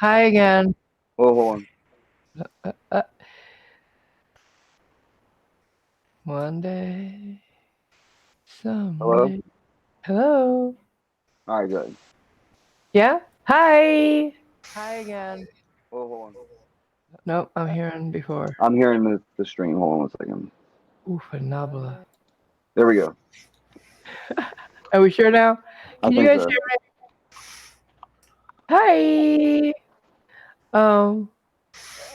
Hi again. Oh, hold on. Uh, one day, Hello? someday. Hello. All right, good. Yeah? Hi. Hi again. Oh, hold on. Nope, I'm hearing before. I'm hearing the stream. Hold on one second. Oof, a nabla. There we go. Are we sure now? I Can you think guys so. hear me? Hi. Um,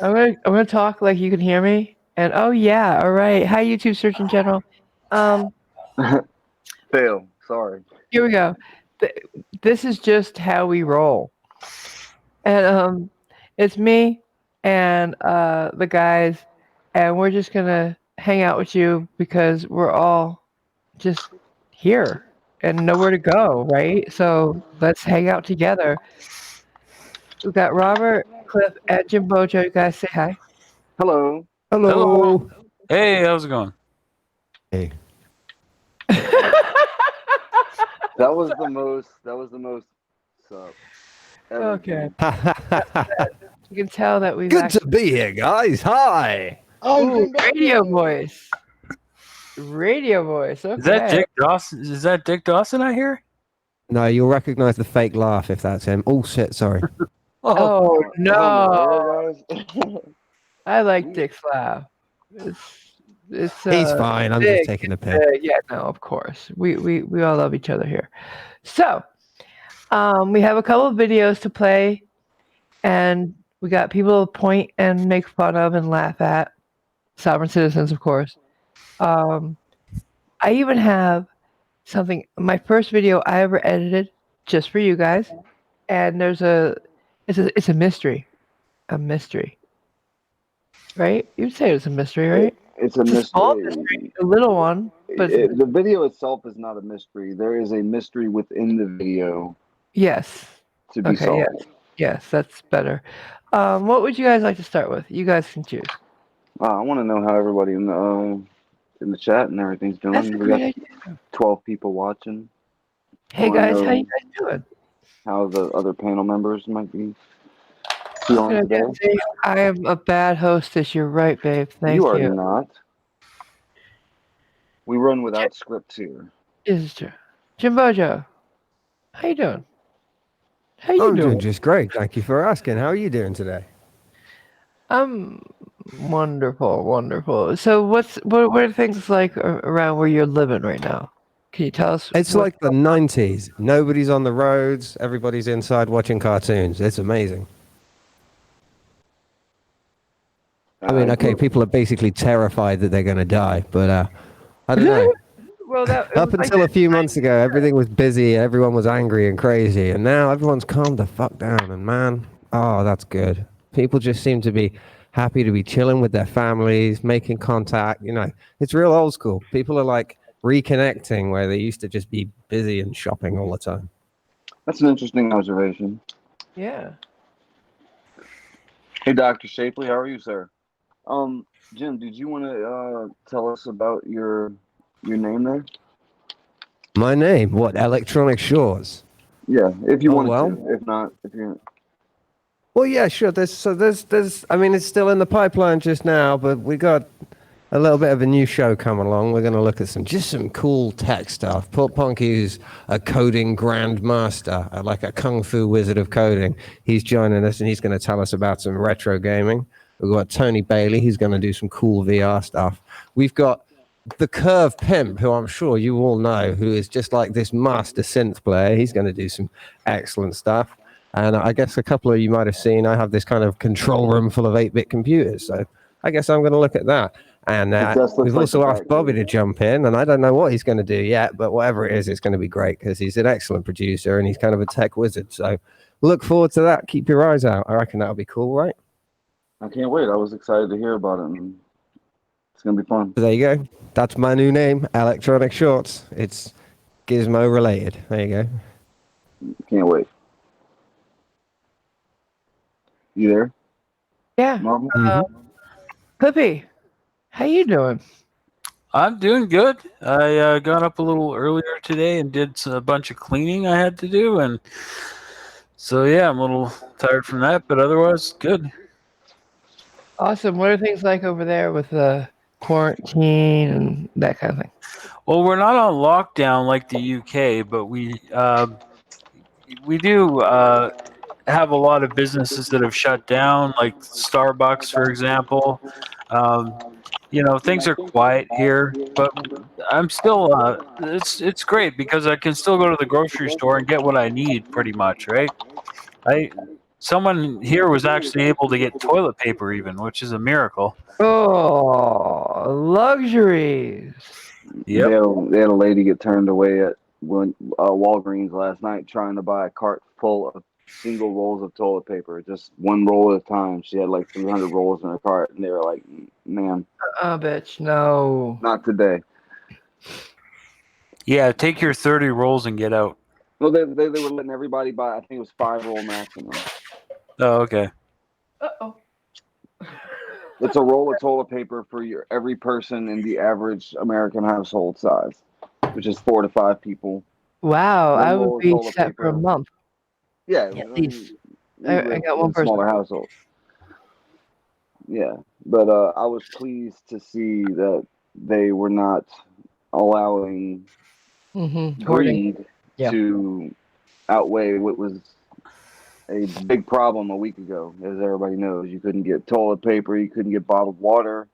I'm gonna talk like you can hear me. And oh yeah, all right. Hi YouTube search in general. Um, Fail. Sorry. Here we go. Th- This is just how we roll. And it's me and the guys, and we're just gonna hang out with you because we're all just here and nowhere to go, right? So let's hang out together. We've got Robert, Cliff, and Jim Bojo. You guys say hi. Hello. Hello. Hello. Hey, how's it going? Hey. That was the most. That was the most sup ever. Okay, Good you can tell that we've to actually be here, guys. Hi. ooh radio voice, radio voice. Is that Okay. Dick Dawson? Is that Dick Dawson I hear? No, you'll recognize the fake laugh if that's him. Oh shit, sorry. Oh Oh no. my God, I like guys. Dick's laugh. It's He's fine. I'm just big. taking a It's piss. big. Yeah, no, of course. We all love each other here. So, we have a couple of videos to play, and we got people to point and make fun of and laugh at. Sovereign citizens, of course. Um, I even have something. My first video I ever edited just for you guys, and it's a mystery, a mystery, right? You'd say it's a mystery, right? It's a It's a small mystery. mystery, a little one, but it's The video itself is not a mystery. There is a mystery within the video yes. to be Okay, solved. yes, that's better. What would you guys like to start with? You guys can choose. I want to know how everybody in the chat and everything's That's a doing. We great got idea. 12 people watching. I Hey want to guys, how you know guys doing? how the other panel members might be feeling Good idea. today. See, I am a bad hostess. You're right, babe. You Thank are you. not. We run without scripts here. This is true. Jimbojo, how you doing? How you I'm doing doing? just great. Thank you for asking. How are you doing today? I'm wonderful, wonderful. So, what are things like around where you're living right now? Can you tell us It's what? like the 90s. Nobody's on the roads. Everybody's inside watching cartoons. It's amazing. I mean, okay, Grew, people are basically terrified that they're going to die, but I don't know. Well, that it Up was like until a few months ago, everything was busy, everyone was angry and crazy, and now everyone's calmed the fuck down. And man, oh, that's good. People just seem to be happy to be chilling with their families, making contact. You know, it's real old school. People are like reconnecting where they used to just be busy and shopping all the time. that's an interesting observation. yeah. Hey, Dr. Shapley, how are you, sir? Jim, did you want to tell us about your name there? My name, what? Electronic Shores. Yeah, if you Oh wanted well. to. If not, if you're Well, yeah, sure. There's. I mean, it's still in the pipeline just now, but we got a little bit of a new show coming along. We're going to look at some cool tech stuff. Put Punky's a coding grandmaster, like a kung fu wizard of coding. He's joining us, and he's going to tell us about some retro gaming. We've got Tony Bailey. He's going to do some cool VR stuff. We've got the Curve Pimp, who I'm sure you all know, who is just like this master synth player. He's going to do some excellent stuff. And I guess a couple of you might have seen, I have this kind of control room full of 8-bit computers. So I guess I'm going to look at that. And it just looks we've like the also asked Bobby back. to jump in, and I don't know what he's going to do yet, but whatever it is, it's going to be great because he's an excellent producer and he's kind of a tech wizard. So look forward to that. Keep your eyes out. I reckon that'll be cool, right? I can't wait. I was excited to hear about it. And it's gonna be fun. So there you go. That's my new name, Electronic Shorts. It's Gizmo related. There you go. Can't wait. You there, Yeah. Marvel? Clippy, how you doing? I'm doing good. I got up a little earlier today and did a bunch of cleaning I had to do, and So yeah, I'm a little tired from that, but otherwise good. Awesome. What are things like over there with the quarantine and that kind of thing? Well, we're not on lockdown like the UK, but we do have a lot of businesses that have shut down, like Starbucks, for example. Um, things are quiet here, but I'm still. It's great because I can still go to the grocery store and get what I need, pretty much, right? I Someone here was actually able to get toilet paper, even, which is a miracle. Oh, luxuries. Yep. They had a lady get turned away at Walgreens last night trying to buy a cart full of single rolls of toilet paper, just one roll at a time. She had like 300 rolls in her cart, and they were like, "Ma'am, Bitch, no. not today." Yeah, take your 30 rolls and get out. Well, they were letting everybody buy. I think it was 5 roll maximum. Oh, okay. Uh-oh. It's a roll of toilet paper for every person in the average American household size, which is 4 to 5 people. Wow, One I would roll of be toilet set for a paper. month. Yeah, At least. we I live got one in person. smaller households. Yeah, but I was pleased to see that they were not allowing Hoarding. greed Yeah. to outweigh what was a big problem a week ago. As everybody knows, you couldn't get toilet paper, you couldn't get bottled water.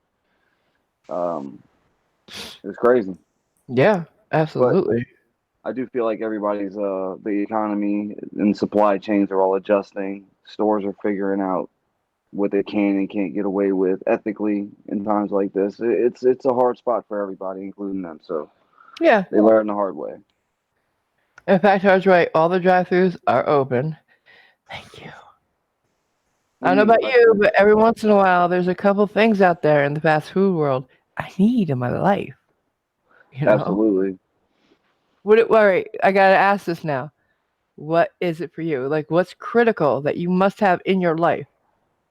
It was crazy. Yeah, absolutely. I do feel like everybody's the economy and supply chains are all adjusting. Stores are figuring out what they can and can't get away with ethically in times like this. It's a hard spot for everybody, including them. So Yeah. they learn the hard way. In fact, I was right. All the drive-thrus are open. Thank you. I don't know about you, but every once in a while, there's a couple things out there in the fast food world I need in my life. You know? Absolutely. Wait, I gotta ask this now. What is it for you? Like, what's critical that you must have in your life,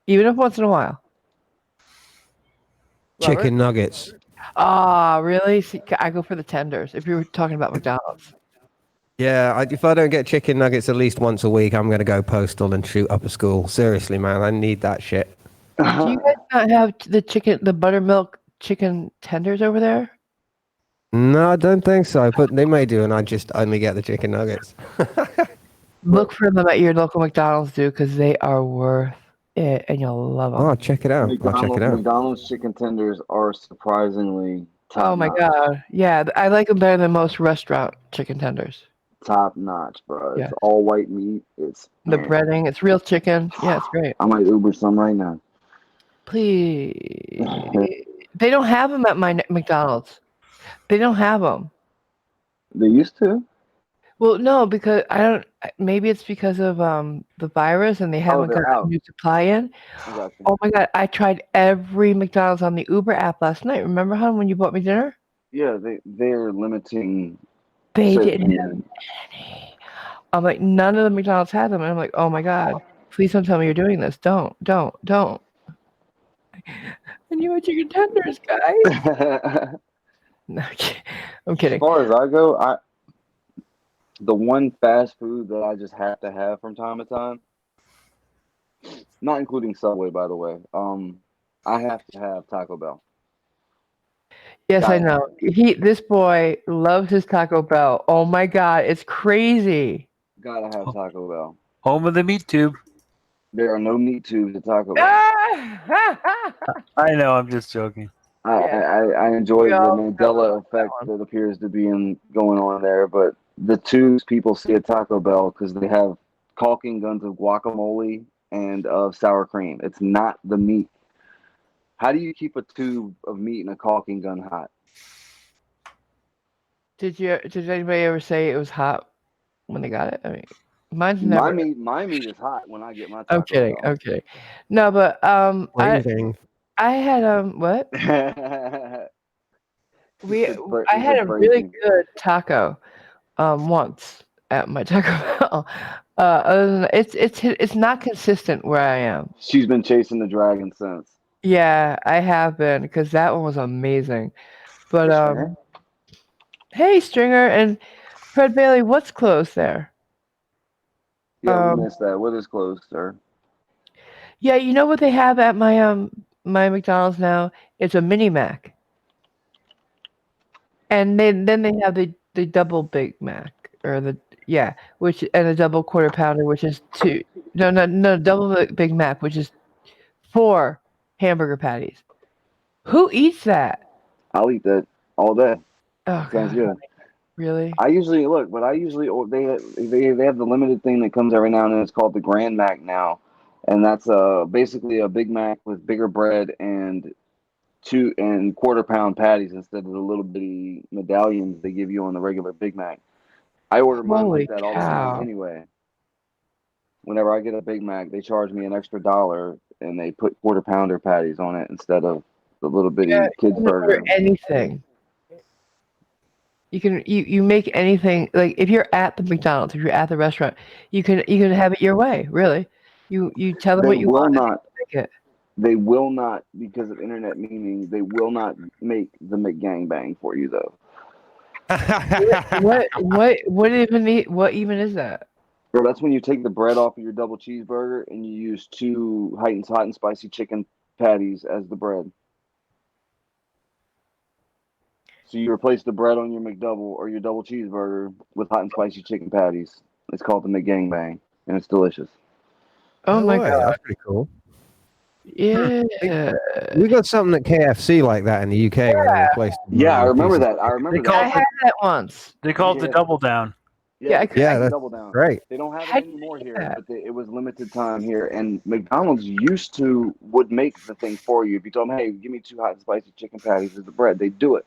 even if once in a while? Robert? Chicken nuggets. Ah, really? See, I go for the tenders. If you were talking about McDonald's. Yeah, if I don't get chicken nuggets at least once a week, I'm going to go postal and shoot up a school. Seriously, man, I need that shit. Do you guys not have the buttermilk chicken tenders over there? No, I don't think so, but they may do, and I just only get the chicken nuggets. Look for them at your local McDonald's, dude, because they are worth it, and you'll love them. Oh, check it out. I'll check it out. McDonald's chicken tenders are surprisingly top Oh my notch. god, yeah, I like them better than most restaurant chicken tenders. Top notch, bro. Yeah. It's all white meat. It's The breading, it's real chicken. Yeah, it's great. I might Uber some right now. Please, they don't have them at my McDonald's. They don't have them. They used to. Well, no, because I don't. Maybe it's because of the virus, and they haven't they're got a out. new supply in. I got you. Oh my god, I tried every McDonald's on the Uber app last night. Remember, hon, when you bought me dinner? Yeah, they're limiting. They certain- didn't have any. I'm like, none of the McDonald's had them, and I'm like, oh my god, please don't tell me you're doing this. Don't. And you had chicken tenders, guys. No, I'm kidding. As far as I go, the one fast food that I just have to have from time to time, not including Subway, by the way. I have to have Taco Bell. Yes, I know. This boy loves his Taco Bell. Oh my god, it's crazy. Gotta have Taco Bell. Home of the meat tube. There are no meat tubes at Taco Bell. I know, I'm just joking. I enjoy the Mandela effect that appears to be going on there, but the tubes people see at Taco Bell because they have caulking guns of guacamole and of sour cream. It's not the meat. How do you keep a tube of meat in a caulking gun hot? Did anybody ever say it was hot when they got it? I mean, mine's never. My meat is hot when I get my Taco I'm kidding. Bell. I'm kidding. No, but I had what? I had a really good taco once at my Taco Bell. Other than that, it's not consistent where I am. She's been chasing the dragon since. Yeah, I have been because that one was amazing. But hey, Stringer and Fred Bailey, what's closed there? Yeah, we missed that. We're this close, sir. Yeah, you know what they have at my McDonald's now? It's a mini Mac, and then they have the double Big Mac or the yeah, which and a double quarter pounder, which is two. No, double Big Mac, which is 4 hamburger patties. Who eats that? I'll eat that all day. Oh Sounds God, good. really? I usually look, but I usually they have the limited thing that comes every now and then. It's called the Grand Mac now, and that's basically a Big Mac with bigger bread and 2 and 1/4 pound patties instead of the little bitty medallions they give you on the regular Big Mac. I order mine like Holy that all the time cow! anyway. Whenever I get a Big Mac, they charge me an extra $1 and they put 1/4 pounder patties on it instead of the little Yeah, bitty you kids can order burger. anything. You make anything like if you're at the McDonald's, if you're at the restaurant, you can have it your way. Really, you tell them They what you will want and not. they make it. They will not, because of internet meaning, they will not make the McGangbang for you though. What even is that? Bro, that's when you take the bread off of your double cheeseburger and you use 2 hot and spicy chicken patties as the bread. So you replace the bread on your McDouble or your double cheeseburger with hot and spicy chicken patties. It's called the McGangbang, and it's delicious. Oh No my way, God! that's pretty cool. Yeah, We got something at KFC like that in the UK where they replaced the Yeah, I remember pieces. that. I remember They call I that. it had that once. they call it the Yeah. double down. Yeah, I They could. call Yeah, it the that's double down. great. They don't have it How do you anymore do here, that? but it was limited time here. And McDonald's used to would make the thing for you. If you told them, "Hey, give me 2 hot and spicy chicken patties as the bread," they do it.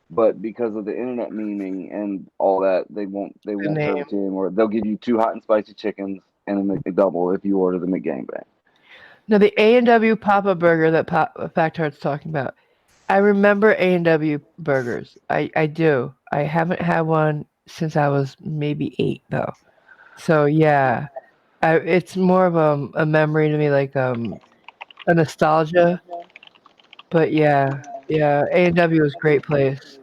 But because of the internet memeing and all that, they The won't serve name. it to you anymore. They'll give you 2 hot and spicy chickens and a McDouble if you order the McGangbang. No, the A&W Papa Burger that Fact Heart's talking about. I remember A&W burgers. I do. I haven't had one since I was maybe 8 though. So yeah, it's more of a memory to me, like a nostalgia. But yeah, A&W is a great place.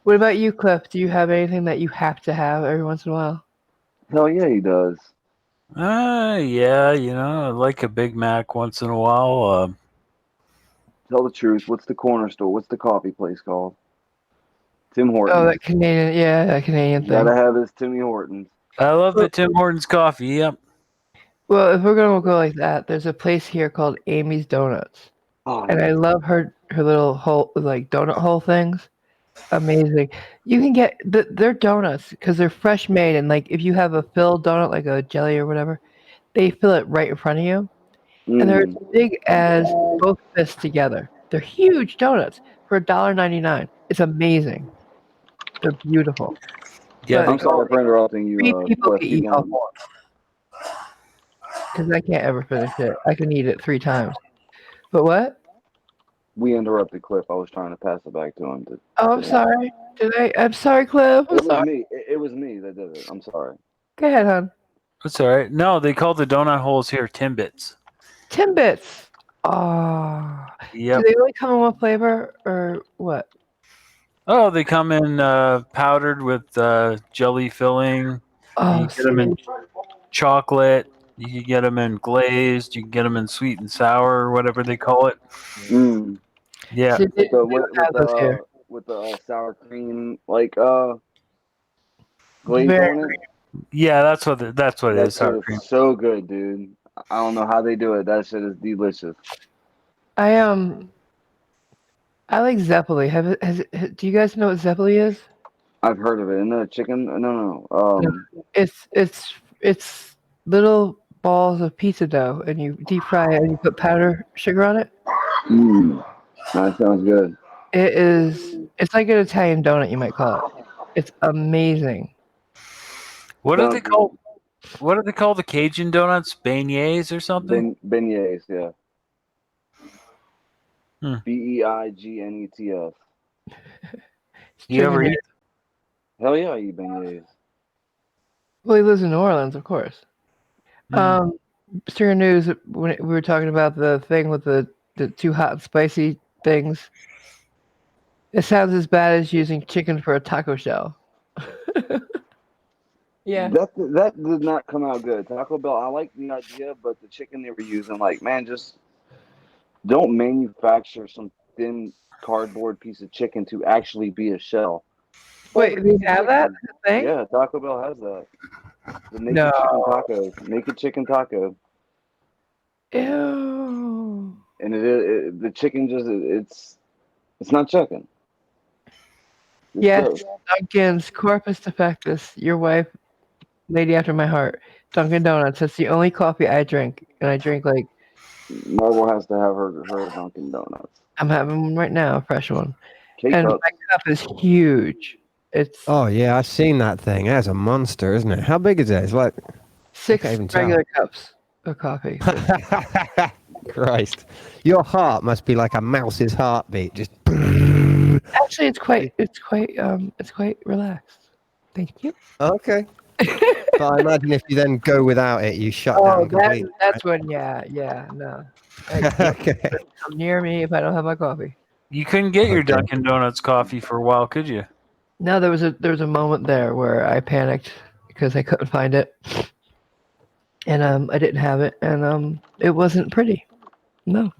What about you, Cliff? Do you have anything that you have to have every once in a while? Hell yeah, he does. Yeah, I like a Big Mac once in a while. Tell the truth. What's the corner store? What's the coffee place called? Tim Oh, Hortons. that Canadian, yeah, that Canadian Gotta thing. have his Timmy Hortons. I love the Well, Tim Hortons coffee. Yep. well, if we're gonna go like that, there's a place here called Amy's Donuts, Oh and yeah. I love her little hole like donut hole things. Amazing. You can get their donuts because they're fresh made, and like if you have a filled donut, like a jelly or whatever, they fill it right in front of you, and they're as Mm. big as both fists together. They're huge donuts for $1.99. It's amazing. They're beautiful, Yeah, but they I'm call sorry for interrupting three you, people Cliff. can Keep eat off going. one because I can't ever finish it. I can eat it 3 times. But what? We interrupted Cliff. I was trying to pass it back to him. Oh, I'm sorry. Did I? I'm sorry, Cliff. I'm It was sorry. me. It was me that did it. I'm sorry. Go ahead, hon. That's all right. No, they call the donut holes here Timbits. Timbits. Oh, do Yep. they only come in one flavor or what? Oh, they come in powdered with jelly filling. Oh, You can get them in see, chocolate. You can get them in glazed. You can get them in sweet and sour, or whatever they call it. Mm. Yeah. see, With the we don't have those here. sour cream glaze Very. on it. Yeah, that's what it That is. shit Sour cream. is so good, dude. I don't know how they do it. That shit is delicious. I I like Zeppeli. Do you guys know what Zeppeli is? I've heard of it. And the chicken? No. No. It's little balls of pizza dough, and you deep fry it, and you put powder sugar on it. Mm, that sounds good. It is. It's like an Italian donut, you might call it. It's amazing. What do they Sounds call? good. What do they call the Cajun donuts? Beignets or something? Beignets, yeah. Hmm. Beignets. It's You ever chicken. eat? Hell yeah, I eat beignets. Well, he lives in New Orleans, of course. Hmm. String News. When we were talking about the thing with the 2 hot and spicy things, it sounds as bad as using chicken for a taco shell. Yeah. That did not come out good. Taco Bell, I like the idea, but the chicken they were using, like, man, just don't manufacture some thin cardboard piece of chicken to actually be a shell. Fold Wait, a do you piece of have that chicken. thing? Yeah, Taco Bell has that. The No. naked chicken taco. Naked chicken taco. Ew. And the chicken just it's not chicken. It's Yes, gross. Dunkin's Corpus Defectus, your wife, lady after my heart. Dunkin' Donuts. That's the only coffee I drink, and I drink like Marvel has to have her Dunkin' Donuts. I'm having one right now, a fresh one, K and cups. my cup is huge. It's Oh yeah, I've seen that thing. That's a monster, isn't it? How big is it? It's like six can't even tell. regular cups of coffee. Christ, your heart must be like a mouse's heartbeat. Just Actually, it's quite relaxed. Thank you. okay. But I imagine if you then go without it, you shut Oh, down completely. that's when, yeah, no. Right? Okay. Come near me if I don't have my coffee. You couldn't get your Okay. Dunkin' Donuts coffee for a while, could you? No, there was a moment there where I panicked because I couldn't find it, and I didn't have it, and it wasn't pretty. No,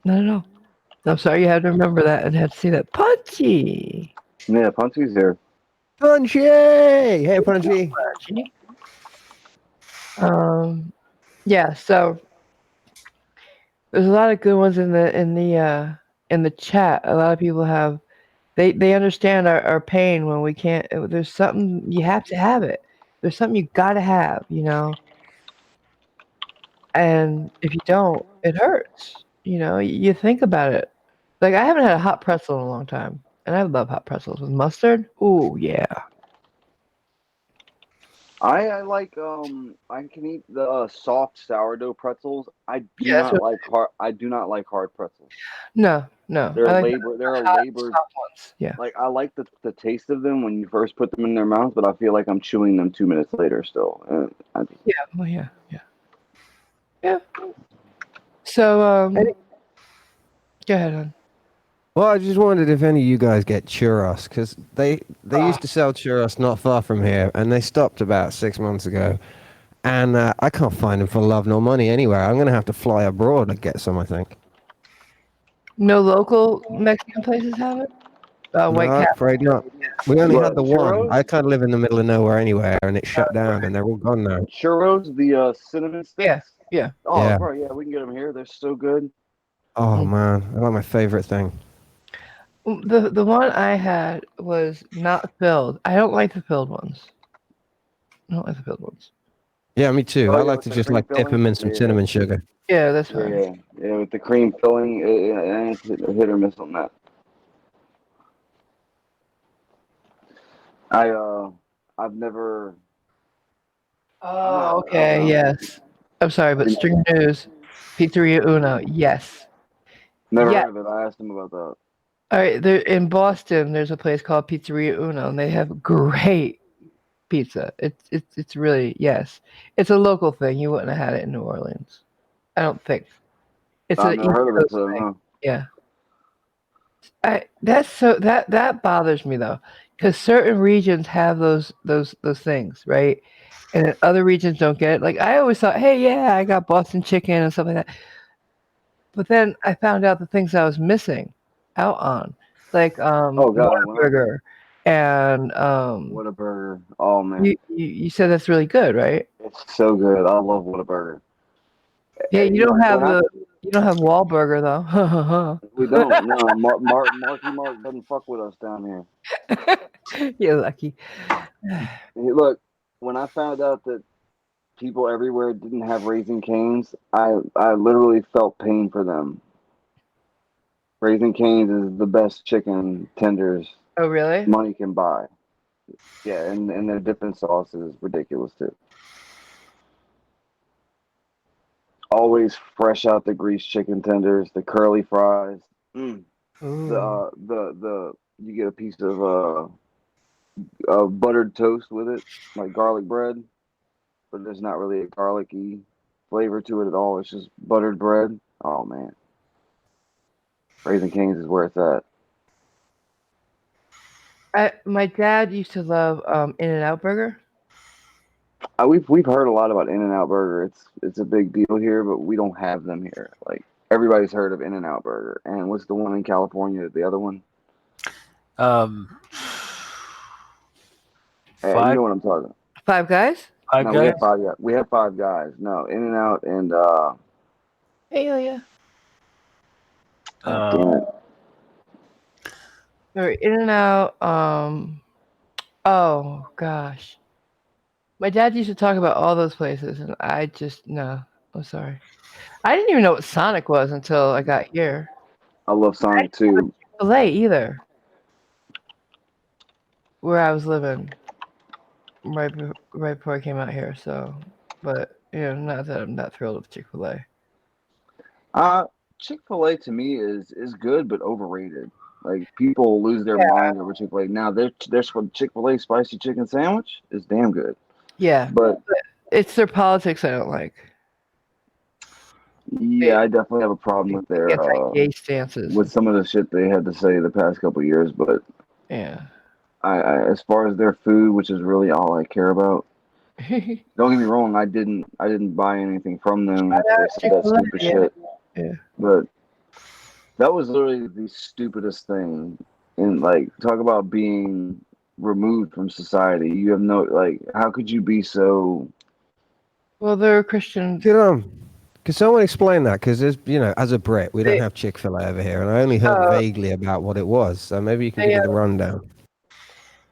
not at all. I'm sorry you had to remember that and had to see that. Punchy. Yeah, Punchy's here. Punchy! Hey, Punchy. Punchy. Yeah. So there's a lot of good ones in the chat. A lot of people have they understand our pain when we can't. There's something you have to have it. There's something you gotta have, you know. And if you don't, it hurts. You know, you think about it. Like I haven't had a hot pretzel in a long time, and I love hot pretzels with mustard. Ooh, yeah. I like I can eat the soft sourdough pretzels. I do Yeah, that's not what. like hard. I do not like hard pretzels. No, no. They're I a like labor. They're a hot, labored. soft ones. Yeah. Like I like the taste of them when you first put them in their mouth, but I feel like I'm chewing them 2 minutes later still. And I just, Yeah. Well, yeah. Yeah. Yeah. So, go ahead, hon. Well, I just wondered if any of you guys get churros, because they used to sell churros not far from here, and they stopped about 6 months ago. And I can't find them for love nor money anywhere. I'm going to have to fly abroad to get some, I think. No local Mexican places have it. No, White I'm Castle. afraid not. We only had what the one. churros? I kind of live in the middle of nowhere anywhere, and it shut down, and they're all gone now. Churros, the cinnamon Yeah. sticks. Yeah. Oh, Yeah. bro, yeah, we can get them here. They're so good. Oh, man. They're like my favorite thing. The one I had was not filled. I don't like the filled ones. I don't like the filled ones. Yeah, me too. Oh I yeah, like with to the just cream like dip them filling. in some Yeah, cinnamon sugar. Yeah, that's yeah, fine. yeah, yeah. With the cream filling, it's hit or miss on that. I've never. I'm not. Oh, okay. Yes. I'm sorry, but string news, Pizzeria Uno. Yes. Never Yes. heard of it. I asked him about that. All right. There in Boston. There's a place called Pizzeria Uno, and they have great pizza. It's really yes. It's a local thing. You wouldn't have had it in New Orleans. I don't think. It's I've an never East heard of it, Coast so thing. no. Yeah. That bothers me though, because certain regions have those things, right? And then other regions don't get it. Like I always thought, hey, yeah, I got Boston chicken and stuff like that. But then I found out the things I was missing out on, like Oh God, Whataburger, and what a burger! Oh man, you said that's really good, right? it's so good. I love Whataburger. Yeah, When I you don't have Wahlburger though. we don't no Marky Mark doesn't fuck with us down here. You're lucky. Hey, look, when I found out that people everywhere didn't have Raising Canes, I literally felt pain for them. Raising Canes is the best chicken tenders Oh, really? money can buy. Yeah, and their dipping sauce is ridiculous too. Always fresh out the greased chicken tenders, the curly fries. Mm. Ooh. The you get a piece of buttered toast with it, like garlic bread, but there's not really a garlicky flavor to it at all. It's just buttered bread. Oh man, Raising Cane's is where it's at. My dad used to love In-N-Out Burger. We've heard a lot about In-N-Out Burger. It's a big deal here, but we don't have them here. Like everybody's heard of In-N-Out Burger, and what's the one in California? The other one? Um, You five know what I'm talking about. Five Guys? five No, guys. we have five. Yeah, we have Five Guys. No, In-N-Out and Hey, yeah. God damn it. Or In-N-Out. Oh gosh, my dad used to talk about all those places, and I just no. I'm sorry. I didn't even know what Sonic was until I got here. I love Sonic too. Chick-fil-A either, where I was living right before I came out here. So, but not that I'm not thrilled with Chick-fil-A. Chick-fil-A to me is good but overrated. Like people lose their mind over Chick-fil-A. Now their Chick-fil-A spicy chicken sandwich is damn good. Yeah, But it's their politics I don't like. yeah, I definitely have a problem with their Anti-gay stances. with some of the shit they had to say the past couple of years. But Yeah. I as far as their food, which is really all I care about. Don't get me wrong, I didn't buy anything from them after they said that stupid shit. Yeah. But that was literally the stupidest thing. And like, talk about being removed from society. You have no like. How could you be so? Well, they're Christian. Could someone explain that? Because as a Brit, we don't have Chick-fil-A over here, and I only heard vaguely about what it was. So maybe you can give me the rundown.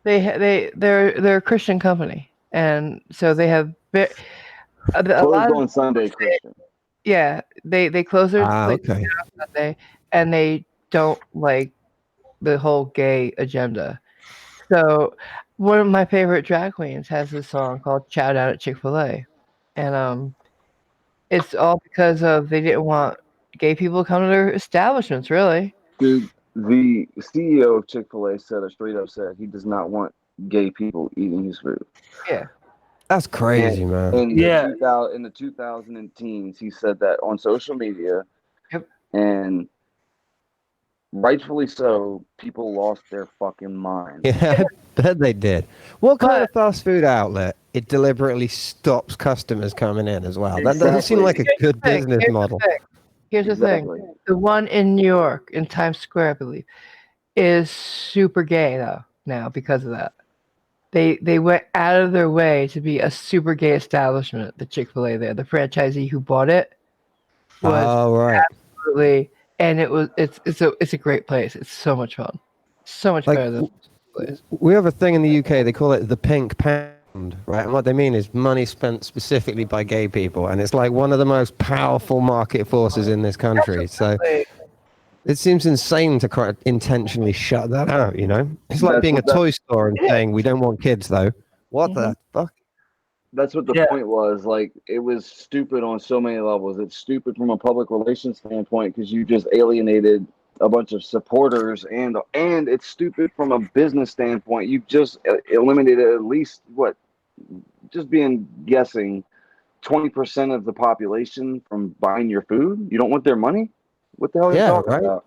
They're a Christian company, and so they have a Closed lot on Sunday, Christian. Yeah, they close their places Okay. on Sunday, and they don't like the whole gay agenda. So one of my favorite drag queens has this song called "Chow Down at Chick-fil-A," and it's all because of they didn't want gay people to come to their establishments. Really, Dude, the CEO of Chick-fil-A straight up said he does not want gay people eating his food. yeah. That's crazy, man. In Yeah. the 2000 teens, he said that on social media. Yep. And rightfully so, people lost their fucking mind. Yeah, I bet they did. What kind of fast food outlet it deliberately stops customers coming in as well? That doesn't seem like a good business model. Here's the thing: the one in New York, in Times Square, I believe, is super gay though now because of that. They went out of their way to be a super gay establishment. The Chick-fil-A there, the franchisee who bought it was right. absolutely, and it's a great place. It's so much fun, so much better than place. We have a thing in the UK. They call it the pink pound, right? And what they mean is money spent specifically by gay people, and it's like one of the most powerful market forces in this country. So it seems insane to intentionally shut that out, It's like being a toy store and saying, we don't want kids, though. What the fuck? That's what the point was. Like, it was stupid on so many levels. It's stupid from a public relations standpoint because you just alienated a bunch of supporters, and it's stupid from a business standpoint. You've just eliminated at least, guessing 20% of the population from buying your food. You don't want their money? What the hell are you talking about?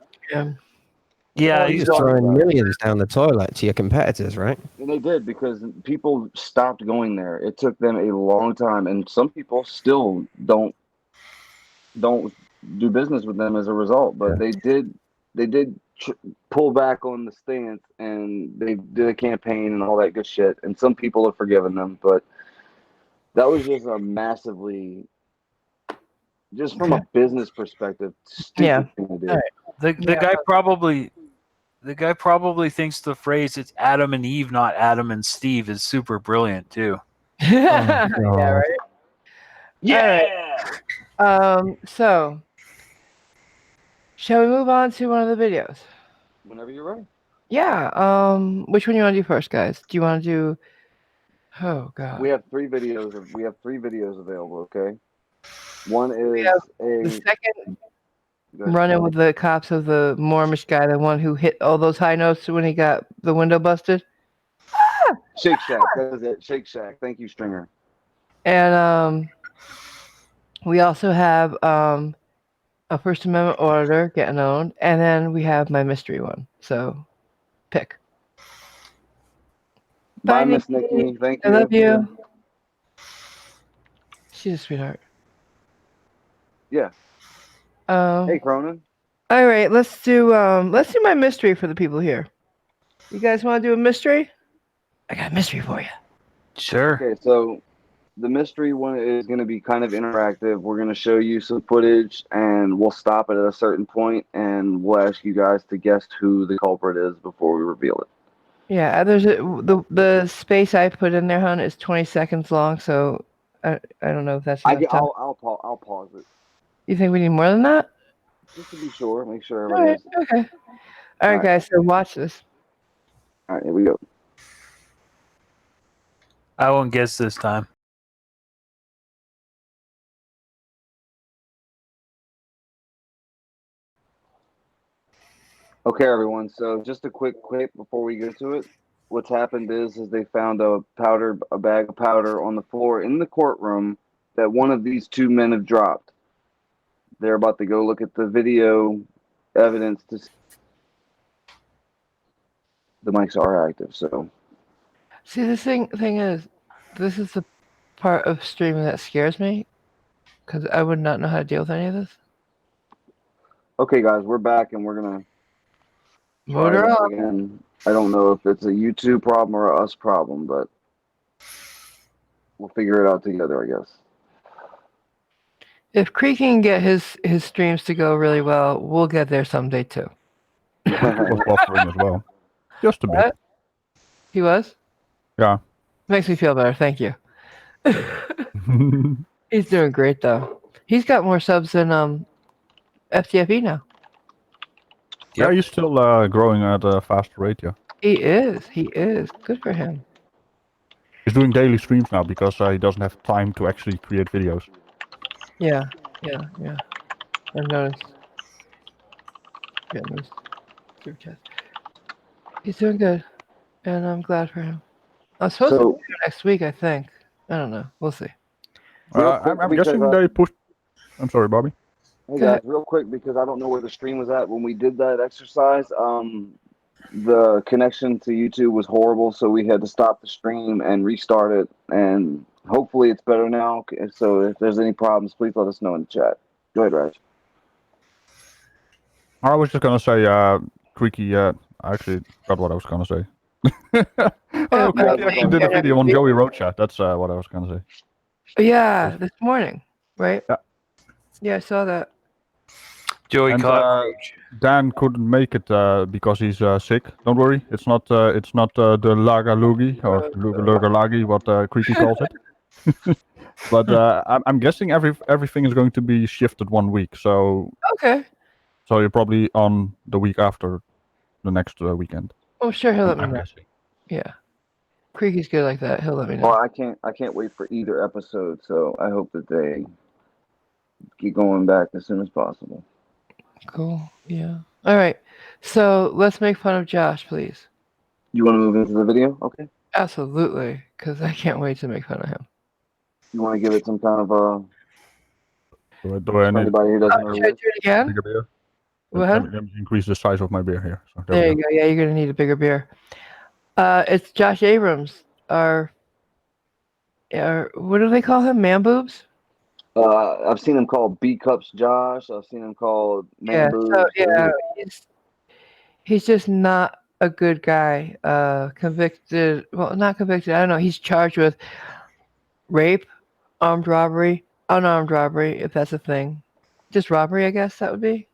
Yeah, you're just throwing millions down the toilet to your competitors, right? And they did because people stopped going there. It took them a long time, and some people still don't do business with them as a result. But they did pull back on the stance, and they did a campaign and all that good shit. And some people have forgiven them, but that was just a massively, just from a business perspective, stupid thing to do. Right. The guy probably thinks the phrase "it's Adam and Eve, not Adam and Steve" is super brilliant too. Yeah, right. Yeah. All right. So, shall we move on to one of the videos? Whenever you're ready. Yeah. Which one you want to do first, guys? Do you want to do? Oh God. We have three videos available. Okay. One is the second running with the cops of the Mormish guy, the one who hit all those high notes when he got the window busted. Shake Shack. That is it. Shake Shack. Thank you, Stringer. And we also have a First Amendment auditor getting owned, and then we have my mystery one. So, pick. Bye, Miss Nikki. Thank you. I love you. She's a sweetheart. Yeah. Hey, Cronin. All right, let's do my mystery for the people here. You guys want to do a mystery? I got a mystery for you. Sure. Okay, so the mystery one is going to be kind of interactive. We're going to show you some footage, and we'll stop it at a certain point, and we'll ask you guys to guess who the culprit is before we reveal it. Yeah, the space I put in there, hon, is 20 seconds long, so I don't know if that's enough time. I'll pause it You think we need more than that? just to be sure. Make sure All right, everybody. okay. All right, guys, so watch this. All right, here we go. I won't guess this time. Okay, everyone. So just a quick clip before we get to it. What's happened is they found a bag of powder on the floor in the courtroom that one of these two men have dropped. They're about to go look at the video evidence to see the mics are active. So See, the thing is, this is the part of streaming that scares me, because I would not know how to deal with any of this. okay, guys, we're back and we're gonna try Motor this off. again. I don't know if it's a YouTube problem or a us problem, but we'll figure it out together, I guess. If Creek can get his streams to go really well, we'll get there someday too. He was buffering as well. Just a bit. What? He was? Yeah. Makes me feel better, thank you. He's doing great though. He's got more subs than FTFE now. Yeah, he's still growing at a faster rate, yeah. He is. Good for him. He's doing daily streams now because he doesn't have time to actually create videos. Yeah. I've noticed. Getting those group chats. He's doing good, and I'm glad for him. I'm supposed to be here next week, I think. I don't know. We'll see. I'm guessing they pushed... I'm sorry, Bobby. Hey guys, real quick, because I don't know where the stream was at when we did that exercise. The connection to YouTube was horrible, so we had to stop the stream and restart it. And hopefully it's better now. So if there's any problems, please let us know in the chat. Go ahead, Raj. I was just gonna say, Creaky, I actually forgot what I was gonna say. Oh, Creaky actually did a video on Joey Road Chat. That's what I was gonna say. Yeah, this morning, right? Yeah. Yeah, I saw that. Joey And, caught Dan couldn't make it because he's sick. Don't worry, it's not the Laga Lugi or Luga Lagi, what Creaky calls it. But I'm guessing everything is going to be shifted 1 week. So Okay. So you're probably on the week after the next weekend. Oh, sure, he'll let me I'm know. guessing. Yeah. Creaky's good like that. He'll let me know. Well, I can't wait for either episode, so I hope that they get going back as soon as possible. Cool. Yeah. All right. So let's make fun of Josh, please. You want to move into the video? Okay. Absolutely, because I can't wait to make fun of him. You want to give it some kind of Do I need anybody who doesn't know Should who I it do it again? bigger beer? What? Let me increase the size of my beer here. So There you go. Yeah, you're gonna need a bigger beer. It's Josh Abrams. Our what do they call him? Man boobs? I've seen him called B Cups Josh. I've seen him called Man Boobs. So, yeah, he's just not a good guy. Convicted. Well, not convicted. I don't know. He's charged with rape, armed robbery, unarmed robbery, if that's a thing. Just robbery, I guess that would be.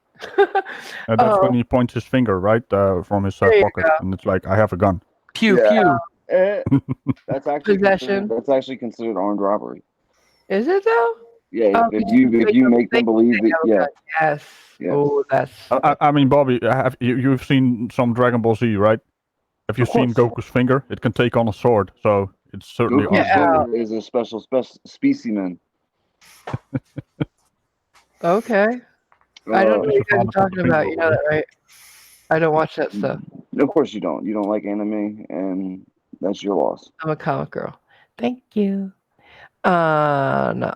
That's when he points his finger right from his pocket, and it's like, I have a gun. pew Yeah. pew. That's actually Possession. considered armed robbery. Is it though? Yeah, if you make them believe it, yeah. Yes. Yes. Oh, that's. I mean, Bobby, you've seen some Dragon Ball Z, right? Have you seen Goku's finger? It can take on a sword, so it's certainly Goku's armed. finger is a special specimen. Okay. I don't know what you guys are talking about. You know that, right? I don't watch that stuff. Of course you don't. You don't like anime, and that's your loss. I'm a comic girl. Thank you. No.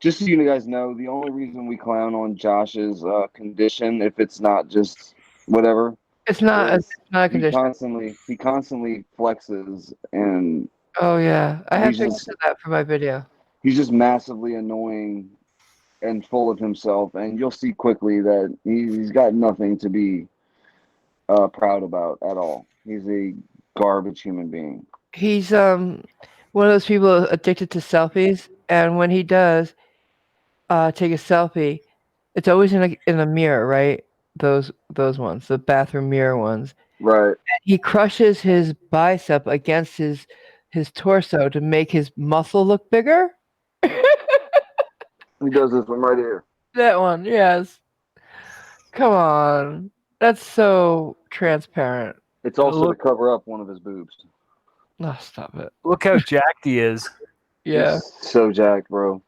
Just so you guys know, the only reason we clown on Josh's condition, if it's not just whatever, It's not a condition. He constantly flexes, and Oh yeah, I have he's pictures just- of that for my video. he's just massively annoying and full of himself, and you'll see quickly that he's got nothing to be proud about at all. He's a garbage human being. He's one of those people addicted to selfies, and when he does take a selfie, it's always in a mirror, right? Those ones, the bathroom mirror ones. Right. And he crushes his bicep against his torso to make his muscle look bigger. He does this one right here. That one, yes. Come on. That's so transparent. It's also Look- to cover up one of his boobs. Oh, stop it. Look how jacked he is. Yeah. He's so jacked, bro. All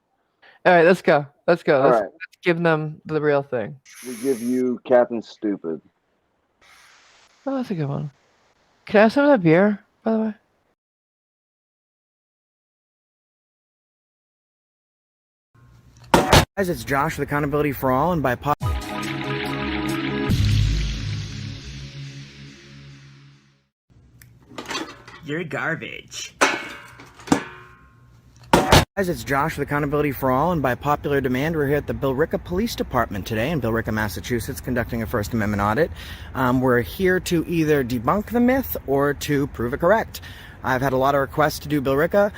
right, let's go. Let's go. All Let's right. give them the real thing. We give you Captain Stupid. Oh, that's a good one. Can I have some of that beer, by the way? Guys, it's Josh with Accountability for All, and by You're garbage. Guys, it's Josh with Accountability for All, and by popular demand, we're here at the Billerica Police Department today in Billerica, Massachusetts, conducting a First Amendment audit. We're here to either debunk the myth or to prove it correct. I've had a lot of requests to do Billerica.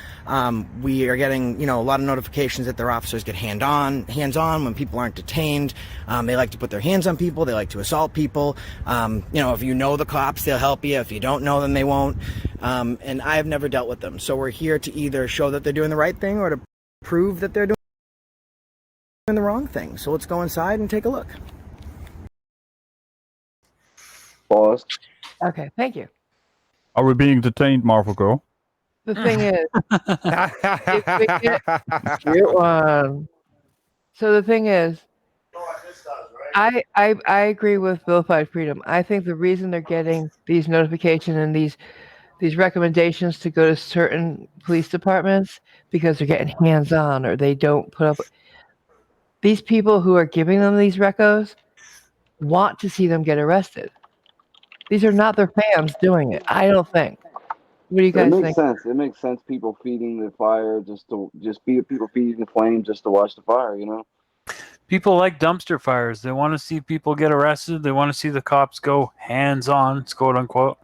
We are getting, a lot of notifications that their officers get hands-on when people aren't detained. They like to put their hands on people. They like to assault people. If you know the cops, they'll help you. If you don't know them, they won't. And I have never dealt with them. So we're here to either show that they're doing the right thing or to prove that they're doing the wrong thing. So let's go inside and take a look. Pause. Okay, thank you. Are we being detained, Marvel Girl? The thing is, if we get one. So the thing is, I agree with vilified freedom. I think the reason they're getting these notifications and these recommendations to go to certain police departments because they're getting hands-on or they don't put up. These people who are giving them these recos want to see them get arrested. These are not their fans doing it. I don't think. What do you guys It makes think? sense. It makes sense. People feeding the fire people feeding the flame just to watch the fire. People like dumpster fires. They want to see people get arrested. They want to see the cops go hands-on, quote unquote.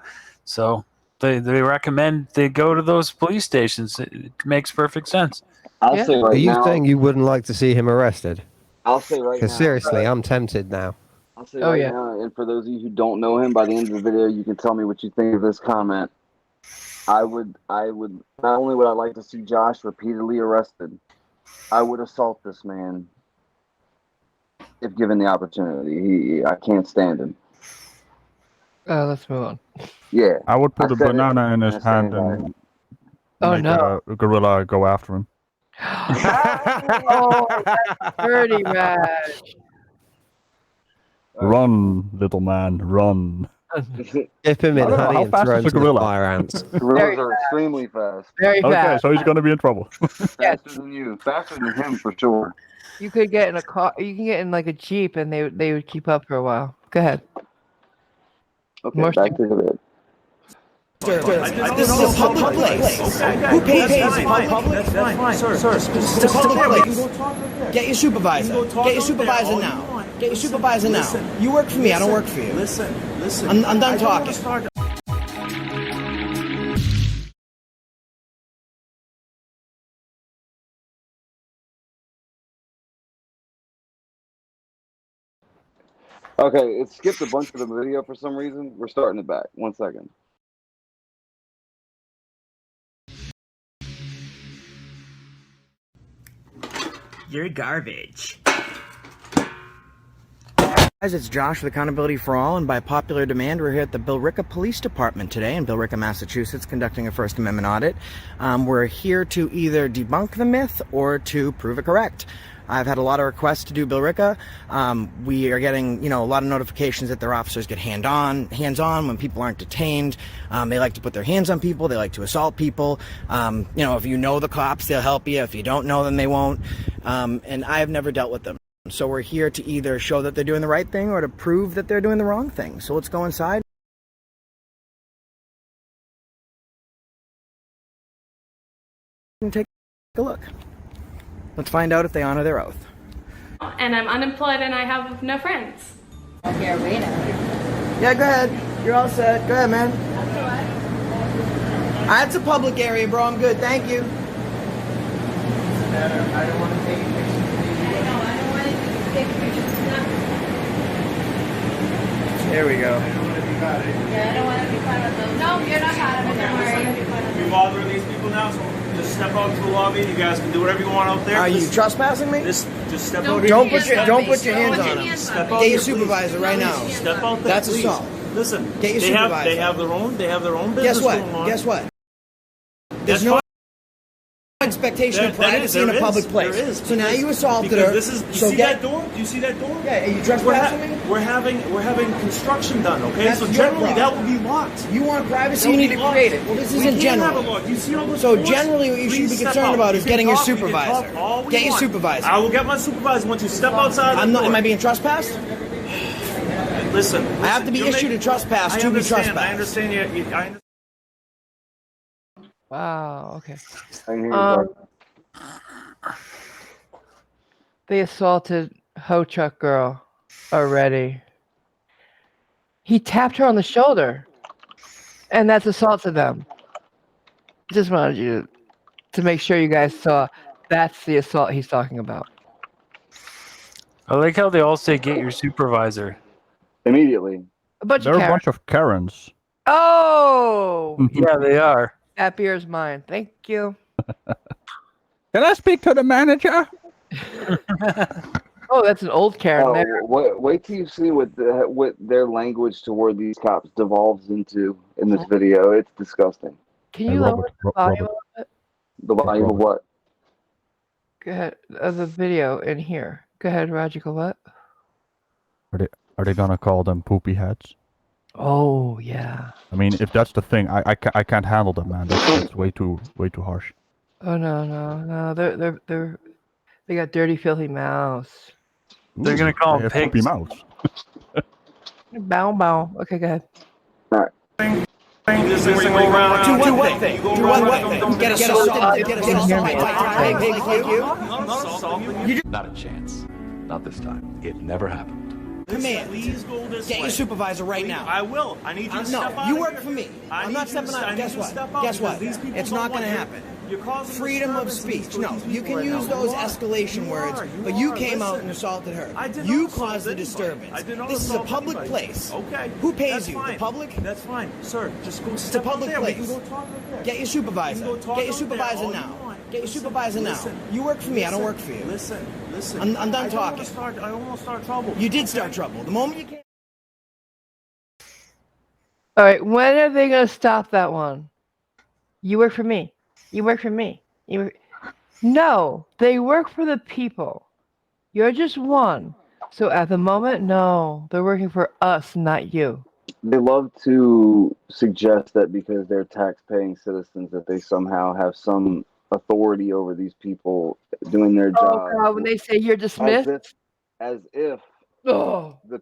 So they recommend they go to those police stations. It makes perfect sense. I'll Yeah. say right Are you now. saying you wouldn't like to see him arrested? I'll say right now. Because seriously, I'm tempted now. I'll say Oh, right yeah. now, and for those of you who don't know him, by the end of the video, you can tell me what you think of this comment. I would not only would I like to see Josh repeatedly arrested, I would assault this man if given the opportunity. I can't stand him. Let's move on. Yeah. I would put I a said it, banana in his and I hand stand by and Oh, make no. a gorilla go after him. Oh, that's dirty, Rash. Run, little man, run. Dip him I in don't know, honey how and fast throw is him a to the gorilla? fire ants. Gorillas are extremely fast. Very Okay, fast. so he's going to be in trouble. Faster than you. Faster than him, for sure. You could get in a car. You can get in like a Jeep, and they would keep up for a while. Go ahead. Okay, More back to the This is a public place. Who pays for public? That's fine, sir. It's a public place. Get your supervisor. Get your supervisor now. Get your supervisor now. You work for me. I don't work for you. Listen. I'm done talking. Okay, it skipped a bunch of the video for some reason. We're starting it back. 1 second. You're garbage. Guys, it's Josh with Accountability for All, and by popular demand, we're here at the Billerica Police Department today in Billerica, Massachusetts, conducting a First Amendment audit. We're here to either debunk the myth or to prove it correct. I've had a lot of requests to do Billerica. We are getting, a lot of notifications that their officers get hands-on when people aren't detained. They like to put their hands on people. They like to assault people. If you know the cops, they'll help you. If you don't know them, they won't. And I have never dealt with them. So we're here to either show that they're doing the right thing or to prove that they're doing the wrong thing. So let's go inside and take a look. Let's find out if they honor their oath. And I'm unemployed and I have no friends. Yeah, go ahead. You're all set. Go ahead, man. It's a public area, bro. I'm good. Thank you. I don't want to take pictures. I don't want to take pictures. There we go. Yeah, I don't want to be part of those. No, you're not part of it. Don't worry. You're bothering these people now, so just step out to the lobby. You guys can do whatever you want out there. Are you trespassing me? Just step out. Don't put your hands on him. Step out Get your there, supervisor right now. Step out there. That's please. assault. Listen, Get your they supervisor. have their own business going on. Guess what? There's no expectation of privacy in a public place. There is. So now you assaulted her. This is. You see that door? Do you see that door? Yeah. Are you trespassing me? We're having construction done. Okay. That's so your generally problem. that would be locked. You want privacy, you need to create it. Well, this isn't general. You see all those So doors? generally what you should Please be step concerned out. about You is can getting your talk, you can supervisor. talk all we Get your want. supervisor. I will get my supervisor once you step outside. I'm not. Am I being trespassed? Listen. I have to be issued a trespass to be trespassed. I understand you. I understand. Wow. Okay. I hear you, Doc. They assaulted Ho Chuck Girl already. He tapped her on the shoulder, and that's assault to them. Just wanted you to make sure you guys saw that's the assault he's talking about. I like how they all say get your supervisor. Immediately. A bunch They're of a Karens. bunch of Karens. Oh, Yeah, they are. that beer's mine. Thank you. Can I speak to the manager? Oh, that's an old Karen there. Wait till you see what their language toward these cops devolves into in this video. It's disgusting. Can Hey, you lower Robert, the volume a Robert. little bit? The volume of what? Go ahead. The video in here. Go ahead, Roger. Go what? Are they gonna call them poopy heads? Oh, yeah. I mean, if that's the thing, I can't handle them, man. That's way too harsh. Oh no. They got dirty, filthy mouths. They're gonna call They them have poopy pigs. mouths. Bow. Okay, go ahead. This thing go around. Do what thing? Do what thing? Get assaulted. Get assaulted by pigs like you. Not a chance. Not this time. It never happened. Command. Please go this Get way. your supervisor right now. I will. I need you to step out. No, you of work here. for me. I I'm need not you to stepping out. I Guess need you to what? step out Guess because what? these people It's don't not going to want happen. You're causing Freedom of disturbance in speech. these No, people you can right use now. those You are. escalation words, You but you are. came out Listen. and assaulted her. I did You not assault caused the anybody. disturbance. I did not This is a assault public anybody. place. Okay. Who pays That's you? fine. The public? That's fine, sir. Just go It's a step out public there. We place. can go talk right there. Get your supervisor. You can go talk Get your out there supervisor all you now. want. Get your Listen, supervisor now. listen, You work for me. I don't listen, work for you. Listen. I'm done I don't wanna talking. I don't want to start trouble. You did start trouble. The moment you came. All right, when are they going to stop that one? You work for me. You work for me. No, they work for the people. You're just one. So at the moment, no, they're working for us, not you. They love to suggest that because they're tax-paying citizens that they somehow have some authority over these people doing their Oh, job. God, when they say you're dismissed. As if Oh, the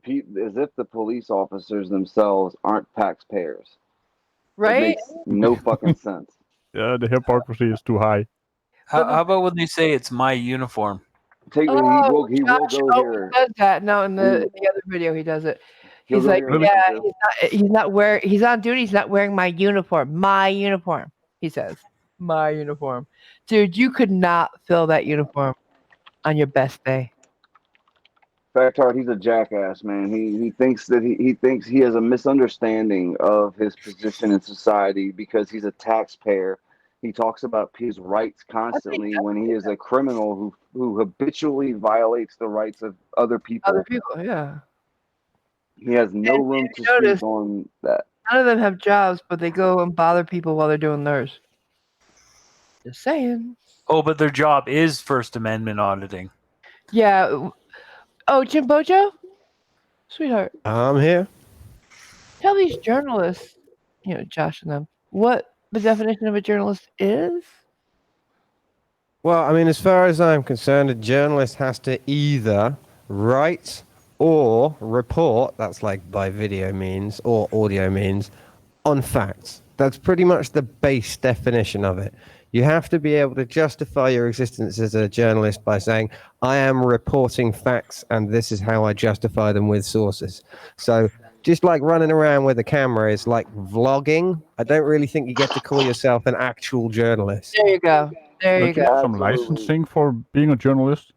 police officers themselves aren't taxpayers. It right? makes no fucking sense. Yeah, the hypocrisy is too high. How about when they say it's my uniform? He will Josh go always here. does that. No, in the other video, he does it. He'll He's go like, here and yeah, do this. he's on duty. He's not wearing my uniform. My uniform, he says. My uniform. Dude, you could not fill that uniform on your best day. Factard, he's a jackass, man. He thinks that he thinks he has a misunderstanding of his position in society because he's a taxpayer. He talks about his rights constantly when he is a criminal who habitually violates the rights of other people. Other people, yeah. He has no And room you to notice- speak on that. None of them have jobs, but they go and bother people while they're doing theirs. Just saying. Oh, but their job is First Amendment auditing. Yeah. Oh, Jim Bojo? Sweetheart, I'm here. tell these journalists, Josh and them, what the definition of a journalist is? Well, I mean, as far as I'm concerned, a journalist has to either write or report, that's like by video means or audio means, on facts. That's pretty much the base definition of it. You have to be able to justify your existence as a journalist by saying, I am reporting facts and this is how I justify them with sources. So just like running around with a camera is like vlogging. I don't really think you get to call yourself an actual journalist. There you go. There you Don't you go. need some Absolutely. licensing for being a journalist?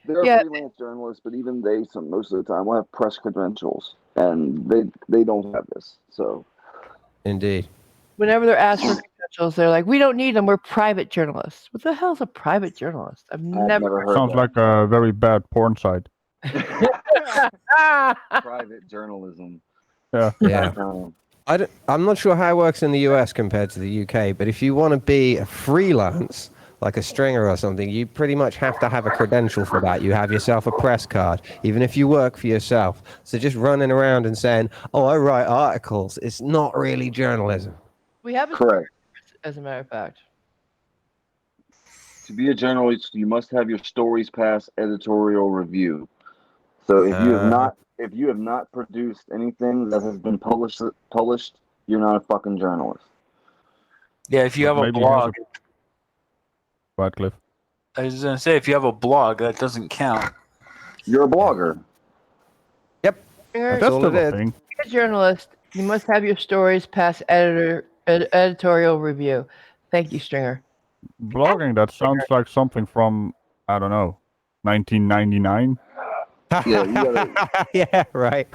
There are Yeah. freelance journalists, but even they, most of the time, will have press credentials, and they don't have this. So Indeed. Whenever they're asked for credentials, they're like, "We don't need them. We're private journalists." What the hell's a private journalist? I've never. heard Sounds like a very bad porn site. private journalism. Yeah. Yeah. Um, I'm not sure how it works in the US compared to the UK, but if you want to be a freelance, like a stringer or something, you pretty much have to have a credential for that. You have yourself a press card, even if you work for yourself. So just running around and saying, oh, I write articles, it's not really journalism. We have a correct. as a matter of fact. To be a journalist, you must have your stories pass editorial review. So if you have not produced anything that has been published, you're not a fucking journalist. Yeah, if you have a Maybe he has blog, Right, Cliff. I was gonna say if you have a blog, that doesn't count. You're a blogger. Yep. Stringer, That's all still it a is. thing. to be a journalist, you must have your stories pass editorial review. Thank you, Stringer. Blogging, that sounds like something from, I don't know, 1999. Yeah, you gotta. Yeah, right.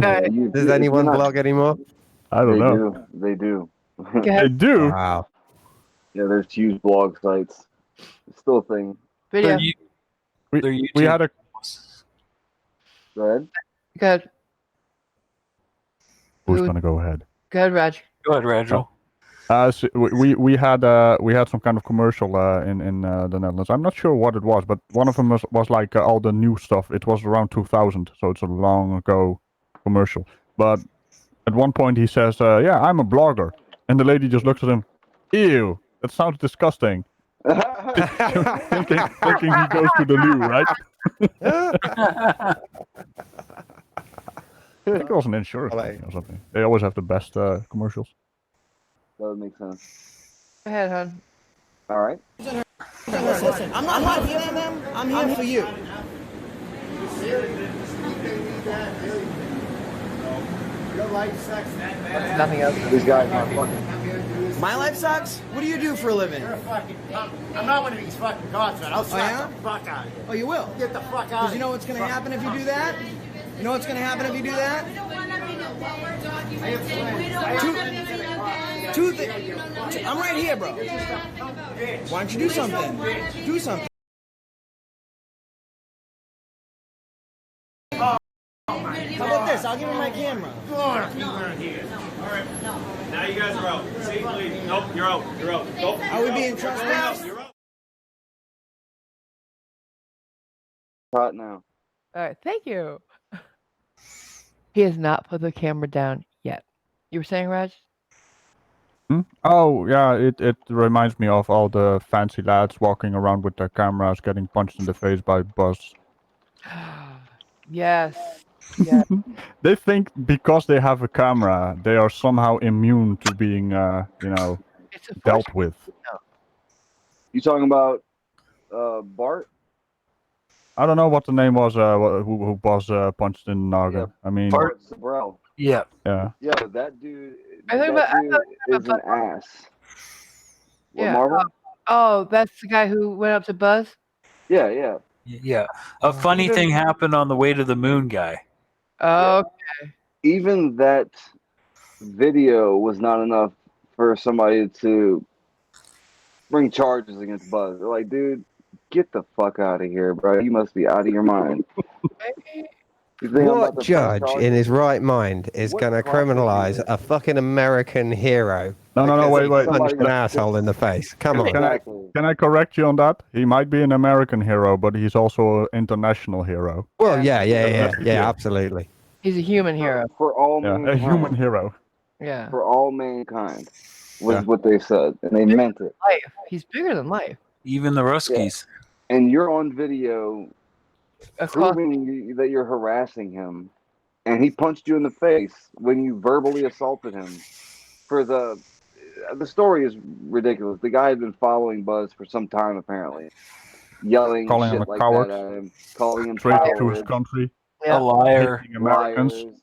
Yeah, Does anyone blog anymore? I don't know. They do. Go They ahead. do. Wow. Yeah, there's huge blog sites. It's still a thing. Video. We, They're we YouTube. had a Go ahead. Go ahead. Who's Who- gonna go ahead? Go ahead, Raj. Go ahead, Rachel. So we had some kind of commercial in the Netherlands. I'm not sure what it was, but one of them was like all the new stuff. It was around 2000, so it's a long ago commercial. But at one point he says, "Yeah, I'm a blogger," and the lady just looks at him. Ew, that sounds disgusting. thinking he goes to the loo, right? I think it was an insurance company or something. They always have the best commercials. That would make sense. Go ahead, hon. All right. Listen, I'm not here for them. I'm here for you. Your life sucks that bad. Nothing else. These guys are fucking. My life sucks? What do you do for a living? I'm not one of these fucking cops, man. I'll slap yeah? the fuck out of you. Oh, you will? Get the fuck out Because of you know what's going to happen if you do that? You know what's going to happen if you do that? Two things. I'm right here, bro. Why don't you do something? Do something. How about this? I'll give him my camera. here. All right. Now you guys are out. See, leave. Nope, you're out. You're out. Nope. Are we being trespassed? You're out. Hot now. All right. Thank you. He has not put the camera down yet. You were saying, Raj? Hmm? Oh yeah, it reminds me of all the fancy lads walking around with their cameras, getting punched in the face by bus. Yes. Yeah. They think because they have a camera, they are somehow immune to being, It's a dealt with. You talking about Bart? I don't know what the name was. Who was punched in the noggin? Yeah. I mean, Bart Sabrell. Yeah. yeah. Yeah, that dude. I think that about- dude is an ass. What, Yeah. Marvel? Oh, that's the guy who went up to Buzz? Yeah, yeah. Yeah. A funny thing happened on the way to the moon, guy. Oh, Even that video was not enough for somebody to bring charges against Buzz. They're like, dude, get the fuck out of here, bro. You must be out of your mind. You think I'm about What to press judge in his right mind is What going to class is criminalize he in? a fucking American hero? No, because wait, he wait. punched an Somebody- asshole in the face. Come on. Exactly. Can I correct you on that? He might be an American hero, but he's also an international hero. Well, yeah, Yeah. absolutely. he's a human hero. For all Yeah, mankind. a human hero. Yeah. For all mankind was Yeah. what they said, and they meant it. Life. He's bigger than life. Even the Ruskies. And you're on video Across, proving that you're harassing him, and he punched you in the face when you verbally assaulted him for the the story is ridiculous. The guy had been following Buzz for some time, apparently, yelling Calling shit him a like coward. that at him, calling him Traitor to his cowards, country. A liar, Hating Americans. liars.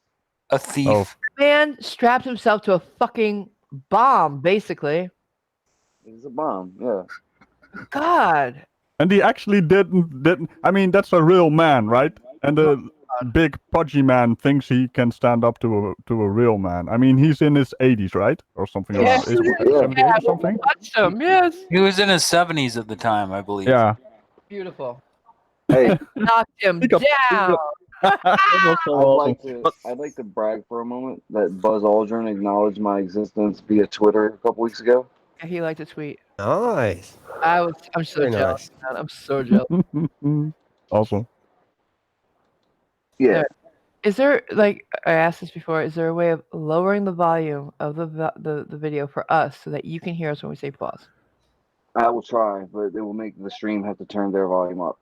a thief. Oh. Man strapped himself to a fucking bomb, basically. He's a bomb. Yeah. God. And he actually didn't. I mean, that's a real man, right? And the big pudgy man thinks he can stand up to a real man. I mean, he's in his 80s, right, or something Yeah. around. Is he 78 or something? Touched him, yes. He was in his 70s at the time, I believe. Yeah. Beautiful. Hey, Knocked him He got- down. That was so awesome. I'd like to brag for a moment that Buzz Aldrin acknowledged my existence via Twitter a couple weeks ago. He liked to tweet. Nice. I'm so Very jealous. Man. I'm so jealous. Awesome. Yeah. Is there, like I asked this before, is there a way of lowering the volume of the video for us so that you can hear us when we say pause? I will try, but it will make the stream have to turn their volume up.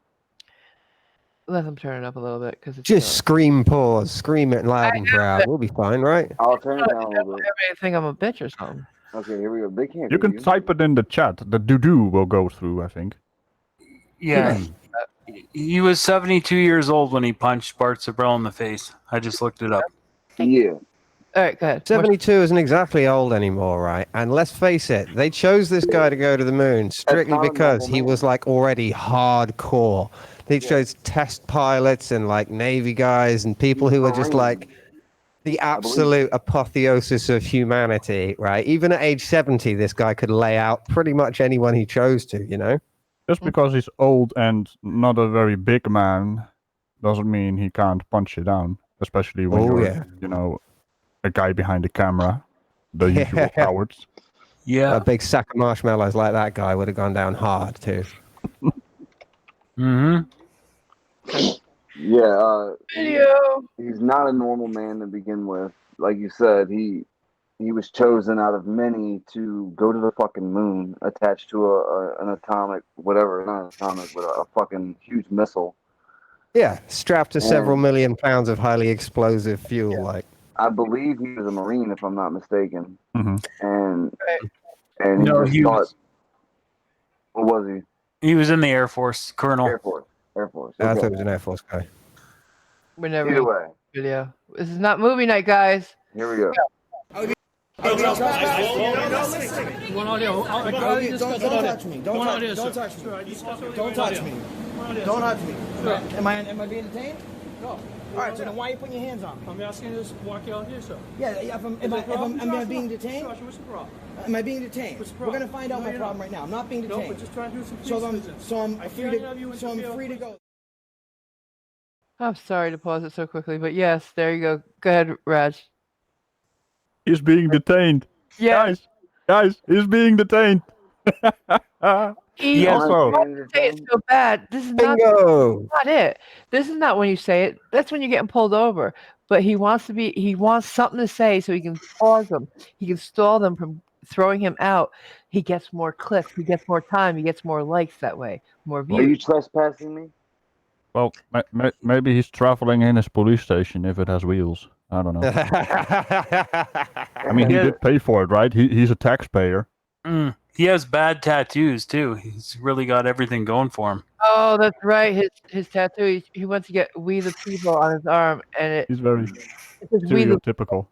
Let them turn it up a little bit because it's Just scream pause. Scream it loud and proud. We'll be fine, right? I'll turn it down a little bit. Everybody think I'm a bitch or something. Okay, here we go. They can't You hear can type it in the chat. The doo-doo will go through, I think. Yeah. He was 72 years old when he punched Bart Sibrel in the face. I just looked it up. Yeah. All right, go ahead. 72 isn't exactly old anymore, right? And let's face it, they chose this guy to go to the moon strictly not a because normal he man. was like already hardcore. They chose test pilots and like Navy guys and people who are just like the absolute apotheosis of humanity, right? Even at age 70, this guy could lay out pretty much anyone he chose to, you know? Just because he's old and not a very big man doesn't mean he can't punch you down. Especially when you're, you know, a guy behind the camera. The usual cowards. Yeah. A big sack of marshmallows like that guy would have gone down hard too. Mm-hmm. Yeah, Video. he's not a normal man to begin with. Like you said, he was chosen out of many to go to the fucking moon, attached to an atomic, whatever, not atomic, but a fucking huge missile. Yeah, strapped to several million pounds of highly explosive fuel, like. I believe he was a Marine, if I'm not mistaken. Mm-hmm. And No, he thought, what was he? He was in the Air Force, Colonel. Air Force. I thought he was an Air Force guy. We're never Either way. video. This is not movie night, guys. Here we go. Don't touch me. Don't touch me. Don't touch me. Am I being detained? No. All right, so then why are you putting your hands on me? I'm asking you to walk out here, sir. Yeah, am I being detained? What's the problem? Am I being detained? What's the We're problem? gonna find out my problem right now. I'm not being No, detained. we're just trying to do some police business. So I'm I free can't have you to. So I'm interfere. free to go. I'm sorry to pause it so quickly, but yes, there you go. Go ahead, Raj. He's being detained. Yeah. Guys, he's being detained. He also say it so bad. This is not it. This is not when you say it. That's when you're getting pulled over. But he wants something to say so he can pause them. He can stall them from throwing him out. He gets more clicks. He gets more time. He gets more likes that way. More views. Are you trespassing me? Well, maybe he's traveling in his police station if it has wheels. I don't know. I mean, he did pay for it, right? He's a taxpayer. He has bad tattoos too. He's really got everything going for him. Oh, that's right. His tattoo. He wants to get "We the People" on his arm, and he's very stereotypical.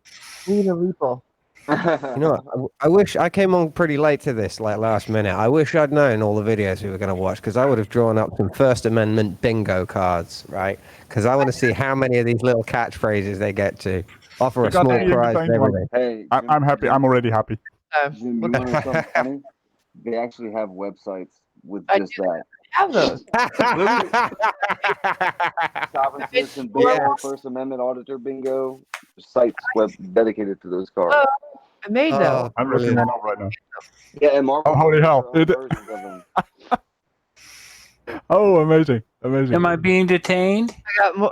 We the People. You know what? I wish I came on pretty late to this, like last minute. I wish I'd known all the videos we were going to watch because I would have drawn up some First Amendment bingo cards, right? Because I want to see how many of these little catchphrases they get to. Offer a small prize and everything. Hey, I'm happy. I'm already happy. Jim, you know something funny? They actually have websites with just that. Have those. Sovereign Citizen Bingo, First Amendment Auditor Bingo, sites dedicated to those cards. I made them. I'm looking one up right now. Yeah, and Marvel. Oh, holy hell! Oh, amazing! Amazing! Am I being detained?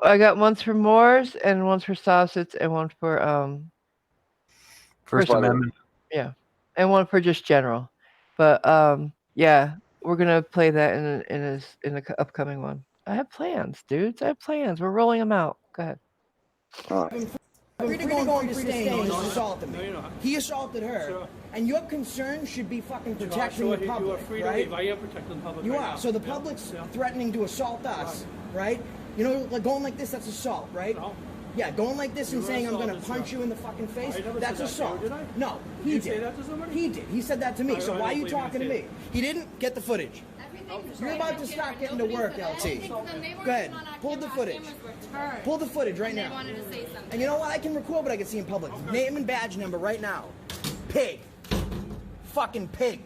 I got ones for Moors and ones for Sausage and one for First Amendment. Yeah, and one for just general. But yeah, we're gonna play that in the upcoming one. I have plans, dudes. I have plans. We're rolling them out. Go ahead. All right. Free to go and free to stay, and he's assaulted me. No, you're not. He assaulted her. Sure. And your concern should be fucking protecting Sure, the you are public, free to right? leave. I am protecting the public You right are. now. So the Yeah. public's Yeah. threatening to assault us, right? You know, like going like this, that's assault, right? No. Yeah, going like this and You saying I'm going to assaulted, punch sir. you in the fucking face, I never that's said that to you, assault. did I? No, he You did. say that to somebody? He did. He said that to me. I So don't why are you believe you talking to say me? He didn't get the footage. You're about to start getting to work, LT. Go ahead. Pull the footage. Pull the footage right now. And you know what? I can record what I can see in public. Name and badge number right now. Pig. Fucking pig.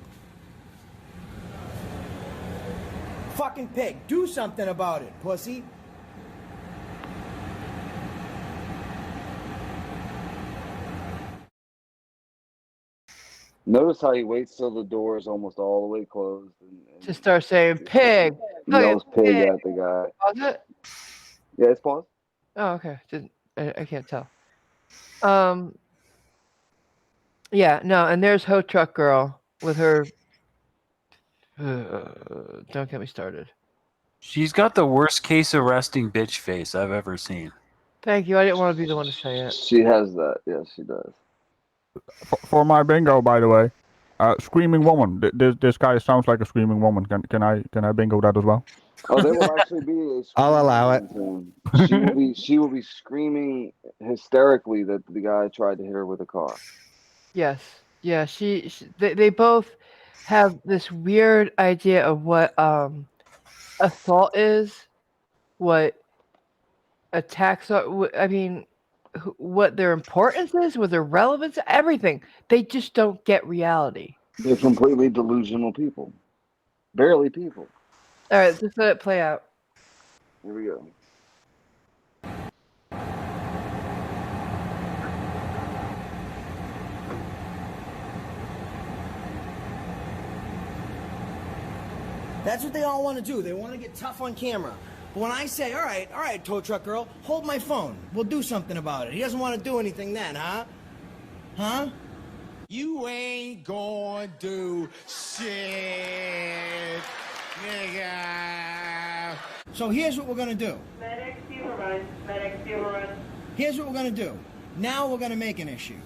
Fucking pig. Do something about it, pussy. Notice how he waits till the door is almost all the way closed and To start saying pig. yells Fucking pig pig. at the guy. Was it? Yeah, it's paused. Oh, okay. I can't tell. Yeah, no, and there's Ho Truck Girl with her. Don't get me started. She's got the worst case arresting bitch face I've ever seen. Thank you. I didn't want to be the one to say it. She has that. Yes, she does. For my bingo, by the way, screaming woman. This guy sounds like a screaming woman. Can I bingo that as well? Oh, there will actually be a I'll allow it. screaming she will be screaming hysterically that the guy tried to hit her with a car. Yes. Yeah, they both have this weird idea of what assault is, what attacks are. I mean, what their importance is, what their relevance, everything. They just don't get reality. They're completely delusional people. Barely people. All right, just let it play out. Here we go. That's what they all want to do. They want to get tough on camera. But when I say, all right, tow truck girl, hold my phone. We'll do something about it. He doesn't want to do anything then, huh? Huh? You ain't gonna do shit, nigga. So here's what we're going to do. Medic, Steve run. Medic, Steve run. Here's what we're going to do. Now we're going to make an issue.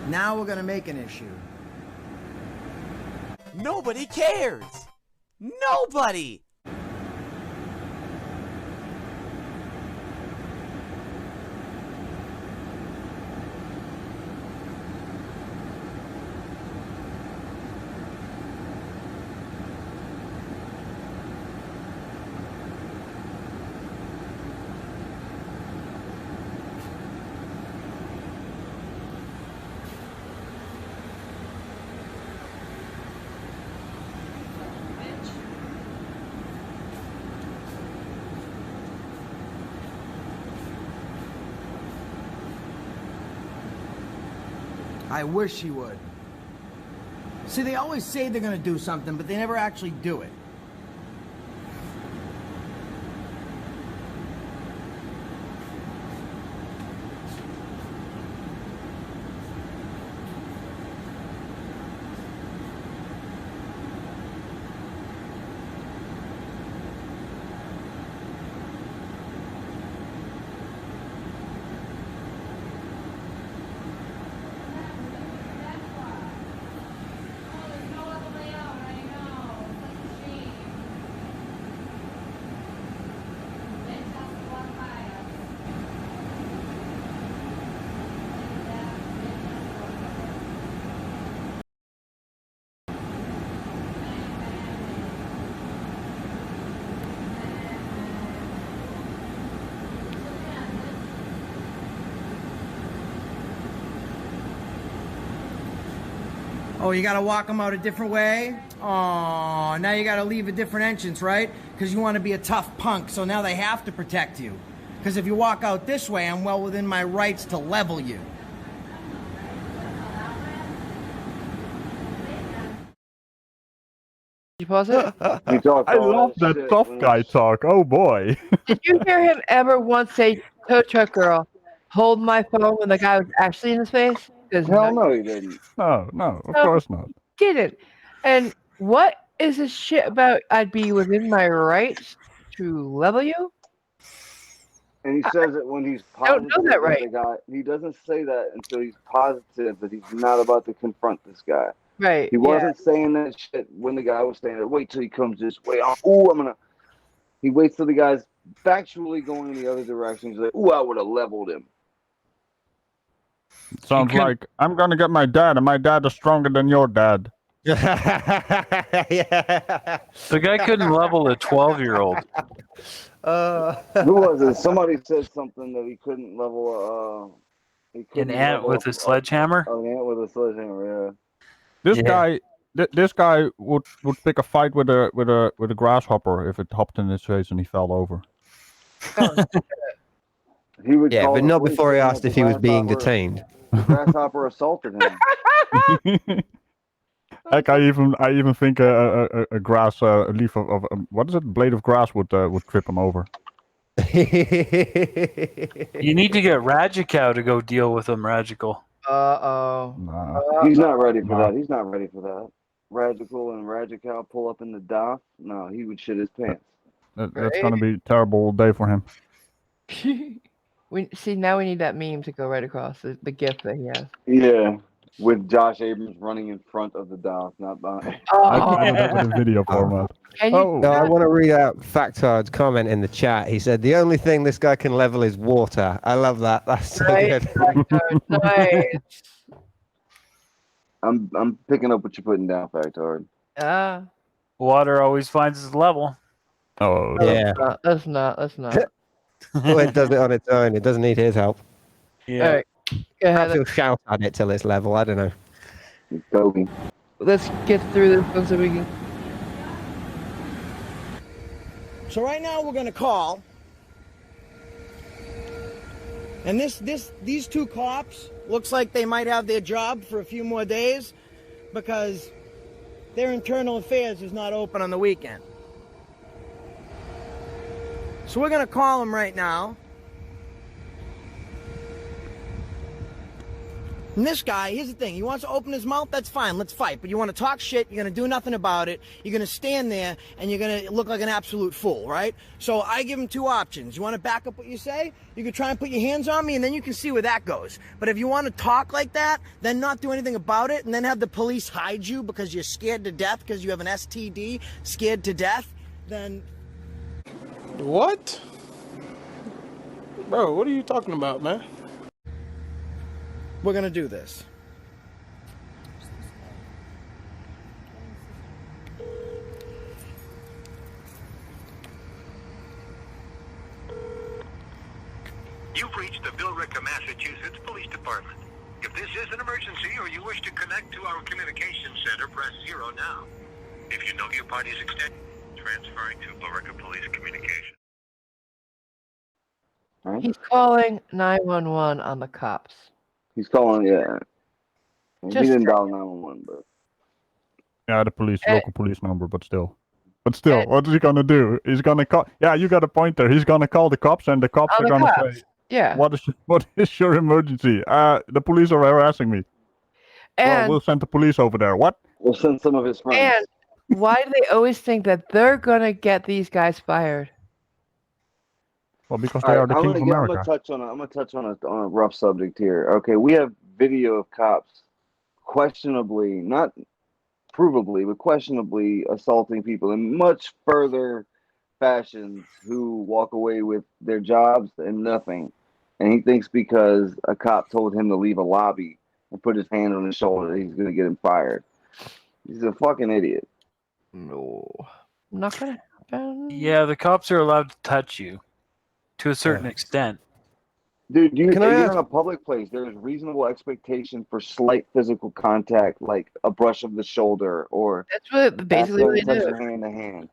Now we're going to make an issue. Nobody cares. Nobody. I wish he would. See, they always say they're going to do something, but they never actually do it. Oh, you gotta walk them out a different way? Oh, now you gotta leave a different entrance, right? Because you want to be a tough punk, so now they have to protect you. Because if you walk out this way, I'm well within my rights to level you. Did you pause it? I love that tough guy talk. Oh boy. Did you hear him ever once say, tow truck girl, hold my phone when the guy was actually in his face? Hell no, he didn't. No, of course not. Didn't. And what is this shit about? I'd be within my rights to level you. And he says it when he's don't positive know that that right. the guy. He doesn't say that until he's positive that he's not about to confront this guy. Right. He wasn't saying that shit when the guy was standing there. Wait till he comes this way. I'm gonna. He waits till the guy's factually going in the other direction. He's like, ooh, I would have leveled him. Sounds like I'm gonna get my dad, and my dad is stronger than your dad. Yeah. The guy couldn't level a 12-year-old. Who was it? Somebody said something that he couldn't level. An ant with a sledgehammer. An ant with a sledgehammer. Yeah. This guy would pick a fight with a grasshopper if it hopped in his face and he fell over. He would. Yeah, call but the not police before he saying asked that if he was being grasshopper- detained. The grasshopper assaulted him. Like I even think a grass a leaf of what is it? Blade of grass would trip him over. You need to get Radical to go deal with him, Radical. He's not ready for that. He's not ready for that. Radical and Radical pull up in the dock. No, he would shit his pants. That's gonna be a terrible day for him. Now we need that meme to go right across the gift that he has. Yeah, with Josh Abrams running in front of the dock, not behind. I do that with a video format. No, I want to read out Factard's comment in the chat. He said, the only thing this guy can level is water. I love that. That's so good. Nice. I'm picking up what you're putting down, Factard. Water always finds its level. Oh, yeah. That's not. Well, it does it on its own. It doesn't need his help. Yeah. All right. Go ahead. He'll shout at it till it's level. I don't know. Kobe. Let's get through this one so we can. So right now we're gonna call, and these two cops looks like they might have their job for a few more days because their internal affairs is not open on the weekend. So we're gonna call them right now. And this guy, here's the thing, he wants to open his mouth, that's fine, let's fight. But you want to talk shit, you're going to do nothing about it, you're going to stand there, and you're going to look like an absolute fool, right? So I give him two options. You want to back up what you say? You can try and put your hands on me, and then you can see where that goes. But if you want to talk like that, then not do anything about it, and then have the police hide you because you're scared to death, because you have an STD, scared to death, then... What? Bro, what are you talking about, man? We're gonna do this. You've reached the Billerica, Massachusetts Police Department. If this is an emergency or you wish to connect to our communications center, press 0 now. If you know your party's extension, transferring to Billerica Police Communications. He's calling 911 on the cops. He's calling, yeah. He Just didn't dial 911, but Yeah, the local police number, but still. What is he gonna do? He's gonna call. Yeah, you got a point there. He's gonna call the cops, and the cops are gonna say, Yeah. What is your emergency? The police are harassing me. And we'll send the police over there. What? We'll send some of his friends. And why do they always think that they're gonna get these guys fired? Well, because they are the king of America. I'm gonna touch on a rough subject here. Okay, we have video of cops questionably, not provably, but questionably assaulting people in much further fashions who walk away with their jobs and nothing. And he thinks because a cop told him to leave a lobby and put his hand on his shoulder, he's gonna get him fired. He's a fucking idiot. No, I'm not gonna happen. Yeah, the cops are allowed to touch you to a certain extent. Dude, you're in a public place. There's reasonable expectation for slight physical contact, like a brush of the shoulder or that's basically what they touch do. your hand to hand.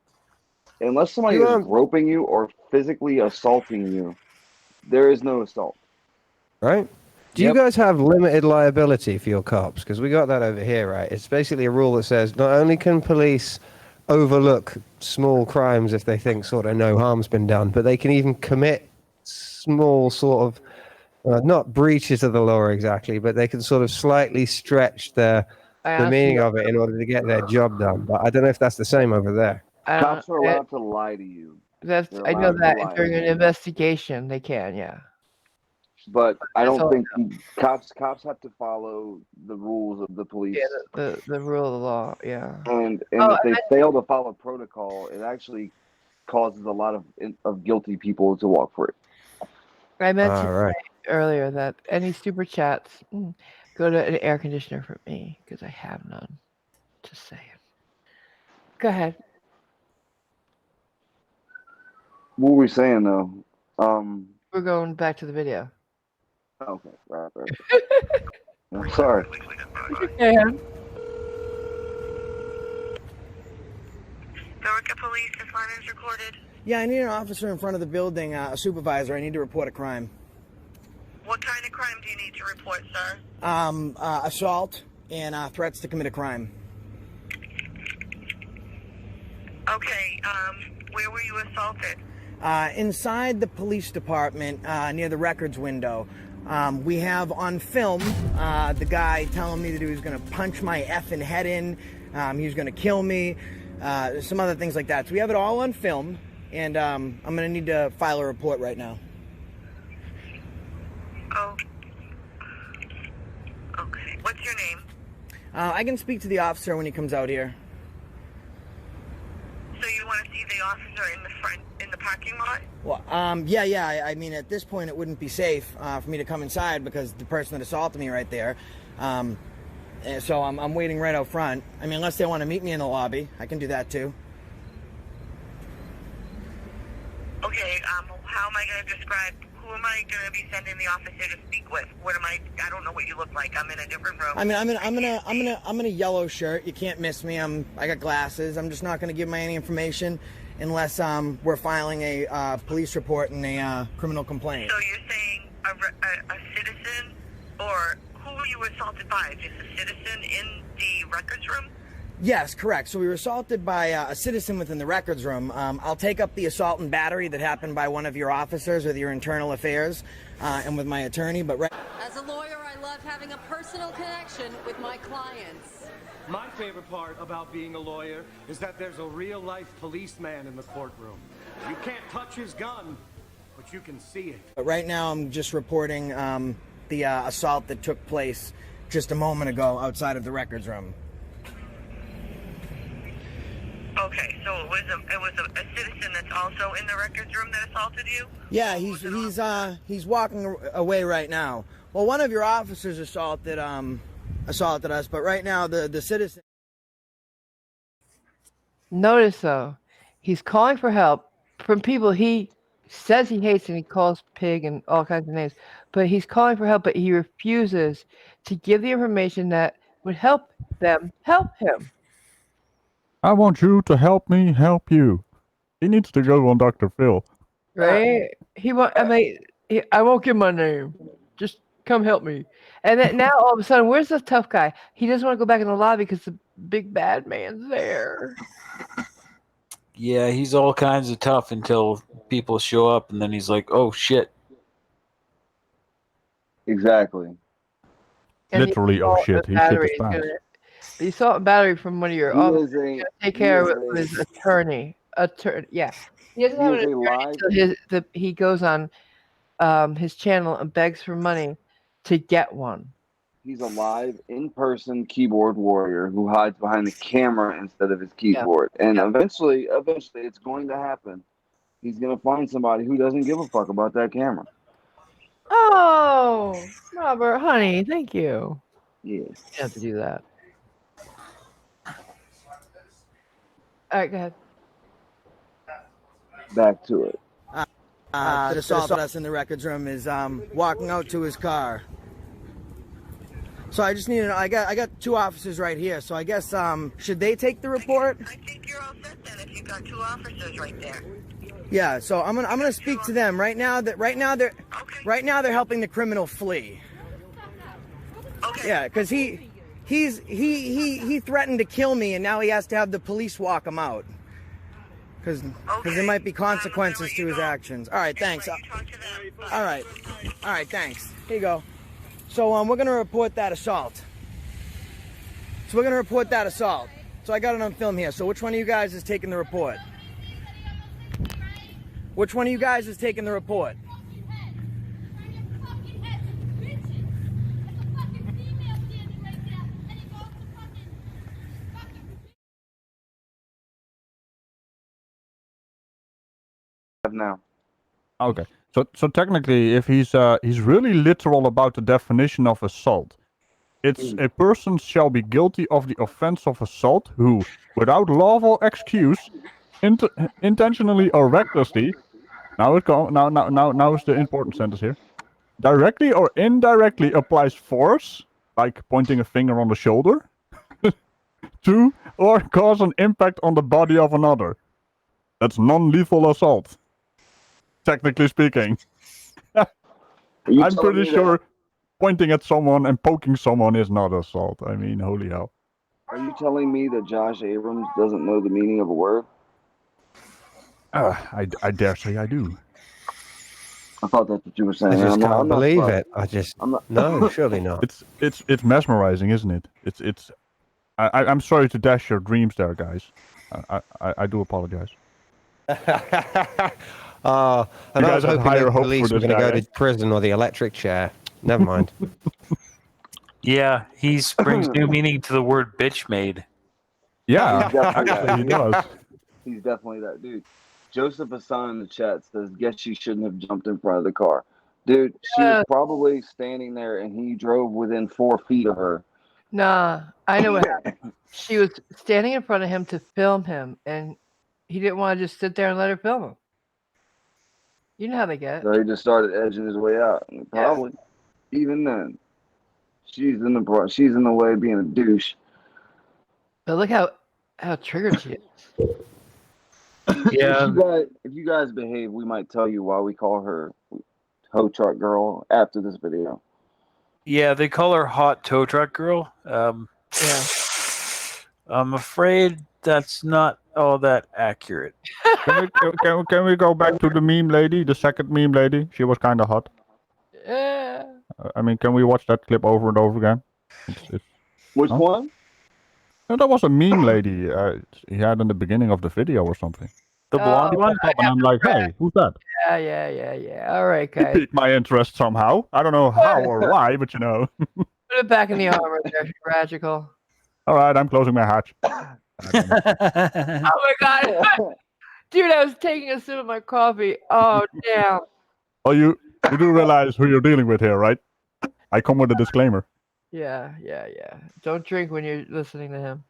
Unless somebody is groping you or physically assaulting you, there is no assault. Right? Do you guys have limited liability for your cops? Because we got that over here, right? It's basically a rule that says not only can police overlook small crimes if they think sort of no harm's been done, but they can even commit small sort of Not breaches of the law exactly, but they can sort of slightly stretch the meaning of it in order to get their job done. But I don't know if that's the same over there. Cops are allowed to lie to you. I know that during an investigation they can, yeah. But I don't think cops have to follow the rules of the police. Yeah, the rule of the law, yeah. And if they fail to follow protocol, it actually causes a lot of guilty people to walk free. I mentioned earlier that any super chats, go to an air conditioner for me because I have none. Just saying. Go ahead. What were we saying though? We're going back to the video. Okay, right. I'm sorry. Yeah. Billerica Police, this line is recorded. Yeah, I need an officer in front of the building, a supervisor. I need to report a crime. What kind of crime do you need to report, sir? Assault and threats to commit a crime. Okay, where were you assaulted? Inside the police department, near the records window. We have on film the guy telling me that he was going to punch my effing head in. He was going to kill me. Some other things like that. So we have it all on film, and I'm going to need to file a report right now. Oh. Okay. What's your name? I can speak to the officer when he comes out here. So you want to see the officer in the parking lot? Well, yeah. I mean, at this point, it wouldn't be safe for me to come inside because the person that assaulted me right there. So I'm waiting right out front. I mean, unless they want to meet me in the lobby, I can do that too. Okay, how am I going to describe, who am I going to be sending the officer to speak with? I don't know what you look like. I'm in a different room. I mean, I'm in a yellow shirt. You can't miss me. I got glasses. I'm just not going to give any information unless we're filing a police report and a criminal complaint. So you're saying a citizen, or who were you assaulted by? Just a citizen in the records room? Yes, correct. So we were assaulted by a citizen within the records room. I'll take up the assault and battery that happened by one of your officers with your internal affairs and with my attorney. But as a lawyer, I love having a personal connection with my clients. My favorite part about being a lawyer is that there's a real-life policeman in the courtroom. You can't touch his gun, but you can see it. But right now, I'm just reporting the assault that took place just a moment ago outside of the records room. Okay, so it was a citizen that's also in the records room that assaulted you? Yeah, he's walking away right now. Well, one of your officers assaulted us, but right now the citizen. Notice though, he's calling for help from people he says he hates, and he calls pig and all kinds of names. But he's calling for help, but he refuses to give the information that would help them help him. I want you to help me help you. He needs to go on Dr. Phil. Right? I won't give my name. Just come help me. And then now all of a sudden, where's the tough guy? He doesn't want to go back in the lobby because the big bad man's there. Yeah, he's all kinds of tough until people show up, and then he's like, "Oh shit!" Exactly. Literally, oh shit! He shit his pants. The assault and battery from one of your officers. He's gonna take care of it with his attorney. Yeah. He doesn't have an attorney until he goes on his channel and begs for money to get one. He's a live, in-person keyboard warrior who hides behind the camera instead of his keyboard. Yeah. And eventually, it's going to happen. He's going to find somebody who doesn't give a fuck about that camera. Oh, Robert, honey, thank you. Yeah. You have to do that. All right, go ahead. Back to it. That assaulted us in the records room is walking out to his car. So I just need to. I got two officers right here. So I guess should they take the report? I think you're all set then if you got two officers right there. Yeah. So I'm gonna speak to them right now. Right now they're helping the criminal flee. Okay. Yeah, because he threatened to kill me, and now he has to have the police walk him out. Because there might be consequences to his actions. All right, thanks. All right, thanks. Here you go. So we're gonna report that assault. So I got it on film here. So which one of you guys is taking the report? Which one of you guys is taking the report? Now. Okay. So technically, if he's really literal about the definition of assault, it's a person shall be guilty of the offense of assault who, without lawful excuse, intentionally or recklessly. Now is the important sentence here. Directly or indirectly applies force, like pointing a finger on the shoulder, to or cause an impact on the body of another. That's non-lethal assault. Technically speaking. I'm pretty sure pointing at someone and poking someone is not assault. I mean, holy hell. Are you telling me that Josh Abrams doesn't know the meaning of a word? I dare say I do. I thought that's what you were saying. I just can't I'm not believe surprised. it. No, surely not. It's mesmerizing, isn't it? I'm sorry to dash your dreams there, guys. I do apologize. And I was hoping higher the hopes police for were this going to guy, go to prison or the electric chair. Never mind. Yeah, he brings new meaning to the word bitch made. Yeah, actually, he does. He's definitely that dude. Joseph Hassan in the chat says, guess she shouldn't have jumped in front of the car. Dude, she was probably standing there and he drove within 4 feet of her. Nah, I know what happened. She was standing in front of him to film him, and he didn't want to just sit there and let her film him. You know how they get. So he just started edging his way out. And probably, even then, she's in the way of being a douche. But look how triggered she is. Yeah. If you guys behave, we might tell you why we call her Hoe Truck Girl after this video. Yeah, they call her Hot Tow Truck Girl. Yeah. I'm afraid that's not all that accurate. Can we go back to the meme lady, the second meme lady? She was kind of hot. Yeah. I mean, can we watch that clip over and over again? Which one? No, that was a meme lady he had in the beginning of the video or something. The blonde one? And I'm like, hey, who's that? Yeah. All right, It guys. piqued my interest somehow. I don't know how or why, but you know. Put it back in the armor there, Tragical. All right, I'm closing my hatch. Oh my god. Dude, I was taking a sip of my coffee. Oh, damn. Oh, you do realize who you're dealing with here, right? I come with a disclaimer. Yeah. Don't drink when you're listening to him.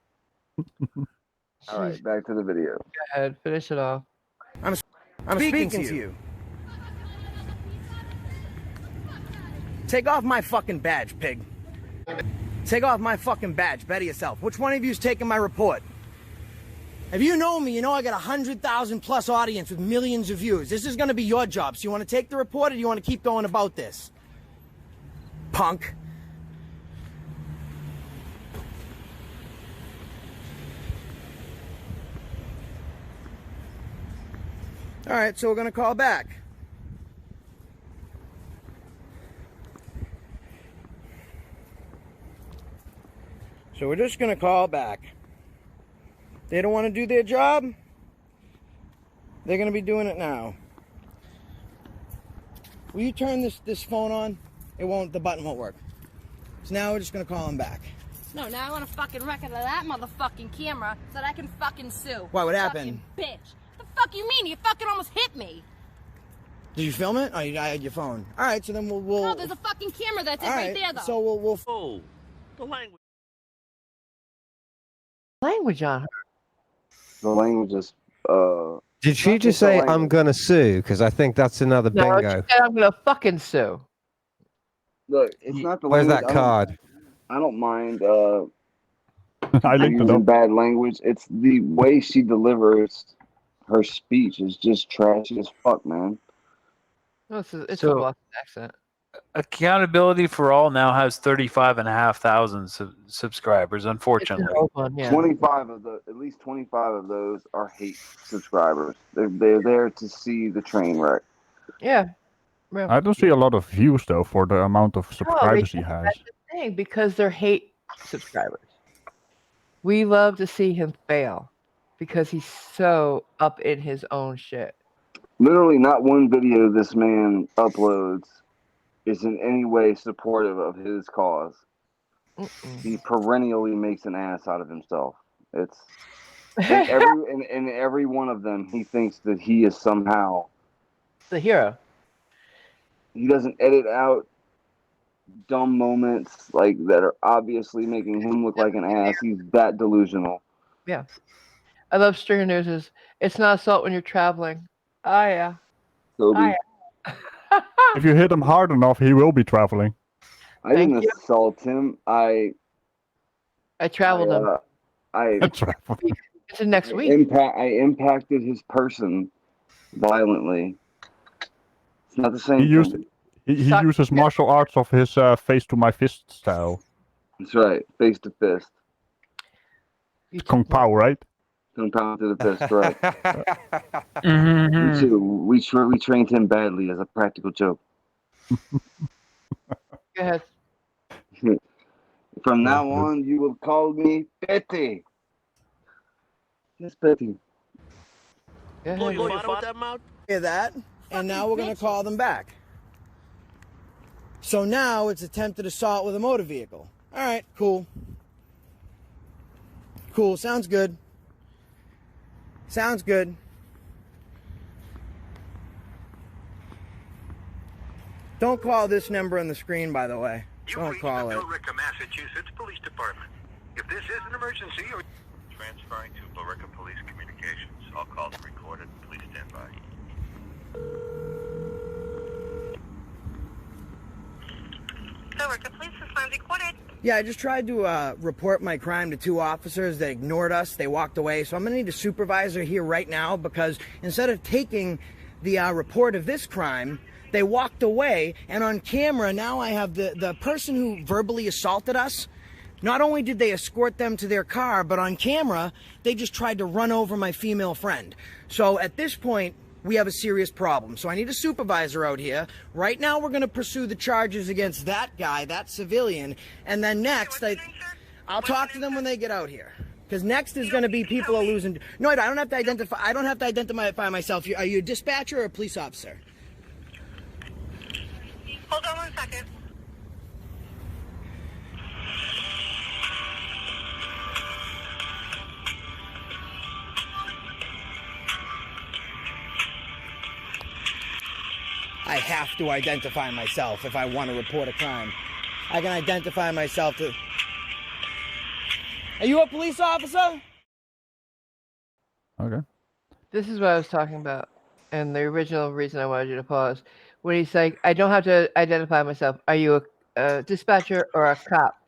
All right, back to the video. Go ahead, finish it off. I'm speaking to you. Take off my fucking badge, pig. Take off my fucking badge. Better yourself. Which one of you's taking my report? If you know me, you know I got 100,000 plus audience with millions of views. This is going to be your job. So you want to take the report or do you want to keep going about this? Punk. All right, so we're going to call back. So we're just going to call back. They don't want to do their job. They're going to be doing it now. Will you turn this phone on? It won't, the button won't work. So now we're just going to call them back. No, now I want a fucking record of that motherfucking camera so that I can fucking sue. Why, what happened? Fucking bitch. The fuck you mean? You fucking almost hit me. Did you film it? Oh, you had your phone. All right, so then we'll... No, there's a fucking camera that's right there, though. So we'll... Oh, the language. Language on her. The language is... Did she just say, I'm going to sue? Because I think that's another No, bingo. she said, I'm going to fucking sue. Look, it's not the Where's language. that card? I don't mind I linked it using up. bad language. It's the way she delivers her speech is just trashy as fuck, man. No, it's a So- Boston accent. Accountability for All now has 35,500 subscribers. Unfortunately, yeah. 25 of at least 25 of those are hate subscribers. They're there to see the train wreck. Yeah. I don't see a lot of views though for the amount of subscribers he That's has. the thing, because they're hate subscribers. We love to see him fail because he's so up in his own shit. Literally, not one video this man uploads is in any way supportive of his cause. He perennially makes an ass out of himself. It's in every one of them, he thinks that he is somehow the hero. He doesn't edit out dumb moments like that are obviously making him look like an ass. He's that delusional. Yeah. I love Stringer News'. It's not assault when you're traveling. Oh, yeah. Kobe. If you hit him hard enough, he will be traveling. I didn't assault him. I traveled him. It's next week. I impacted his person violently. It's not the same thing. He uses martial arts of his face to my fist style. That's right, face to fist. Kung Pao, right? Kung Pao to the fist, right? Me too. We trained him badly as a practical joke. Go ahead. From now on, you will call me Betty. Yes, Betty. Hear that? And now we're going to call them back. So now it's attempted assault with a motor vehicle. All right, cool. Cool, sounds good. Sounds good. Don't call this number on the screen, by the way. Don't call it. Billerica, Massachusetts Police Department. If this is an emergency or... Transferring to Billerica Police Communications. All calls are recorded. Please stand by. Billerica Police is recorded. Yeah, I just tried to report my crime to 2 officers. They ignored us. They walked away. So I'm going to need a supervisor here right now because instead of taking the report of this crime, they walked away. And on camera, now I have the person who verbally assaulted us. Not only did they escort them to their car, but on camera, they just tried to run over my female friend. So at this point, we have a serious problem. So I need a supervisor out here. Right now, we're going to pursue the charges against that guy, that civilian. And then next, I'll talk to them when they get out here. Because next is going to be people are losing. No, I don't have to identify. I don't have to identify myself. Are you a dispatcher or a police officer? Hold on 1 second. I have to identify myself if I want to report a crime. I can identify myself to... Are you a police officer? Okay. This is what I was talking about. And the original reason I wanted you to pause. When he's like, I don't have to identify myself. Are you a dispatcher or a cop?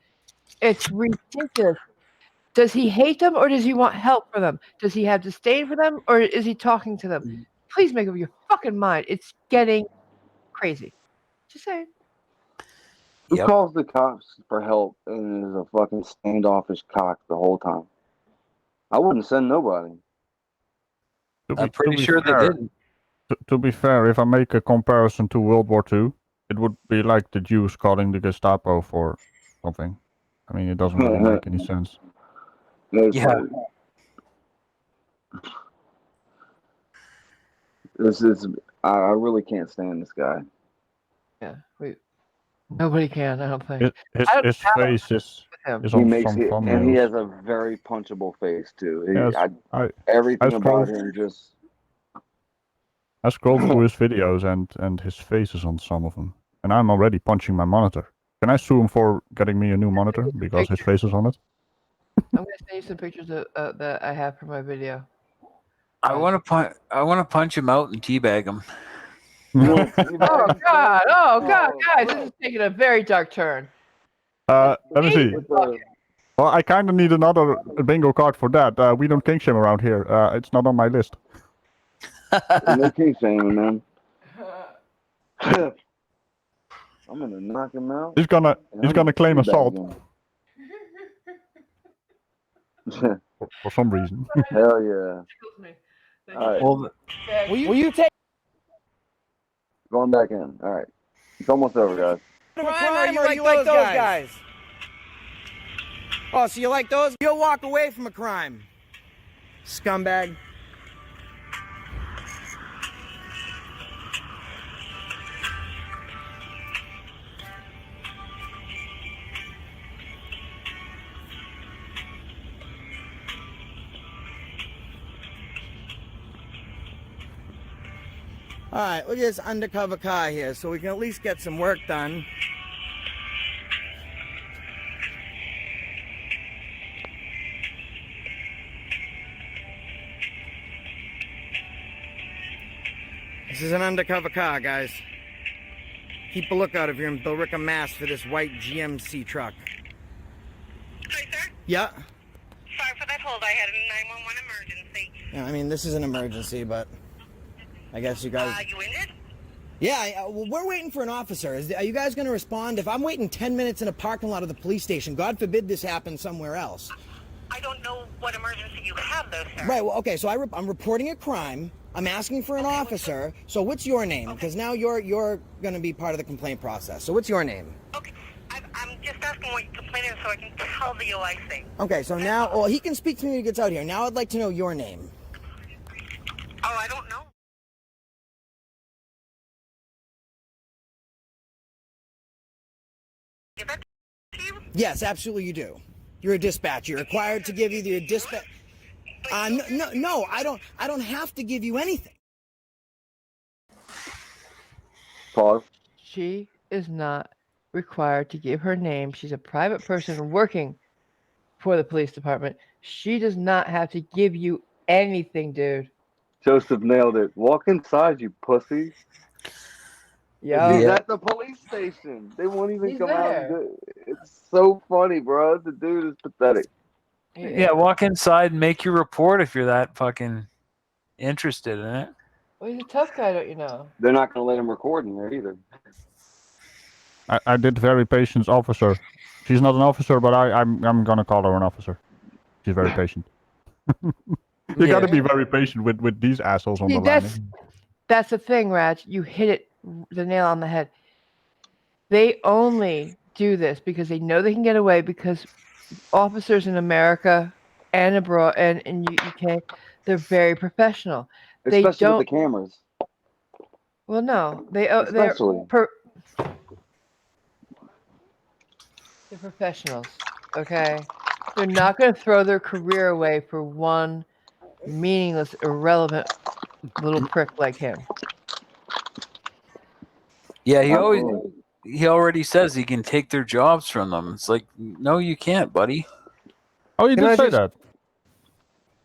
It's ridiculous. Does he hate them or does he want help for them? Does he have disdain for them or is he talking to them? Please make up your fucking mind. It's getting crazy. Just saying. Who calls the cops for help and is a fucking standoffish cock the whole time? I wouldn't send nobody. I'm pretty sure they didn't. To be fair, if I make a comparison to World War II, it would be like the Jews calling the Gestapo for something. I mean, it doesn't really make any sense. Yeah. This is. I really can't stand this guy. Yeah, nobody can. I don't think. His face is on some thumbnails. And he has a very punchable face too. Everything about him just. I scrolled through his videos and his face is on some of them, and I'm already punching my monitor. Can I sue him for getting me a new monitor because his face is on it? I'm gonna send you some pictures that I have for my video. I want to punch him out and teabag him. Oh God, guys, this is taking a very dark turn. Let me see. Well, I kind of need another bingo card for that. We don't kink shame around here. It's not on my list. No kink shaming, man. I'm gonna knock him out. He's gonna claim assault for some reason. Hell yeah! All right, Well, Will you take going back in. All right, it's almost over, guys. crime or you like those guys? Oh, so you like those? You'll walk away from a crime. Scumbag. All right, look at this undercover car here, so we can at least get some work done. This is an undercover car, guys. Keep a lookout if you're in Billerica, Mass for this white GMC truck. Hi, sir. Yeah. Sorry for that hold. I had a 911 emergency. Yeah, I mean, this is an emergency, but I guess you guys... You in it? Yeah, well, we're waiting for an officer. Are you guys going to respond? If I'm waiting 10 minutes in a parking lot of the police station, God forbid this happens somewhere else. I don't know what emergency you have, though, sir. Right, well, okay, so I'm reporting a crime. I'm asking for an officer. So what's your name? Because now you're going to be part of the complaint process. So what's your name? Okay, I'm just asking what you're complaining so I can tell the OIC. Okay, so now, well, he can speak to me when he gets out here. Now I'd like to know your name. Oh, I don't know. Is that to you? Yes, absolutely you do. You're a dispatcher. You're required to give you the dispatch. No, I don't have to give you anything. Pause. She is not required to give her name. She's a private person working for the police department. She does not have to give you anything, dude. Joseph nailed it. Walk inside, you pussy. Yeah. He's at the police station. They won't even He's come out there. and do it. It's so funny, bro. The dude is pathetic. yeah, walk inside and make your report if you're that fucking interested in it. Well, he's a tough guy, don't you know? They're not going to let him record in there either. I did very patient officer. She's not an officer, but I'm gonna call her an officer. She's very patient. You got to be very patient with these assholes on See, the line. that's the thing, Raj. You hit it the nail on the head. They only do this because they know they can get away because officers in America and abroad and in UK, they're very professional. Especially they don't. with the cameras. Well, no, Especially. They're professionals. Okay, they're not going to throw their career away for one meaningless, irrelevant little prick like him. Yeah, he already says he can take their jobs from them. It's like, no, you can't, buddy. Oh, you did say that.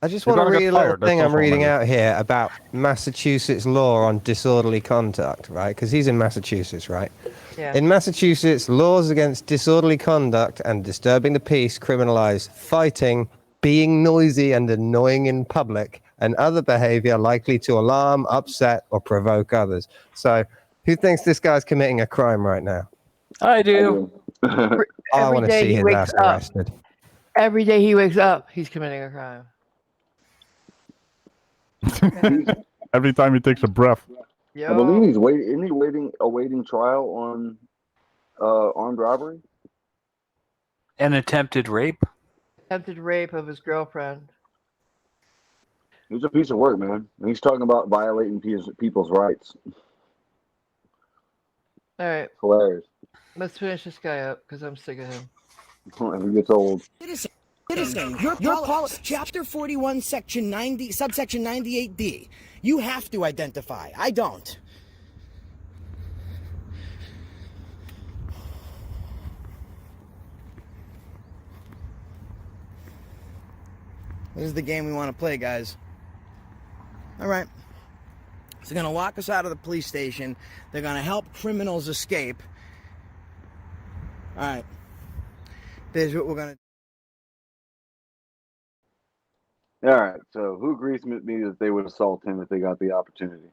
I just You're want to gonna read get a little fired, that's thing I'm also reading another- out here about Massachusetts law on disorderly conduct, right? Because he's in Massachusetts, right? Yeah. In Massachusetts, laws against disorderly conduct and disturbing the peace criminalize fighting, being noisy and annoying in public, and other behavior likely to alarm, upset, or provoke others. So, who thinks this guy's committing a crime right now? I do. I want to day see he his wakes ass up. arrested. Every day he wakes up, he's committing a crime. Every time he takes a breath. I believe he's waiting. Isn't he awaiting trial on armed robbery? An attempted rape? Attempted rape of his girlfriend. He's a piece of work, man. And he's talking about violating people's rights. All right, Hilarious. let's finish this guy up because I'm sick of him. He gets old. Citizen, your policy, Chapter 41, Section 90, subsection 98D. You have to identify. I don't. This is the game we want to play, guys. All right. So they're going to lock us out of the police station. They're going to help criminals escape. All right. This is what we're going to do. All right. So who agrees with me that they would assault him if they got the opportunity?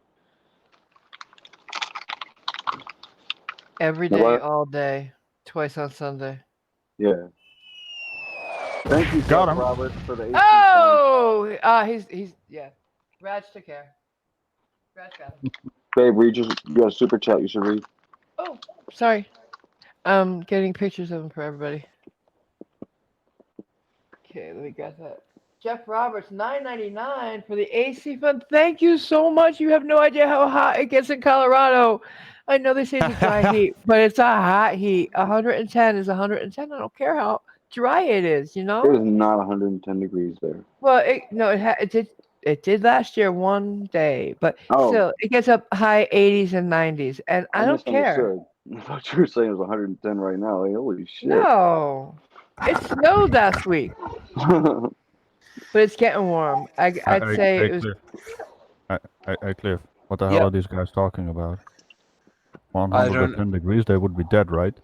Every Now day, what? all day, twice on Sunday. Yeah. Thank you, Got Jeff him. Roberts, for the AC fund. Oh, he's yeah. Raj took care. Raj got him. Babe, you got a super chat you should read. Oh, sorry. I'm getting pictures of him for everybody. Okay, let me grab that. Jeff Roberts, $9.99 for the AC fund. Thank you so much. You have no idea how hot it gets in Colorado. I know they say it's a dry heat, but it's a hot heat. 110 is 110. I don't care how dry it is, you know? It is not 110 degrees there. Well, it did last year one day, but Oh. still, it gets up high 80s and 90s, and I don't care. misunderstood. I thought you were saying it was 110 right now. Like, holy shit. No, it snowed last week, but it's getting warm. I'd say it was. Hey, Cliff, what the hell Yep. are these guys talking about? I don't- 110 degrees, they would be dead, right?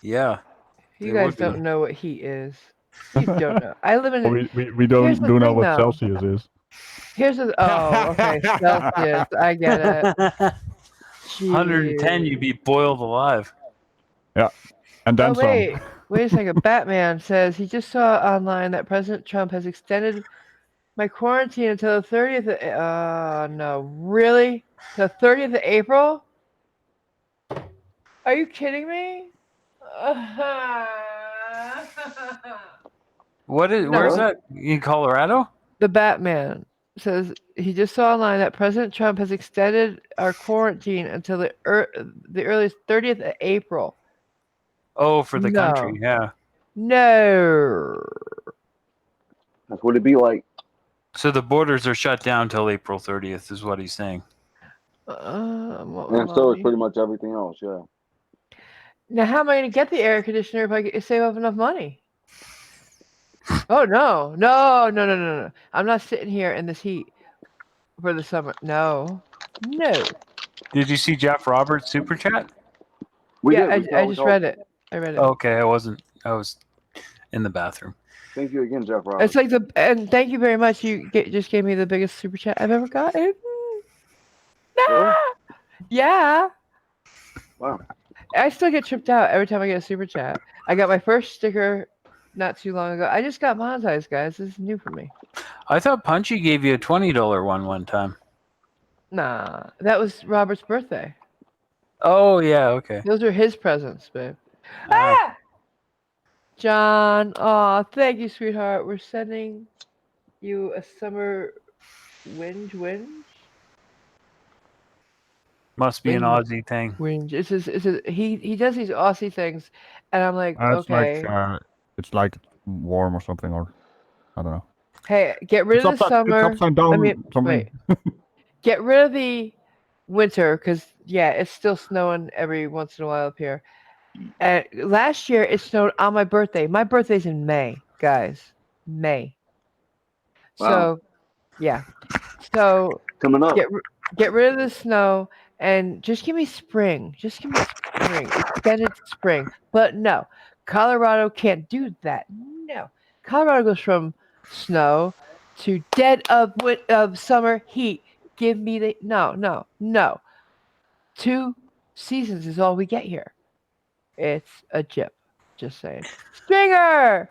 Yeah. You They guys would be. don't know what heat is. You don't know. I live in. Well, we Here's do the know thing, what though. Celsius is. Here's the. Oh, okay, Celsius. I get it. 110, you'd be boiled alive. Yeah, and then Oh some. wait a second. Batman says he just saw online that President Trump has extended my quarantine until the 30th. No, really? The 30th of April? Are you kidding me? Where's that? In Colorado? The Batman says he just saw online that President Trump has extended our quarantine until the earliest 30th of April. Oh, for the country, yeah. No. That's what it'd be like. So the borders are shut down till April 30th, is what he's saying. And so is pretty much everything else, yeah. Now, how am I going to get the air conditioner if I save up enough money? Oh, no. I'm not sitting here in this heat for the summer. No. Did you see Jeff Roberts' super chat? I just read it. I read it. Okay, I was in the bathroom. Thank you again, Jeff Roberts. It's like and thank you very much. You just gave me the biggest super chat I've ever gotten. Really? Yeah. Wow. I still get tripped out every time I get a super chat. I got my first sticker not too long ago. I just got monetized, guys. This is new for me. I thought Punchy gave you a $20 one time. Nah, that was Robert's birthday. Oh, yeah, okay. Those are his presents, babe. Ah! John, thank you, sweetheart. We're sending you a summer whinge. Must be an Aussie thing. Whinge. He does these Aussie things, and I'm like, It's okay. it's like warm or something, or I don't know. Hey, get rid of the summer. It's upside down. Wait. Get rid of the winter, because yeah, it's still snowing every once in a while up here. And last year it snowed on my birthday. My birthday's in May, guys. May. Wow. So, yeah. So coming up. Get rid of the snow and just give me spring. Just give me spring. Extended spring. But no, Colorado can't do that. No. Colorado goes from snow to dead of summer heat. Give me the no. 2 seasons is all we get here. It's a jip. Just saying. Stringer!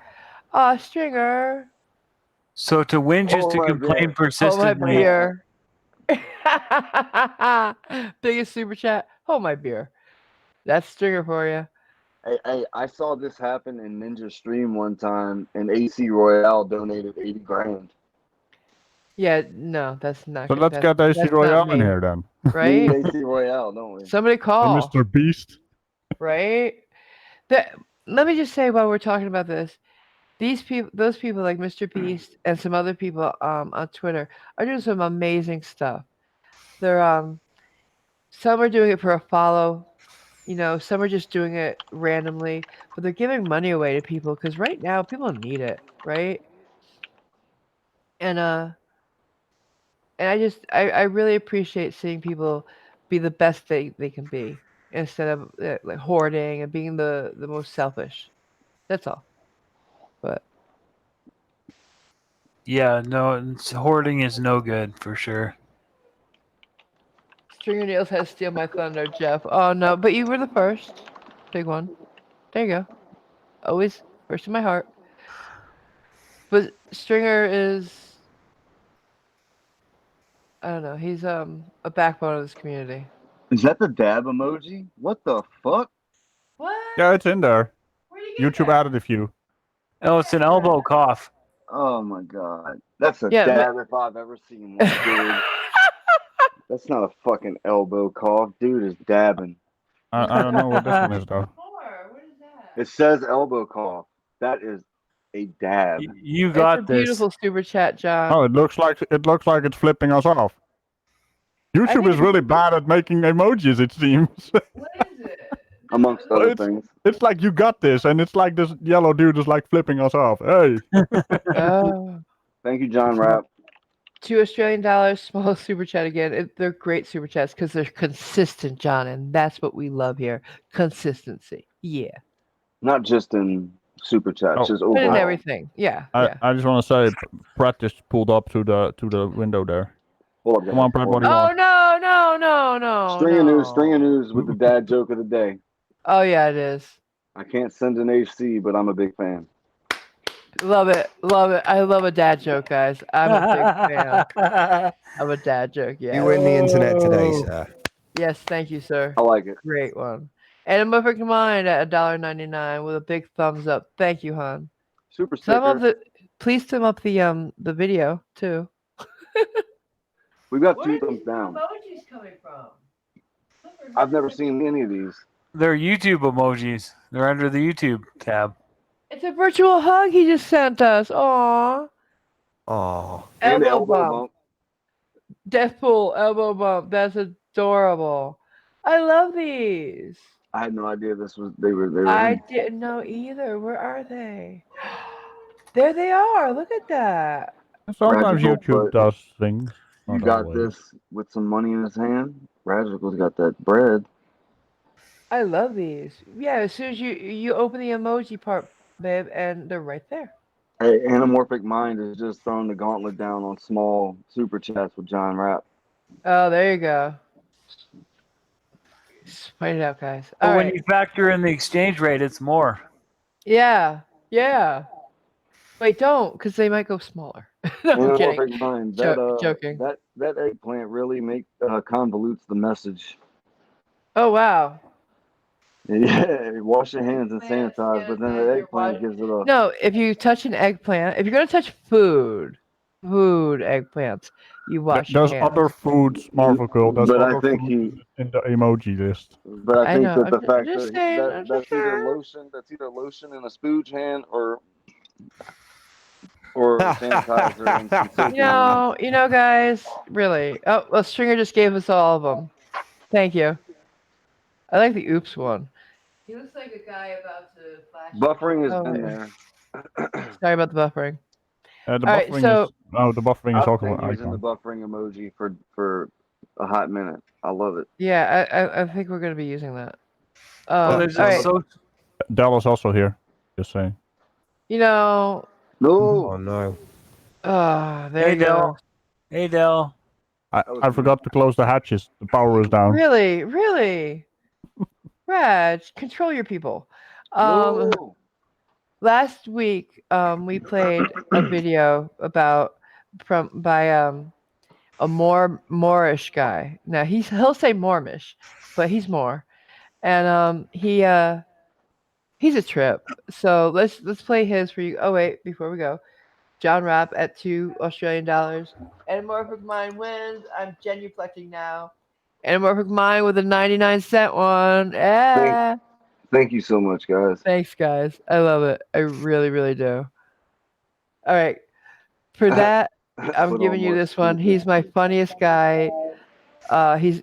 Stringer. So to whinge is to complain persistently. Hold my beer. Biggest super chat. Hold my beer. That's Stringer for you. Hey, I saw this happen in Ninja Stream one time, and AC Royale donated $80,000. Yeah, no, that's not. So let's get AC Royale in here then. Right? We need AC Royale, don't we? Somebody call. And Mr. Beast. Right? Let me just say while we're talking about this, those people like Mr. Beast and some other people on Twitter are doing some amazing stuff. They're some are doing it for a follow, some are just doing it randomly, but they're giving money away to people because right now people need it, right? And I really appreciate seeing people be the best they can be instead of like hoarding and being the most selfish. That's all. But yeah, no, hoarding is no good for sure. Stringer Nails has Steal My Thunder, Jeff. Oh no, but you were the first. Big one. There you go. Always first in my heart. But Stringer is, I don't know, he's a backbone of this community. Is that the dab emoji? What the fuck? What? Yeah, it's in there. YouTube added a few. Oh, it's an elbow cough. Oh my god. That's a Yeah, dab if I've ever seen one, dude. That's not a fucking elbow cough. Dude is dabbing. I don't know what this one is though. It says elbow cough. That is a dab. You It's got a this. beautiful super chat, John. Oh, it looks like it's flipping us off. YouTube think is really bad at making emojis, it seems. What is it? Amongst other things. It's like you got this, and it's like this yellow dude is like flipping us off. Hey. Oh. Thank you, John Rapp. $2 Australian, small super chat again. They're great super chats because they're consistent, John, and that's what we love here. Consistency. Yeah. Not just in super chats, just But in overall. everything. Yeah. I just want to say, Pratt just pulled up to the window there. Hold up, Come on, Pratt, what do you Oh want? no. String of news with the dad joke of the day. Oh yeah, it is. I can't send an HC, but I'm a big fan. Love it. I love a dad joke, guys. I'm a big fan of a dad joke. Yeah. You win the internet today, sir. Yes, thank you, sir. I like it. Great one. And a perfect mind at $1.99 with a big thumbs up. Thank you, hon. Super sticker. Please sum up the video too. We've got 2 thumbs down. Emojis coming from? I've never seen any of these. They're YouTube emojis. They're under the YouTube tab. It's a virtual hug he just sent us. Aww. Aw. And Elbow bump. bump. Deathpool elbow bump. That's adorable. I love these. I had no idea they were I in. didn't know either. Where are they? There they are. Look at that. Sometimes Radical, YouTube but does things. You Not got always. this with some money in his hand. Radical's got that bread. I love these. Yeah, as soon as you open the emoji part, babe, and they're right there. Hey, Anamorphic Mind is just throwing the gauntlet down on small super chats with John Rapp. Oh, there you go. Fight it out, guys. But All when right. you factor in the exchange rate, it's more. Yeah. Wait, don't, because they might go smaller. No, I'm kidding. Anamorphic Mind, Joking. that eggplant really convolutes the message. Oh, wow. Yeah, wash your hands and sanitize, but then the eggplant gives it a... No, if you touch an eggplant, if you're going to touch food eggplants, you wash your There's hands. other foods, Marvel Girl. There's But I other think foods in the emoji list. But I think know, that the I'm fact just that, saying, that I'm that's just saying. that's either lotion in a spooge hand or sanitizer and some soap in hand. You know, guys, really. Oh, well, Stringer just gave us all of them. Thank you. I like the oops one. He looks like a guy about to flash. Buffering has Oh, been yeah. there. Sorry about the buffering. The All right, buffering so- is the buffering is I've also been an using the icon. buffering emoji for a hot minute. I love it. Yeah, I think we're going to be using that. Oh, there's all right. Dell is also here. Just saying. You know. No. Oh no. There Hey, you go. Del. Hey, Del. I forgot to close the hatches. The power is down. Really? Raj, control your people. No. Last week, we played a video by a Moorish guy. Now he'll say Mormish, but he's more, and he's a trip. So let's play his for you. Oh wait, before we go, John Rapp at $2 Australian. Anamorphic Mind wins. I'm genuflecting now. Anamorphic Mind with a 99-cent one. Yeah. Thank you so much, guys. Thanks, guys. I love it. I really, really do. All right. For that, I'm Put giving on you more this one. stupid. He's my funniest guy.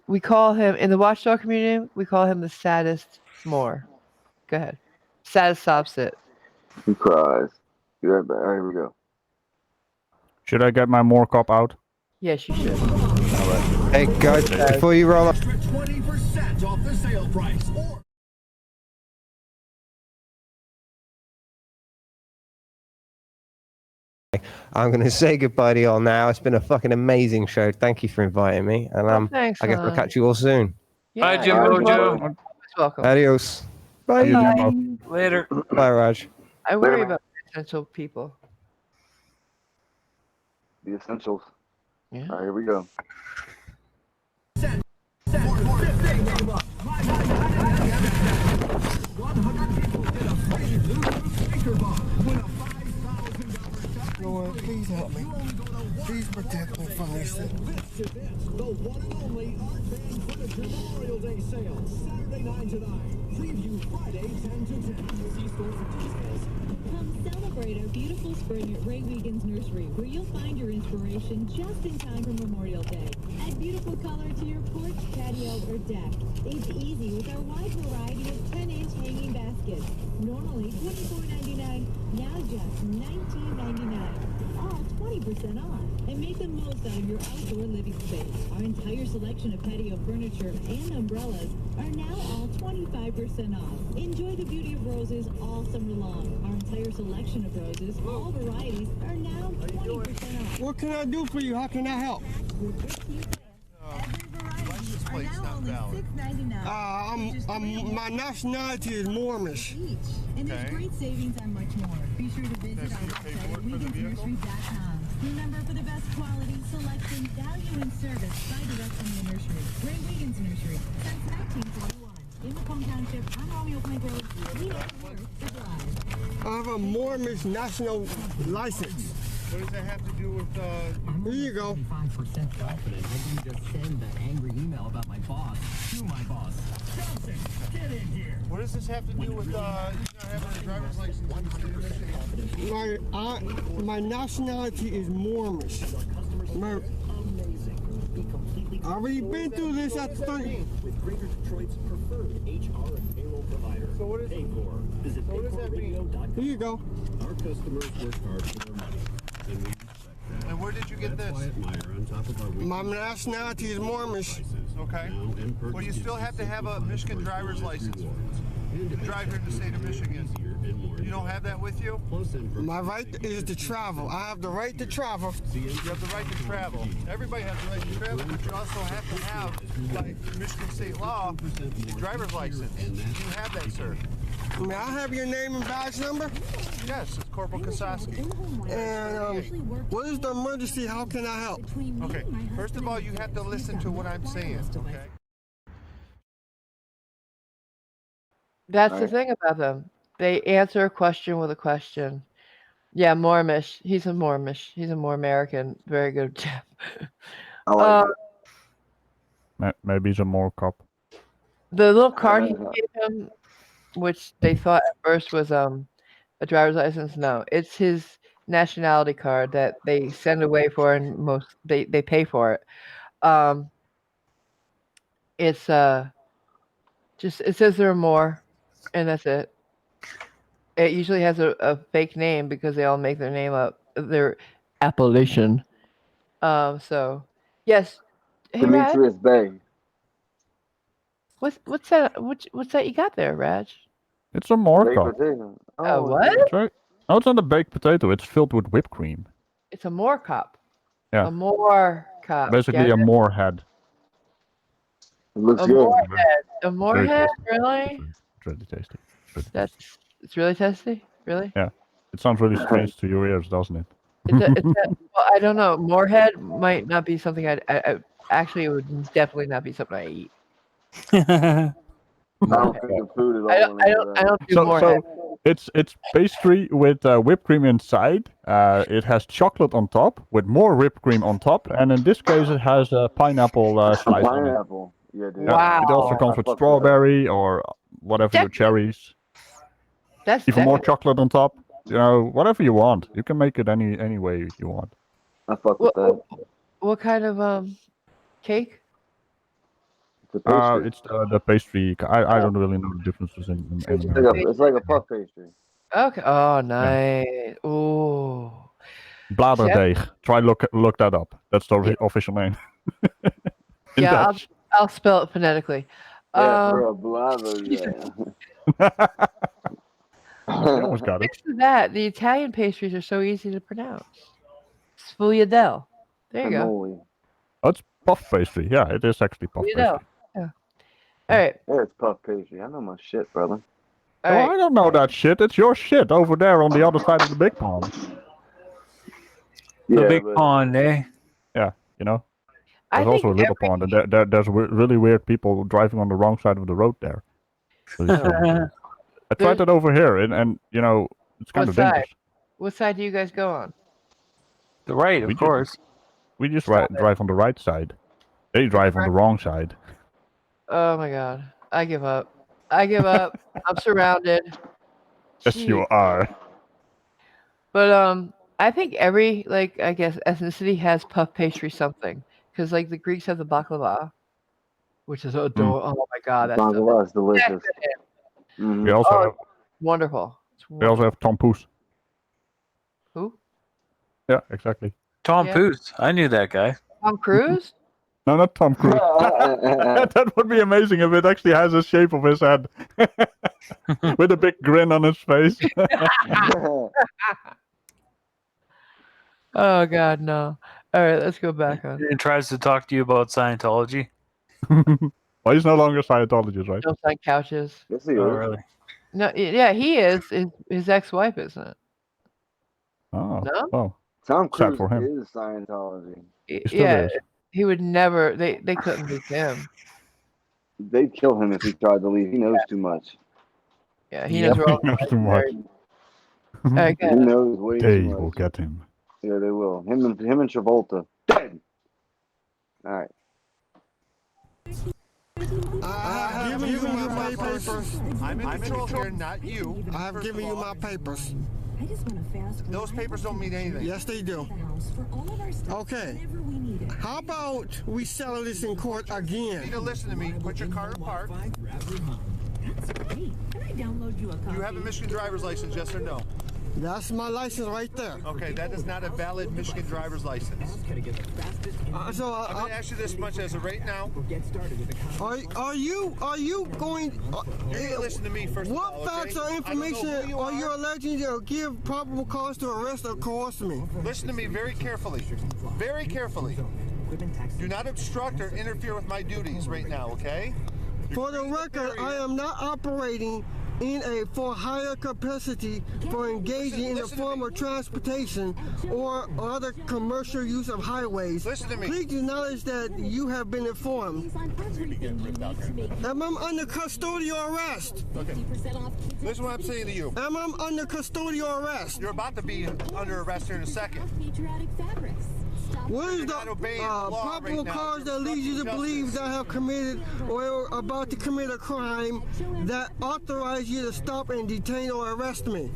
We call him in the Watchdog community. We call him the saddest Moor. Go ahead. Saddest stops it. He cries. Be right back. All right, here we go. Should I get my more cop out? Yes, you should. Hey guys, before you roll up. 20% off the sale price. I'm going to say goodbye to you all now. It's been a fucking amazing show. Thank you for inviting me. And thanks, I guess I'll hon. catch you all soon. Bye, Yeah, Jim you're Mojo. always welcome. Adios. Bye. Bye. Later. Bye, Raj. I worry about essential people. The essentials. Yeah. All right, here we go. Lord, please help me. Please protect me from these things. The one and only Art Van Furniture Memorial Day sale, Saturday 9 to 9. Preview Friday 10 to 10. See store for details. Come celebrate our beautiful spring at Ray Wiegand's Nursery, where you'll find your inspiration just in time for Memorial Day. Add beautiful color to your porch, patio, or deck. It's easy with our wide variety of 10-inch hanging baskets. Normally $24.99, now just $19.99. All 20% off. And make the most out of your outdoor living space. Our entire selection of patio furniture and umbrellas are now all 25% off. Enjoy the beauty of roses all summer long. Our entire selection of roses, all varieties, are now 20% off. What can I do for you? How can I help? License plate's not valid. My nationality is Mormonish. And there's great savings on much more. Be sure to visit our website at WeegansNursery.com. Remember, for the best quality, selection, value, and service, buy direct from the nursery. Ray Wiegand's Nursery, since 1941. In Macomb Township, on Romeo Plank Road, we make it worth the drive. I have a Mormonish national license. What does that have to do with, Here you go. 95% confident I didn't just send that angry email about my boss to my boss. Johnson, get in here. What does this have to do with, not having a driver's license in the state of Michigan? My nationality is Mormonish. I've already been through this at the time. With Greater Detroit's preferred HR and payroll provider. So what is Paycor. Visit paycorradio.com. Here you go. Our customers work hard for their money, and we respect that. And where did you get this? On top of our My nationality is Mormonish. Okay. Well, you still have to have a Michigan driver's license to drive here in the state of Michigan. You don't have that with you? My right is to travel. I have the right to travel. You have the right to travel. Everybody has the right to travel, but you also have to have, by Michigan state law, a driver's license. Do you have that, sir? May I have your name and badge number? Yes, it's Corporal Kosaski. And what is the emergency? How can I help? Okay, first of all, you have to listen to what I'm saying, okay? That's the thing about them. They answer a question with a question. Yeah, Mormish. He's a Mormish. He's a more American. Very good chap. I like it. Maybe he's a more cop. The little card he gave him, which they thought at first was a driver's license. No, it's his nationality card that they send away for, and they pay for it. It's just it says there are more, and that's it. It usually has a fake name because they all make their name up, their appellation. So yes, hey, Raj, Demetrius Bay. what's that? What's that you got there, Raj? It's a more Baked cup. potato. What? That's right. No, it's not a baked potato. It's filled with whipped cream. It's a more cup. Yeah. A more cup. Basically Get a it? more head. It looks A good. morehead. A morehead? tasty. Really? It's really tasty. It's really tasty. Really? Yeah. It sounds really strange to your ears, doesn't it? Well, I don't know. Morehead might not be something I actually, it would definitely not be something I eat. I don't think the food at all. I don't do So morehead. it's pastry with whipped cream inside. It has chocolate on top with more whipped cream on top, and in this case it has a pineapple slice on it. Pineapple. Yeah, dude. Wow. It also comes with strawberry or whatever your cherries. That's Even more decadent. chocolate on top. You know, whatever you want. You can make it any way you want. I fuck with that. What kind of cake? It's a pastry. It's the pastry. I don't really know the differences in America. It's like a puff pastry. Okay. Oh, nice. Ooh. Bladerdeeg. Try look that up. That's the official name. In Yeah, Dutch. I'll spell it phonetically. Yeah, for a blather, yeah. You almost got it. Next to that, the Italian pastries are so easy to pronounce. Sfogliatelle. There you go. Cannoli. Oh, it's puff pastry. Yeah, it is actually puff Sfogliatelle. pastry. Yeah. All right. Yeah, it's puff pastry. I know my shit, brother. All Oh, right. I don't know that shit. It's your shit over there on the other side of the big pond. The Yeah, big but pond, eh? Yeah, you know. I There's also a think little pond, and there's really weird people driving on the wrong side of the road there. Really strange. I tried that over here, and you know, it's kind What of side? dangerous. What side do you guys go on? The right, of course. We just drive on the right side. They drive on the wrong side. Oh my god. I give up. I give up. I'm surrounded. Yes, you are. But I think every I guess ethnicity has puff pastry something. Because like the Greeks have the baklava, which is oh my god, that's baklava is delicious. We also have wonderful. we also have tompoes. Who? Yeah, exactly. Tom Yeah. Poos. I knew that guy. Tom Cruise? No, not Tom Cruise. That would be amazing if it actually has the shape of his head. With a big grin on his face. Oh god, no. All right, let's go back on. He tries to talk to you about Scientology. Well, he's no longer Scientologist, right? Don't sign couches. Yes, he Oh, is. really? No, yeah, he is. His ex-wife isn't. Oh, No? well. Tom Sad Cruise for him. is Scientology. He still Yeah, is. he would never. They couldn't lose him. They'd kill him if he tried to leave. He knows too much. Yeah, he knows where all He knows too much. All right, go He ahead. knows way They too much. will get him. Yeah, they will. Him and Travolta. Dead. All right. I have given you my papers. I'm in control here, not you. I have First given of you all. my papers. I just want to fast Those papers don't mean anything. Yes, they do. the house for all of our stuff Okay. whenever we need it. How about we settle this in court You again? need to listen to me. Put your car apart. That's great. Can I download you a copy? You have a Michigan driver's license, yes or no? That's my license right there. Okay, that is not a valid Michigan driver's license. So, I'm going to ask you this much as of right now. are you going? You need to listen to me first What of all, facts okay? or I don't know information who you are you alleging to give probable cause to arrest or coerce me? Listen to me very carefully. Very carefully. Do not obstruct or interfere with my duties right now, okay? For the record, I am not operating in a for hire capacity for engaging in the form of transportation or other commercial use of highways. Listen to me. Please acknowledge that you have been informed. Am I under custodial arrest? Listen to what I'm saying to you. Am I under custodial arrest? You're about to be under arrest here in a second. Patriotic fabrics. Stop. What is You're the not obeying the law probable right now. cause You're that leads you to obstructing believe justice. that I have committed or are about to commit a crime that authorizes you to stop and detain or arrest me?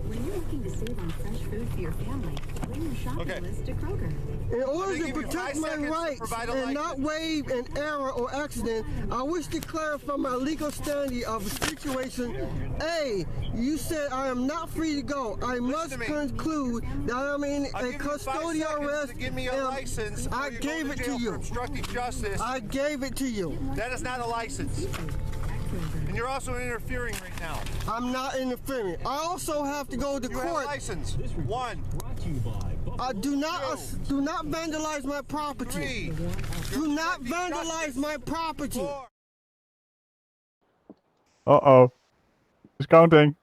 When you're looking to save on fresh food for your family, bring your shopping list to Kroger. In order Let me to give you protect 5 my seconds to rights provide a and not license. waive an error or accident, I wish to clarify my legal standing of the situation. A, you said I am not free to go. I must to me. conclude that I'm in I'll a give you 5 custodial seconds arrest. to give me a and license. I or you're gave going it to jail for you. obstructing justice. I gave it to you. That is not a license. And you're also interfering right now. I'm not interfering. I also have to go to You have a court. license. 1, Do not vandalize my property. 3. Do not vandalize my property. 4. Uh-oh. It's counting.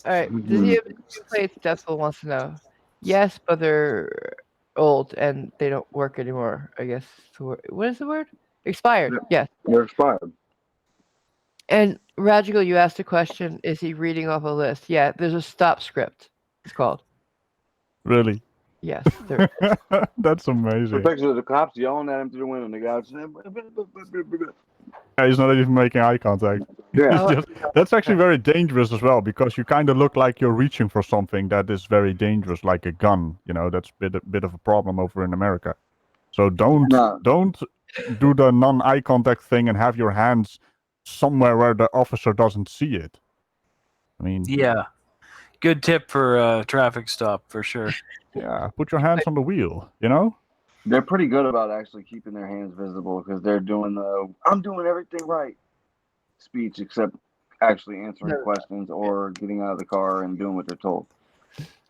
All right. Does he have two plates? Decibel wants to know. Yes, but they're old and they don't work anymore. I guess. What is the word? Expired. Yes. They're expired. And Rajigal, you asked a question. Is he reading off a list? Yeah. There's a stop script. It's called. Really? Yes. There is. That's The amazing. picture of the cops yelling at him through the window. And the guy's Yeah, he's not even making eye contact. yeah. It's just- that's actually very dangerous as well, because you kind of look like you're reaching for something that is very dangerous, like a gun. You know, that's a bit of a problem over in America. So don't do the non-eye contact thing and have your hands somewhere where the officer doesn't see it. I mean, Yeah. Good tip for a traffic stop, for sure. yeah, put your hands on the wheel, you know? They're pretty good about actually keeping their hands visible because they're doing the "I'm doing everything right" speech, except actually answering questions or getting out of the car and doing what they're told.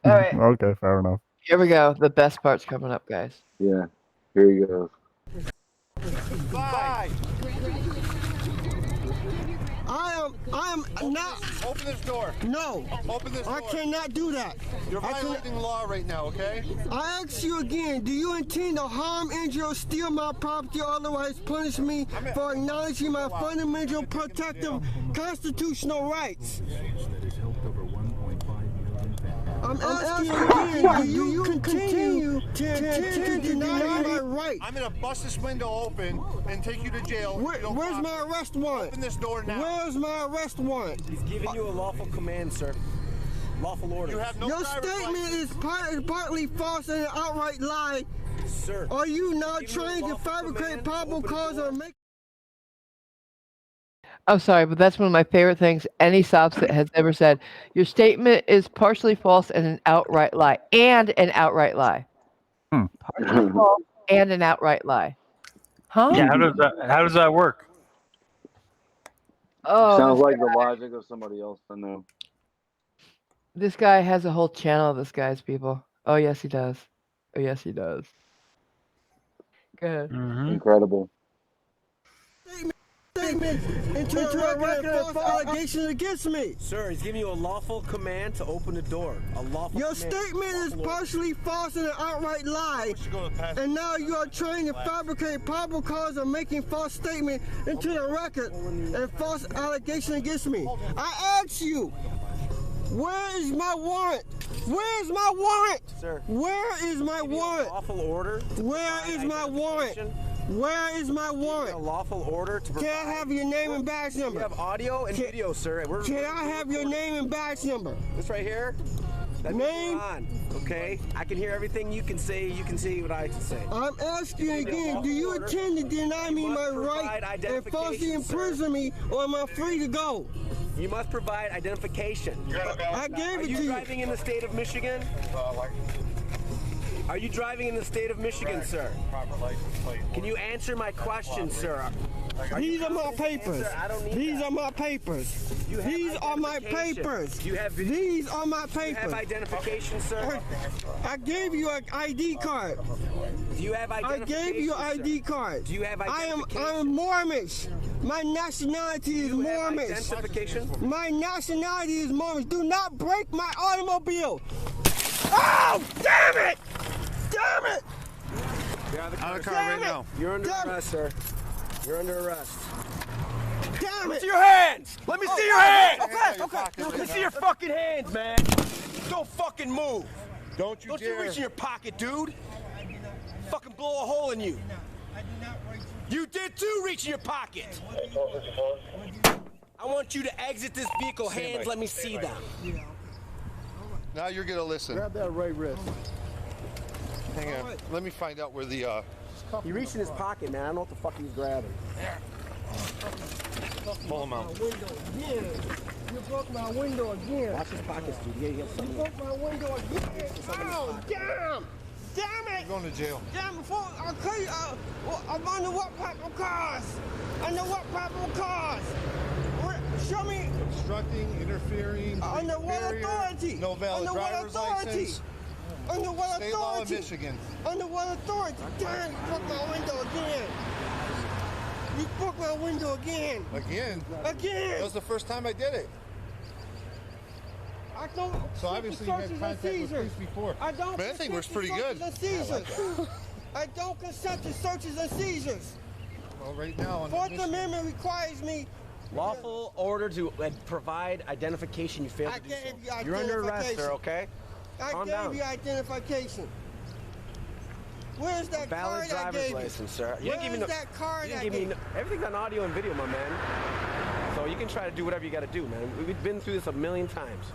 All right, Okay, fair enough. here we go. The best part's coming up, guys. Yeah, here you go. Bye. I am not. Open this door. No. Open this door. I cannot do that. You're violating the law right now, okay? I ask you again, do you intend to harm, injure, or steal my property or otherwise punish me for acknowledging my fundamental protective constitutional rights? I'm asking you again, do you continue to deny my right? I'm gonna bust this window open and take you to jail. Where's my arrest warrant? Open this door now. Where's my arrest warrant? He's giving you a lawful command, sir. Lawful order. You have no Your driver's statement is partly false and an outright lie. Sir. Are you now trying to fabricate probable cause or make... I'm sorry, but that's one of my favorite things any Sopsit has ever said. Your statement is partially false and an outright lie. And an outright lie. Partially false and an outright lie. Huh? Yeah, how does that work? Oh, Sounds like the logic of somebody else I know. this guy has a whole channel, this guy's people. Oh, yes, he does. Oh, yes, he does. Go ahead. Incredible. statement into a record of false allegations against me. Sir, he's giving you a lawful command to open the door. A lawful Your command. statement is partially false and an outright lie. And now you are trying to fabricate probable cause of making false statement into the record and false allegation against me. I ask you, where is my warrant? Where is my warrant? Sir. Where is my warrant? Lawful order. Where is my warrant? Where is my warrant? A lawful order to Can I have your name and badge number? We have audio and video, sir. Can I have your name and badge number? This right here? That name? On, okay? I can hear everything you can say. You can see what I can say. I'm asking again, do you intend to deny me my right and falsely imprison me, or am I free to go? You must provide identification. I gave it to you. Are you driving in the state of Michigan? Are you driving in the state of Michigan, sir? Can you answer my question, sir? These are my papers. These are my papers. These are my papers. These are my papers. You have identification, sir? I gave you an ID card. Do you have identification? I gave you an ID card. Do you have identification? I'm Mormonish. My nationality is Mormonish. Identification? My nationality is Mormonish. Do not break my automobile. Oh, damn it! Damn it! You're out of the car right now. You're under arrest, sir. You're under arrest. Damn Let me it! see your hands! Let me see your hands! Okay. Let me see your fucking hands, man! Don't fucking move! Don't you dare! Don't you reach in your pocket, dude! Fucking blow a hole in you! You did too, reach in your pocket! I want you to exit this vehicle. Hands, let me see them. Now you're gonna listen. Grab that right wrist. Hang on. Let me find out where the He reached in his pocket, man. I don't know what the fuck he's grabbing. pull him out. You broke my window again. Watch his pockets, dude. Yeah, you got You something. broke my window again. Oh, damn! Damn it! You're going to jail. Damn, before okay, I'm under what probable cause? Under what probable cause? Show me. Obstructing, interfering. Under what barrier, authority? No valid Under what driver's authority? license. Under what State law of authority? Michigan. Under what authority? Damn, you broke my window again. You broke my window again. Again? Again. That was the first time I did it. I don't. So obviously you had contact with police before. I don't. But that thing works pretty good. I don't consent to searches and seizures. Well, right now on Fourth Amendment requires me. Lawful order to provide identification. You failed to do so. You're under arrest, sir, okay? I Calm gave down. you identification. Where's that Valid card I driver's gave license, sir. you? Where's that card I give gave me you? everything's on audio and video, my man. So you can try to do whatever you got to do, man. We've been through this a million times.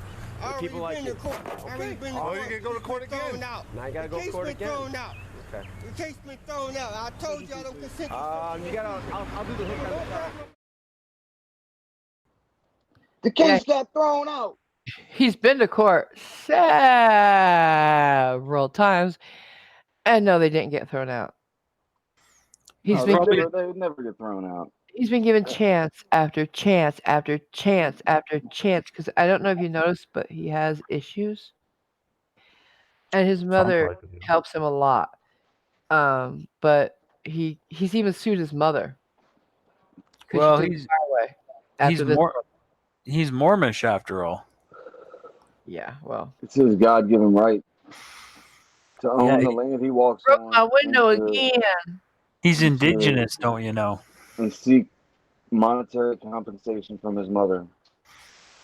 People like you. Okay. Oh, you can go to court again. Thrown out. Now you gotta go to court again. Thrown out. Okay. The case been thrown out. I told you I don't consent. You gotta. I'll do the hook on the car. The case got thrown out. He's been to court several times, and no, they didn't get thrown out. He's been they would never get thrown out. He's been given chance after chance after chance after chance. Because I don't know if you noticed, but he has issues, and his mother like it, yeah. helps him a lot. But he's even sued his mother. 'Cause Well, she took the car away he's after this. he's Mormonish after all. Yeah, well. It's his God-given right to own Yeah, the land he walks Broke on. my window and to- again. He's and to- indigenous, don't you know? And seek monetary compensation from his mother.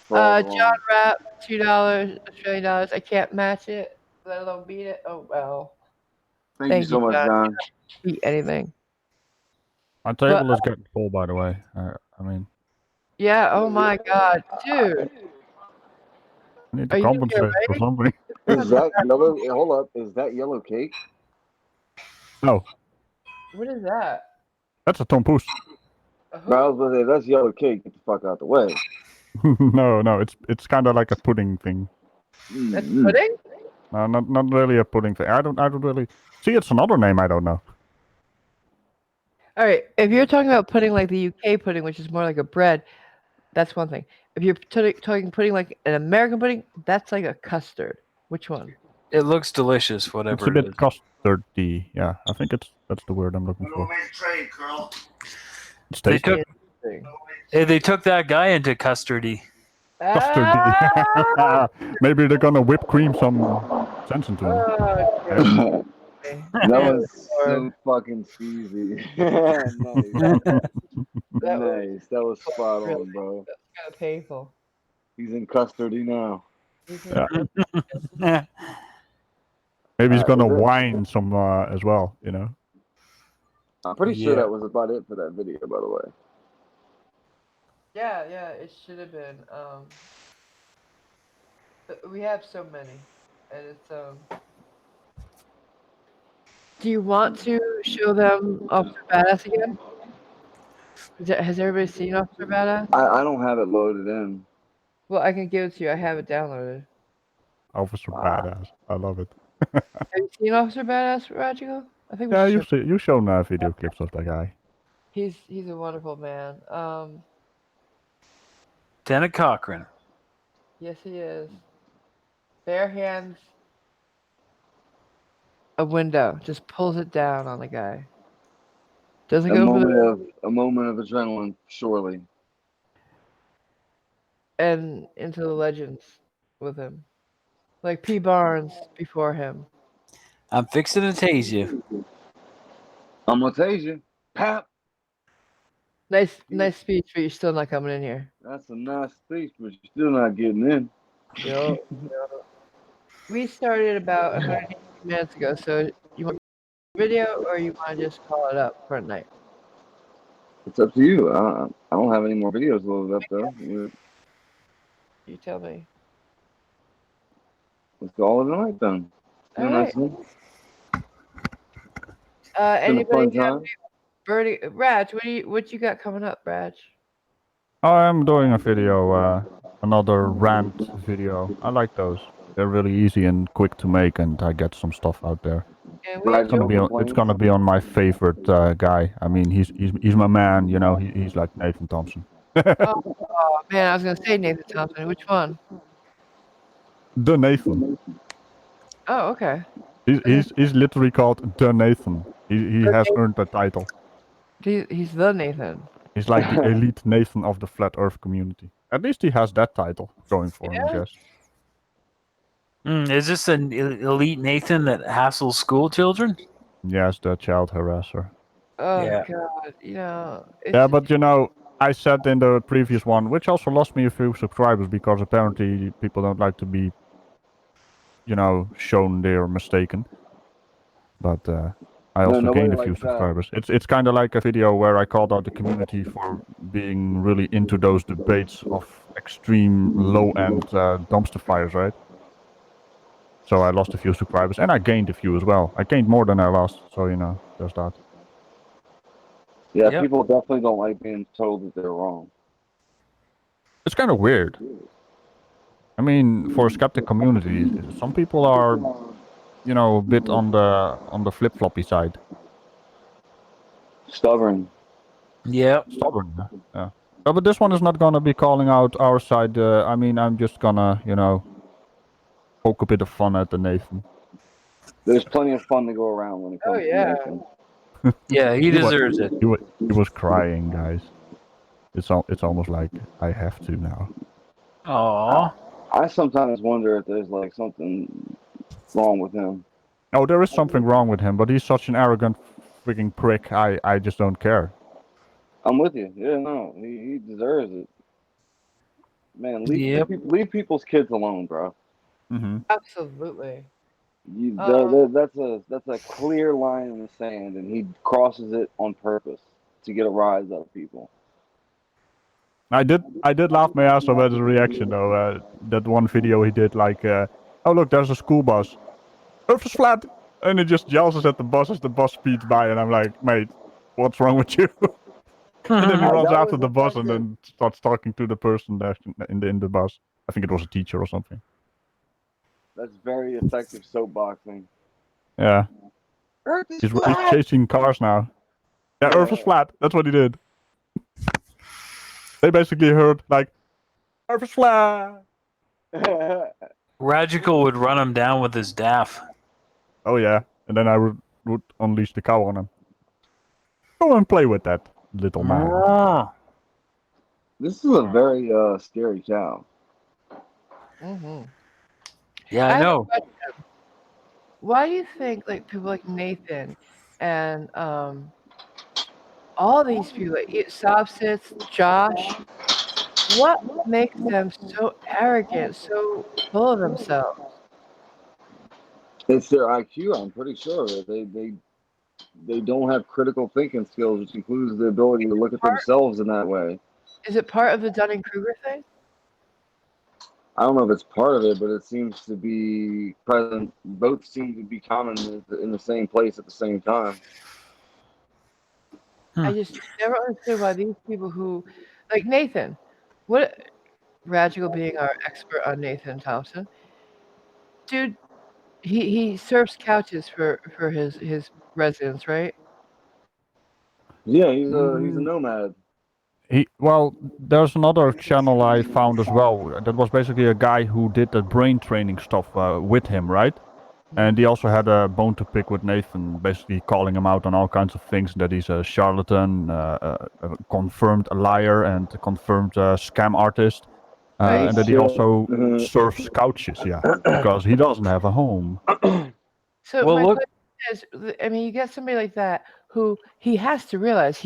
For all the John wrong. Rapp, $2 Australian dollars. I can't match it, let alone beat it. Oh well. Thank you so much, John. Beat anything. My table is getting full, by the way. I mean, Yeah. Oh my God, dude. I need to Are you gonna compensate get for ready? something. Is that yellow? Hold up. Is that yellow cake? No, What is that? that's a tompoes. But I was gonna say that's yellow cake. Get the fuck out the way. No, it's kind of like a pudding thing. That's pudding? No, not really a pudding thing. I don't really see. It's another name I don't know. All right. If you're talking about pudding like the UK pudding, which is more like a bread, that's one thing. If you're talking pudding like an American pudding, that's like a custard. Which one? It looks delicious, whatever It's a it bit is. custardy. Yeah, I think that's the word I'm looking for. Trade, girl. It's They tasty. they took that guy into custardy. Custardy. Maybe they're gonna whip cream some sense into him. Oh, That was so fucking cheesy. Nice. Nice. That was spot on, bro. That's kind of painful. He's in custody now. Yeah. Maybe he's gonna whine some as well. You know. I'm pretty sure that was about it for that video, by the way. Yeah, it should have been. But we have so many, and it's Do you want to show them Officer Badass again? Has everybody seen Officer Badass? I don't have it loaded in. Well, I can give it to you. I have it downloaded. Officer Badass. I love it. Have you seen Officer Badass, Rajigo? I think we Yeah, should. you've shown video clips of that guy. He's a wonderful man. Lieutenant Cochran. Yes, he is. Bare hands. A window, just pulls it down on the guy. Doesn't A go for a moment of adrenaline, surely. and into the legends with him, like P. Barnes before him. I'm fixing to tase you. I'm gonna tase you. Pap. Nice speech, but you're still not coming in here. That's a nice speech, but you're still not getting in. Yo. We started about 180 minutes ago, so you want a video or you want to just call it up for a night? It's up to you. I don't have any more videos loaded up though. You tell me. Let's call it a night then. All Nice. right. It's been a Anybody fun have time. Birdie, Raj, what you got coming up, Raj? I'm doing a video, another rant video. I like those. They're really easy and quick to make, and I get some stuff out there. It's gonna be on my favorite guy. I mean, he's my man. You know, he's like Nathan Thompson. oh man, I was gonna say Nathan Thompson. Which one? The Nathan. Oh, okay. He's literally called The Nathan. He has earned the title. He's the Nathan. He's like the elite Nathan of the flat Earth community. At least he has that title going for him, I guess. Is this an elite Nathan that hassles school children? Yes, the child harasser. Oh Yeah. God, you know. Yeah, but you know, I said in the previous one, which also lost me a few subscribers because apparently people don't like to be, you know, shown they're mistaken. But I also gained a few subscribers. It's kind of like a video where I called out the community for being really into those debates of extreme low-end dumpster fires, right? So I lost a few subscribers, and I gained a few as well. I gained more than I lost, so you know, there's that. Yeah, people definitely don't like being told that they're wrong. It's kind of weird. I mean, for a skeptic community, some people are, you know, a bit on the flip-floppy side. Stubborn. Yep. Stubborn. Yeah. No, but this one is not gonna be calling out our side. I mean, I'm just gonna, poke a bit of fun at the Nathan. There's plenty of fun to go around when it comes to Nathan. Yeah, he deserves it. He was crying, guys. It's almost like I have to now. Aww. I sometimes wonder if there's like something wrong with him. Oh, there is something wrong with him, but he's such an arrogant freaking prick. I just don't care. I'm with you. Yeah, no, he deserves it. Man, Yep. leave people's kids alone, bro. Mm-hmm. Absolutely. That's a clear line in the sand, and he crosses it on purpose to get a rise out of people. I did laugh my ass off at his reaction though. That one video he did, like, oh look, there's a school bus. Earth is flat, and he just yells at the bus as the bus speeds by, and I'm like, mate, what's wrong with you? And then he runs after the bus and then starts talking to the person there in the bus. I think it was a teacher or something. That's very effective soapboxing. Yeah. Earth is He's flat. chasing cars now. Yeah, Earth is flat. That's what he did. They basically heard, like, Earth is flat. Radical would run him down with his daff. Oh yeah, and then I would unleash the cow on him. Go and play with that, little man. Oh. This is a very scary cow. Mm-hmm. Yeah, I know. Why do you think like people like Nathan and all these people, like Sobsits, Josh, what makes them so arrogant, so full of themselves? It's their IQ. I'm pretty sure they don't have critical thinking skills, which includes the ability to look at themselves in that way. Is it part of the Dunning-Kruger thing? I don't know if it's part of it, but it seems to be present. Both seem to be common in the same place at the same time. I just never understood why these people who, like Nathan, what Radical being our expert on Nathan Thompson, dude, he surfs couches for his residents, right? Yeah, he's a nomad. There's another channel I found as well. That was basically a guy who did the brain training stuff with him, right? And he also had a bone to pick with Nathan, basically calling him out on all kinds of things, that he's a charlatan, a confirmed liar, and a confirmed scam artist. And that he also surfs couches, yeah, because he doesn't have a home. So my question is, I mean, you get somebody like that who he has to realize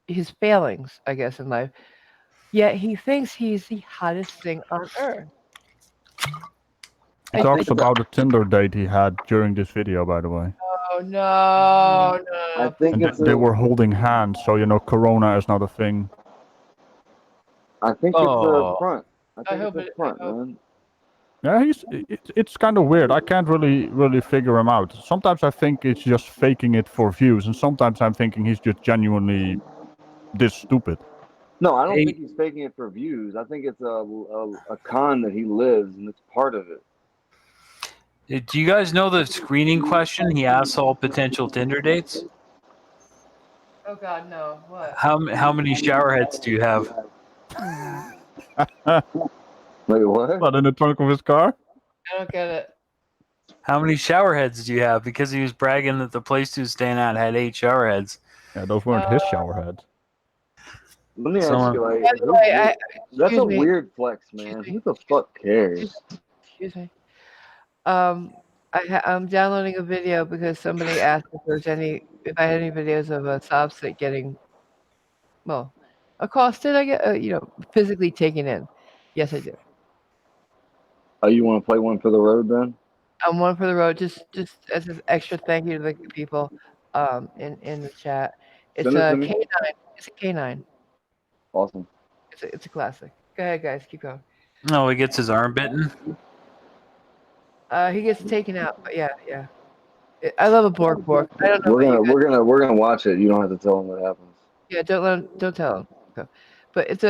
his failings, I guess, in life. Yet he thinks he's the hottest thing on earth. He talks about a Tinder date he had during this video, by the way. Oh no! I think they were holding hands, so Corona is not a thing. I think it's a front. I think it's a front, man. Yeah, it's kind of weird. I can't really figure him out. Sometimes I think it's just faking it for views, and sometimes I'm thinking he's just genuinely this stupid. No, I don't think he's faking it for views. I think it's a con that he lives, and it's part of it. Do you guys know the screening question he asks all potential Tinder dates? Oh God, no! What? How many shower heads do you have? Wait, what? What, in the trunk of his car? I don't get it. How many shower heads do you have? Because he was bragging that the place he was staying at had 8 shower heads. Yeah, those weren't his shower heads. Let me ask you, like, that's a weird flex, man. Who the fuck cares? Excuse me. I'm downloading a video because somebody asked if I had any videos of a Sobsit getting, accosted. I get, physically taken in. Yes, I do. Oh, you want to play one for the road then? I'm one for the road. Just as an extra thank you to the people, in the chat. It's a K9. It's a K9. Awesome. It's a classic. Go ahead, guys. Keep going. No, he gets his arm bitten. He gets taken out, but yeah. I love a Bork. I don't know. We're gonna watch it. You don't have to tell him what happens. Yeah, don't tell him. Okay. But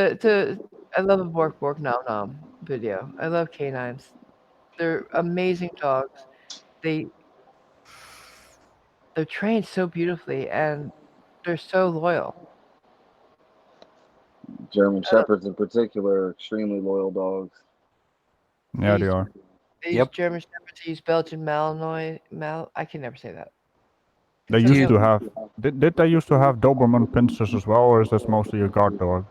I love a Bork nom video. I love canines. They're amazing dogs. They're trained so beautifully, and they're so loyal. German Shepherds in particular are extremely loyal dogs. Yeah, they are. They use German Shepherds. They use Belgian Malinois. I can never say that. They used to have. Did they used to have Doberman pincers as well, or is that mostly a guard dog?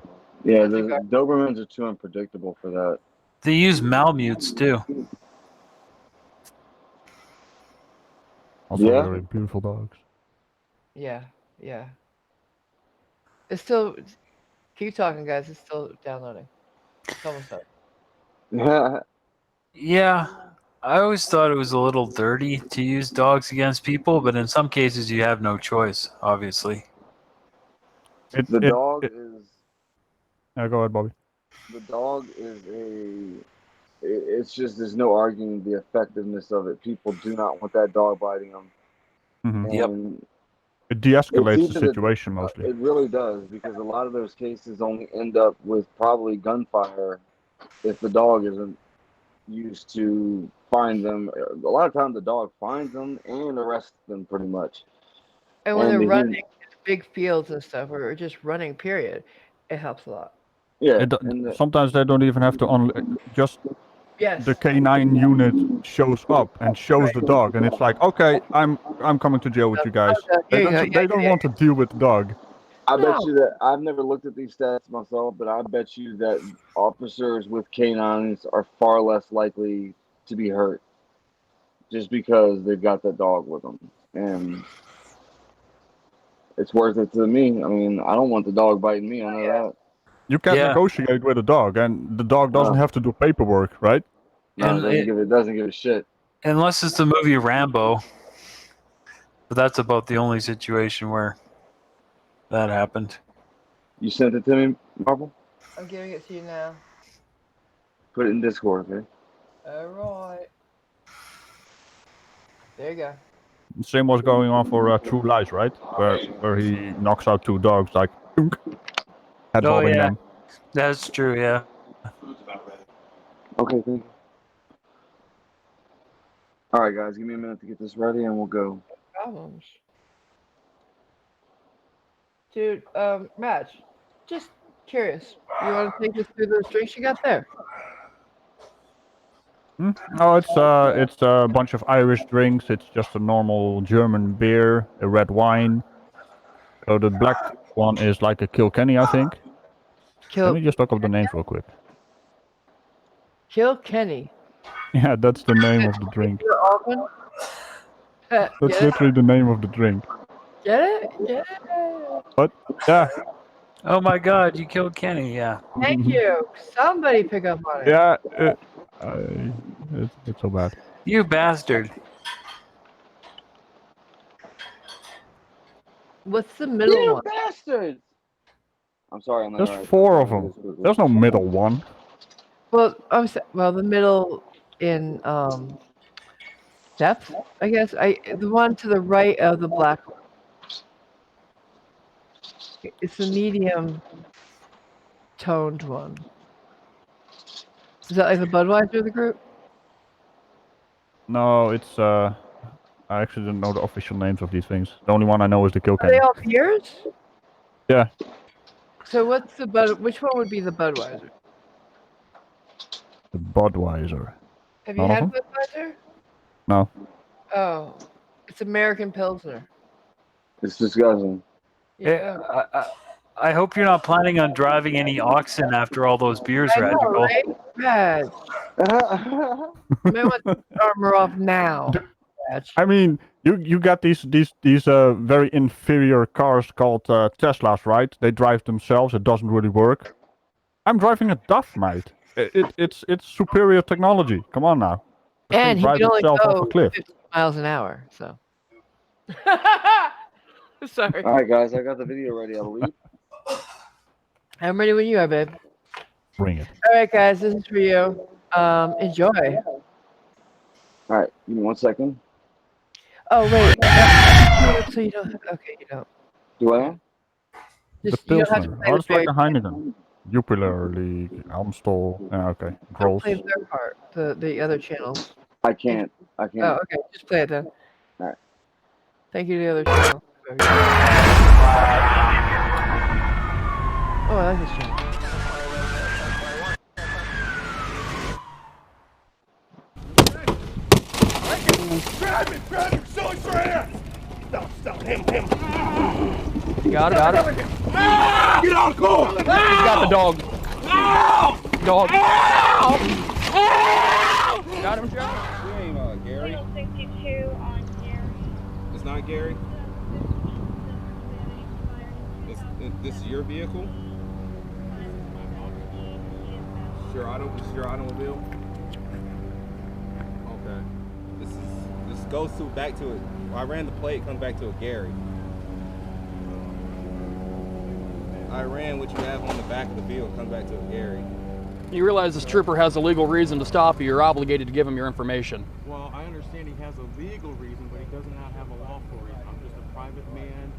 Yeah, the Dobermans are too unpredictable for that. They use Malamutes too. Also Yeah? very beautiful dogs. Yeah, yeah. It's still. Keep talking, guys. It's still downloading. It's almost done. Yeah, I always thought it was a little dirty to use dogs against people, but in some cases you have no choice, obviously. The dog is. Yeah, go ahead, Bobby. The dog is it's just there's no arguing the effectiveness of it. People do not want that dog biting them. Mm-hmm. And it de-escalates it's the situation mostly. It really does, because a lot of those cases only end up with probably gunfire if the dog isn't used to find them. A lot of times the dog finds them and arrests them pretty much. And when they're running in big fields and stuff, or just running, period, it helps a lot. Yeah. Sometimes they don't even have to just Yes. the K9 unit shows up and shows the dog, and it's like, okay, I'm coming to jail with you guys. They don't want to deal with the dog. I bet you that I've never looked at these stats myself, but I bet you that officers with canines are far less likely to be hurt just because they've got that dog with them. And it's worth it to me. I mean, I don't want the dog biting me. I know that. You can't negotiate with a dog, and the dog doesn't have to do paperwork, right? No, it doesn't give a shit. Unless it's the movie Rambo. But that's about the only situation where that happened. You sent it to me, Marvel? I'm giving it to you now. Put it in Discord, okay? Alright. There you go. The same was going on for True Lies, right? Where he knocks out two dogs, like, headbutting them. That's true, yeah. Okay, thank you. Alright, guys, give me a minute to get this ready and we'll go. No problems. Dude, Match, just curious. You want to take us through those drinks you got there? No, it's a bunch of Irish drinks. It's just a normal German beer, a red wine. So the black one is like a Kilkenny, I think. Let me just look up the names real quick. Kilkenny. Yeah, that's the name of the drink. That's literally the name of the drink. Get it? Get it? What? Yeah. Oh my God, you killed Kenny, yeah. Thank you. Somebody pick up on it. Yeah, it's so bad. You bastard. What's the middle You one? bastards! I'm sorry, I'm not. There's 4 of them. There's no middle one. Well, the middle in depth, I guess. The one to the right of the black one. It's the medium toned one. Is that like the Budweiser of the group? No, it's I actually don't know the official names of these things. The only one I know is the Are Kilkenny. they all beers? Yeah. So what's the which one would be the Budweiser? The Budweiser. Have you None of had them? Budweiser? No. Oh, it's American Pilsner. It's disgusting. Yeah. I hope you're not planning on driving any oxen after all those beers, I know, Radical. right? Rad. You might want to armor off now. I mean, you got these very inferior cars called Teslas, right? They drive themselves. It doesn't really work. I'm driving a DAF, mate. It's superior technology. Come on now. This And thing he drives can only itself off a go cliff. 50 miles an hour, so. Sorry. All right, guys, I got the video ready, I believe. I'm ready when you are, babe. Bring it. All right, guys, this is for you. Enjoy. All right, give me 1 second. Oh, wait. So you don't have, okay, you don't. Do I? The You don't have to Pilsner. play Oh, it's the like a very Heineken. Jupiler League, Amstel. Okay. Don't Grolsch. play their part, the other channels. I can't. Oh, okay, just play it then. All right. Thank you to the other channel. Oh, I like this show. Grab him! Grab him! Show his right ass! Stop! Him! You got it? Ah! Get out of the car! He's got the dog. Ow! Dog. Ow! Got him, Joe? Your name, Gary? 62 on Gary. It's not Gary? This is your vehicle? Your automobile? Okay. This goes back to it. I ran the plate, it comes back to a Gary. I ran what you have on the back of the vehicle, comes back to a Gary. You realize this trooper has a legal reason to stop you. You're obligated to give him your information. Well, I understand he has a legal reason, but he does not have a lawful reason. I'm just a private man.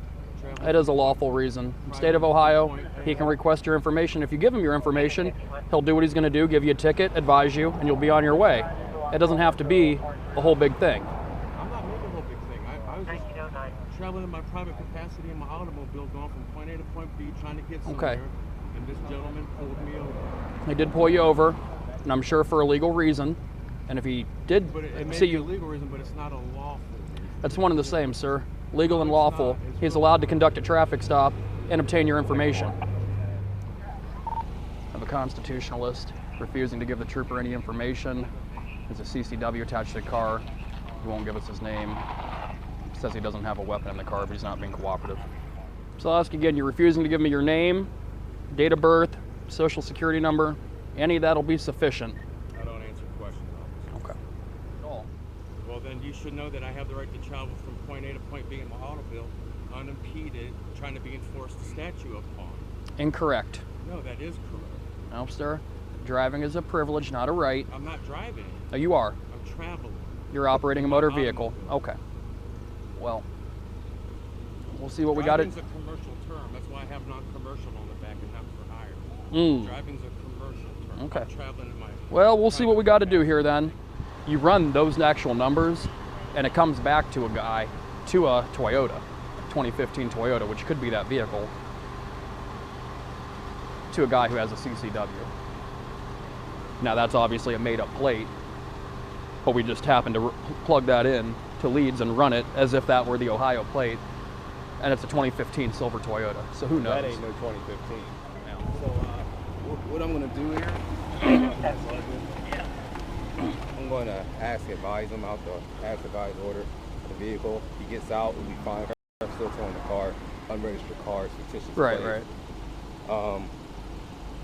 That is a lawful reason. In the state of Ohio, he can request your information. If you give him your information, he'll do what he's going to do, give you a ticket, advise you, and you'll be on your way. It doesn't have to be a whole big thing. I'm not making a whole big thing. I was just traveling in my private capacity in my automobile, going from point A to point B, trying to get somewhere. Okay. And this gentleman pulled me over. He did pull you over, and I'm sure for a legal reason. And if he did But it may see be you, a legal reason, but it's not a lawful reason. that's one and the same, sir. Legal and lawful. He's allowed to conduct a traffic stop and obtain your information. I'm a constitutionalist, refusing to give the trooper any information. There's a CCW attached to the car. He won't give us his name. He says he doesn't have a weapon in the car, but he's not being cooperative. So I'll ask again, you're refusing to give me your name, date of birth, social security number. Any of that'll be sufficient. I don't answer questions, officer. Okay. Well, then you should know that I have the right to travel from point A to point B in my automobile, unimpeded, trying to be enforced a statute upon. Incorrect. No, that is correct. No, sir. Driving is a privilege, not a right. I'm not driving. Oh, you are. I'm traveling. You're operating a motor vehicle. Okay. Well, we'll see what we got. Driving's a commercial term. That's why I have non-commercial on the back and not for hire. Driving's a commercial term. Okay. I'm traveling in my... Well, we'll see what we got to do here then. You run those actual numbers, and it comes back to a guy, to a Toyota, 2015 Toyota, which could be that vehicle, to a guy who has a CCW. Now that's obviously a made-up plate, but we just happened to plug that in to leads and run it as if that were the Ohio plate, and it's a 2015 silver Toyota. So who knows? That ain't no 2015. So what I'm going to do here, I'm going to advise him out the advise order the vehicle. He gets out, we'll be fine. I'm still towing the car, unregistered car, fictitious Right, plate. right.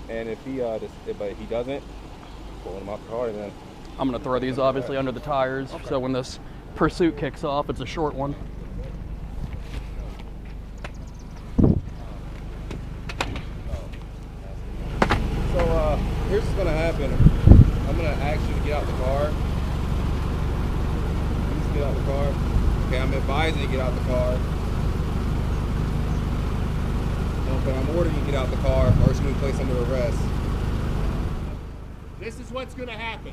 And if he but if he doesn't, pulling him out the car, then I'm going to throw these obviously under the tires, so when this pursuit kicks off, it's a short one. So here's what's gonna happen. I'm gonna ask you to get out the car. Please get out the car. Okay, I'm advising you to get out the car. Okay, I'm ordering you to get out the car, or it's gonna be placed under arrest. This is what's gonna happen.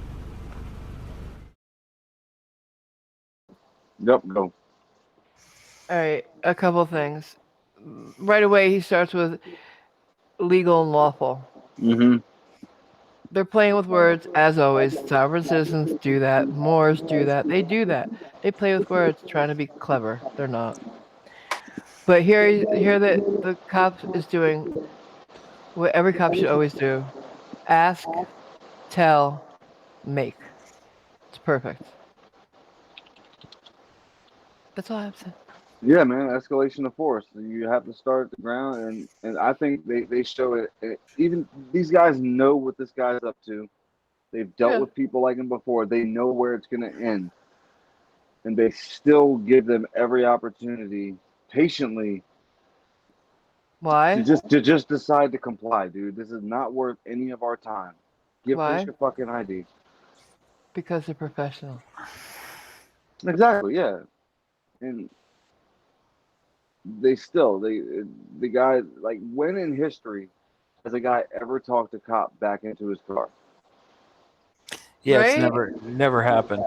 Yep, go. All right, a couple things. Right away, he starts with legal and lawful. Mm-hmm. They're playing with words, as always. Sovereign citizens do that. Moors do that. They do that. They play with words, trying to be clever. They're not. But here the cop is doing what every cop should always do: ask, tell, make. It's perfect. That's all I have to say. Yeah, man, escalation of force. You have to start at the ground, and I think they show it. Even these guys know what this guy's up to. They've dealt with people like him before. They know where it's going to end. And they still give them every opportunity, patiently, Why? to just decide to comply, dude. This is not worth any of our time. Give us your fucking ID. Because they're professional. Exactly, yeah. And the guy, like, when in history has a guy ever talked a cop back into his car? Yeah, Right? it's never happened.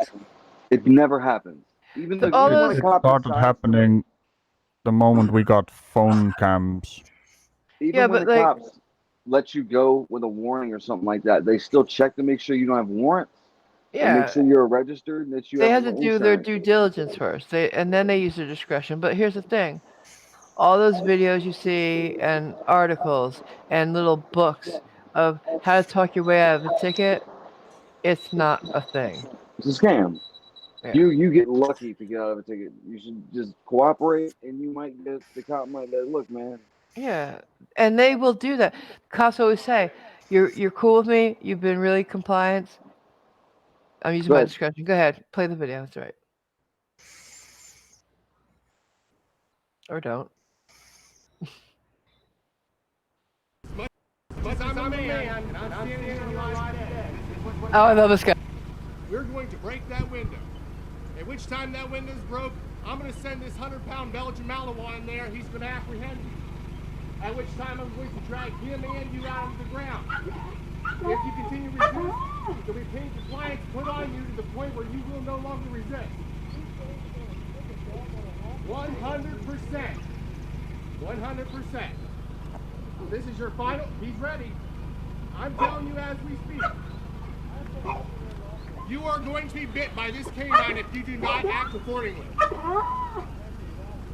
It never happens. Even It started happening the moment we got phone cams. Even when the cops let you go with a warning or something like that, they still check to make sure you don't have warrants. And make Yeah. sure you're registered and that you They have have to do their insurance. due diligence first, and then they use their discretion. But here's the thing: all those videos you see, and articles, and little books of how to talk your way out of a ticket, it's not a thing. It's a scam. Yeah. You get lucky to get out of a ticket. You should just cooperate, and you might get the cop might let look, man. Yeah, and they will do that. Cops always say, "You're cool with me. You've been really compliant. I'm using my discretion. Go ahead, play the video. That's right." Or don't. I'm a man, and I'm standing here alive today. Oh, I love this guy. We're going to break that window. At which time that window's broke, I'm going to send this 100-pound Belgian Malinois in there. He's going to apprehend you. At which time I'm going to drag him and you out of the ground. If you continue to resist, there'll be pain compliance put on you to the point where you will no longer resist. 100%. 100%. This is your final. He's ready. I'm telling you as we speak. You are going to be bit by this canine if you do not act accordingly.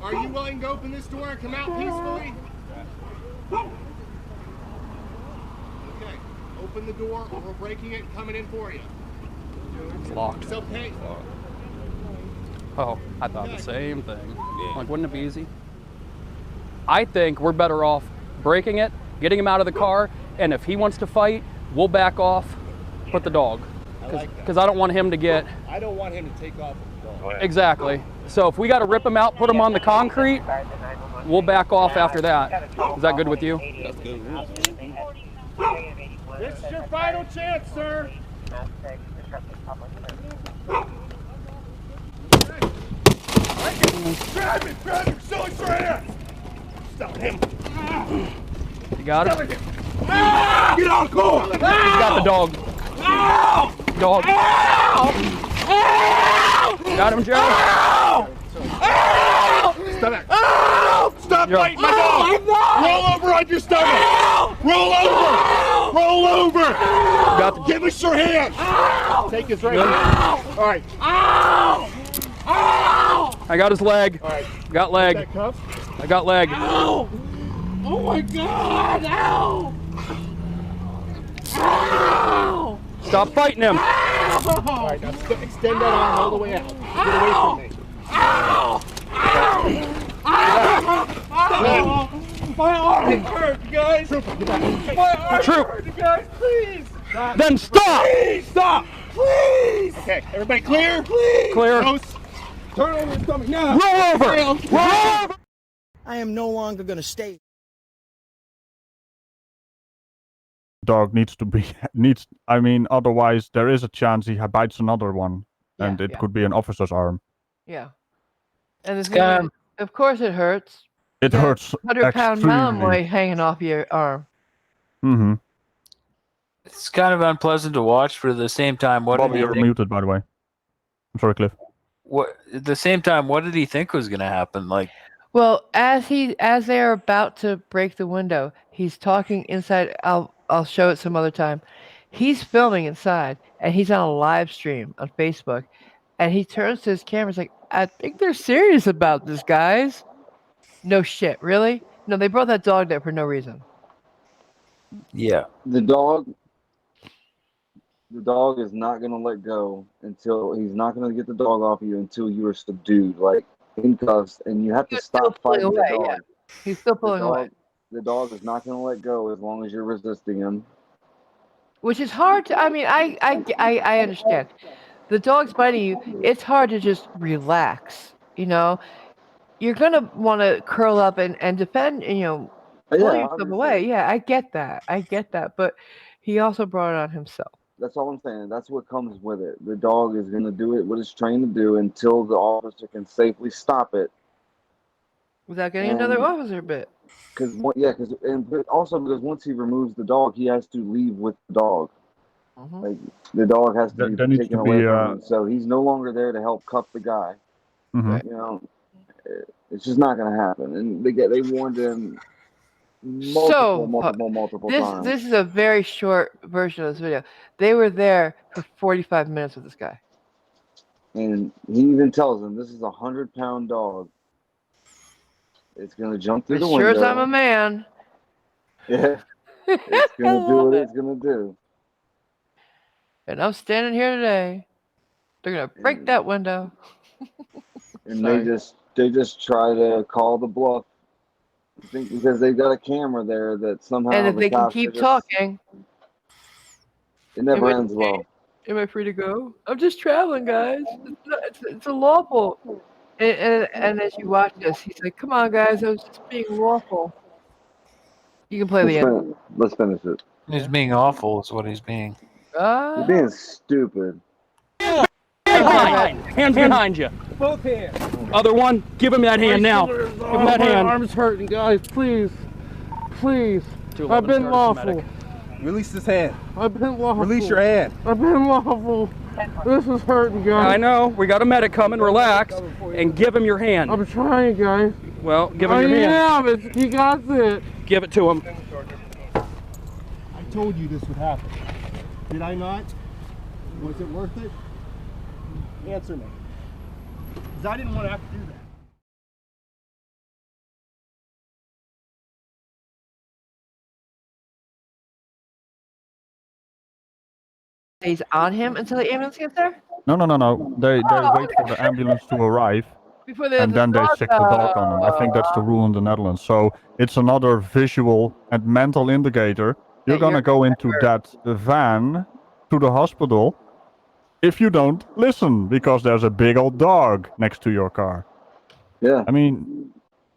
Are you willing to open this door and come out peacefully? Okay. Open the door or we're breaking it and coming in for you. It's locked. It's okay. Oh, I thought the same thing. Like, wouldn't it be easy? I think we're better off breaking it, getting him out of the car, and if he wants to fight, we'll back off, put the dog. Because I don't want him to get... I don't want him to take off with the dog. Exactly. So if we got to rip him out, put him on the concrete, we'll back off after that. Is that good with you? That's good. This is your final chance, sir. Grab him, silly straight. Stop him. You got him? Get out of the car. He's got the dog. Dog. Got him, Joe? Stop it. Stop biting my dog. Roll over on your stomach. Roll over. Roll over. Give us your hand. Take his right hand. All right. I got his leg. All right. Got leg. I got leg. Ow! Oh my God! Ow! Ow! Stop fighting him. Ow! All right, now extend that arm all the way out. Get away from me. Ow! Ow! Ow! My arm hurt, guys. Trooper, get back. My arm hurt, guys. Please. Then stop. Please stop. Please. Okay, everybody clear? Please. Clear. Turn over your stomach now. Roll over. Roll over. I am no longer going to stay. Dog needs to be I mean, otherwise there is a chance he bites another one, and it could be an officer's arm. Yeah. And it's gonna be, of course it hurts. It hurts 100-pound extremely. Malinois hanging off your arm. Mm-hmm. It's kind of unpleasant to watch, but at the same time, what Bobby, did he you're think? muted, by the way. I'm sorry, Cliff. What at the same time, what did he think was going to happen? Like, Well, as they are about to break the window, he's talking inside. I'll show it some other time. He's filming inside, and he's on a live stream on Facebook, and he turns to his camera. He's like, "I think they're serious about this, guys." No shit, really? No, they brought that dog there for no reason. yeah, The dog is not going to let go until he's not going to get the dog off you until you are subdued, like in cuffs, and you have to stop fighting the dog. Yeah. He's still pulling away. The dog is not going to let go as long as you're resisting him. Which is hard to. I mean, I understand. The dog's biting you. It's hard to just relax. You know, you're gonna want to curl up and defend. You know, pull yourself away. Yeah, I get that. But he also brought it on himself. That's all I'm saying. That's what comes with it. The dog is going to do it what it's trained to do until the officer can safely stop it. Without getting another officer bit. Because also because once he removes the dog, he has to leave with the dog. Mm-hmm. Like the dog has to be taken away from him. So he's no longer there to help cuff the guy. Mm-hmm. You know, It's just not going to happen. And they warned him multiple times. This is a very short version of this video. They were there for 45 minutes with this guy. And he even tells them, this is a 100-pound dog. It's going to jump through the window. Sure as I'm a man. Yeah. It's going to do what it's going to do. And I'm standing here today. They're going to break that window. And they just try to call the bluff. I think because they've got a camera there that somehow And if the they can cops keep are just, talking. it never ends well. Am I free to go? I'm just traveling, guys. It's a lawful. And as you watch this, he's like, come on, guys. I was just being lawful. You can play the end. Let's finish it. He's being awful is what he's being. He's being stupid. Hands behind you. Both hands. Other one, give him that hand now. Give him that hand. My arm's hurting, guys. Please. Please. 211 I've been charge, lawful. medic. Release his hand. I've been lawful. Release your hand. I've been lawful. This is hurting, guys. I know. We got a medic coming. Relax. And give him your hand. I'm trying, guys. Well, give him your hand. He got it. Give it to him. I told you this would happen. Did I not? Was it worth it? Answer me. Because I didn't want to have to do that. Stays on him until the ambulance gets there? No. They wait for the ambulance to arrive, and then they stick the dog on him. I think that's the rule in the Netherlands. So it's another visual and mental indicator. You're gonna go into that van to the hospital if you don't listen, because there's a big old dog next to your car. Yeah. I mean,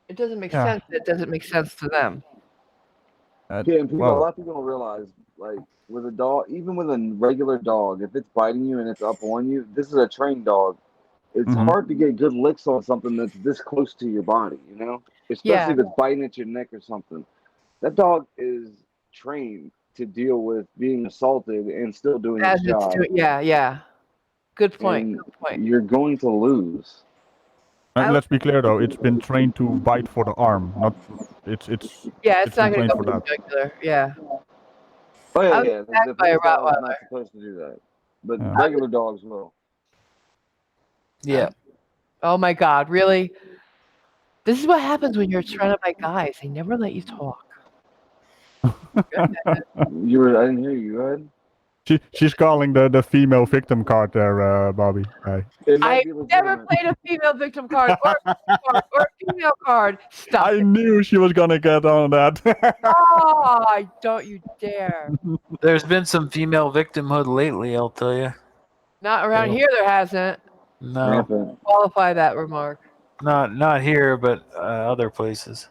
It doesn't make sense. It doesn't make sense to them. And a lot of people don't realize, like, with a dog, even with a regular dog, if it's biting you and it's up on you, this is a trained dog. It's hard to get good licks on something that's this close to your body, you know? Especially if it's biting at your neck or something. That dog is trained to deal with being assaulted and still doing his job. Yeah. Good point. And Good point. you're going to lose. let's be clear though, it's been trained to bite for the arm, not it's It's not going been to trained go for for the that. jugular. Yeah. Oh yeah, I was yeah. attacked by a police dog is Rottweiler. not supposed to do that, but regular dogs will. Yeah. Oh my God, really? This is what happens when you're surrounded by guys. They never let you talk. I didn't hear you. Go ahead. She's calling the female victim card there, Bobby. Hey. I never played a female victim card or a female card. Stop. I knew she was gonna get on that. Oh, don't you dare. There's been some female victimhood lately, I'll tell you. Not around here, there hasn't. No. Qualify that remark. Not here, but other places.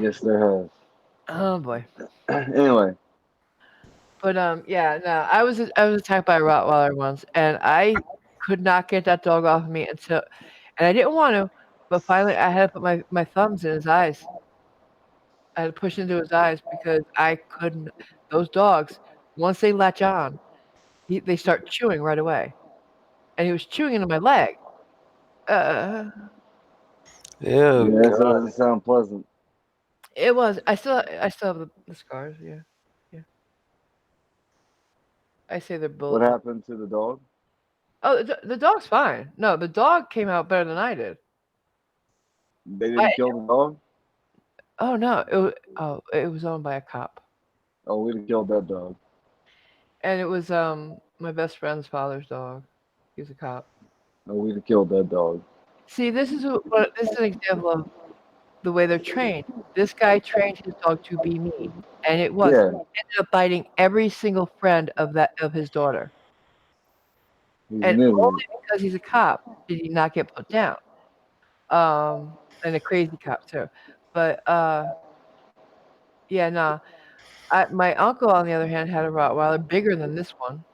Yes, there has. Oh boy. Anyway. But I was attacked by a Rottweiler once, and I could not get that dog off of me and I didn't want to, but finally I had to put my thumbs in his eyes. I had to push into his eyes because I couldn't. Those dogs, once they latch on, they start chewing right away, and he was chewing into my leg. Yeah, that doesn't sound pleasant. It was. I still have the scars. Yeah. I say they're bullets. What happened to the dog? Oh, the dog's fine. No, the dog came out better than I did. They didn't kill the dog? Oh no! It was owned by a cop. Oh, we'd have killed that dog. And it was my best friend's father's dog. He was a cop. Oh, we'd have killed that dog. See, this is an example of the way they're trained. This guy trained his dog to be mean, and it was. Yeah. He ended up biting every single friend of his daughter. And only because he's a cop did he not get put down. And a crazy cop too. But my uncle on the other hand had a Rottweiler bigger than this one,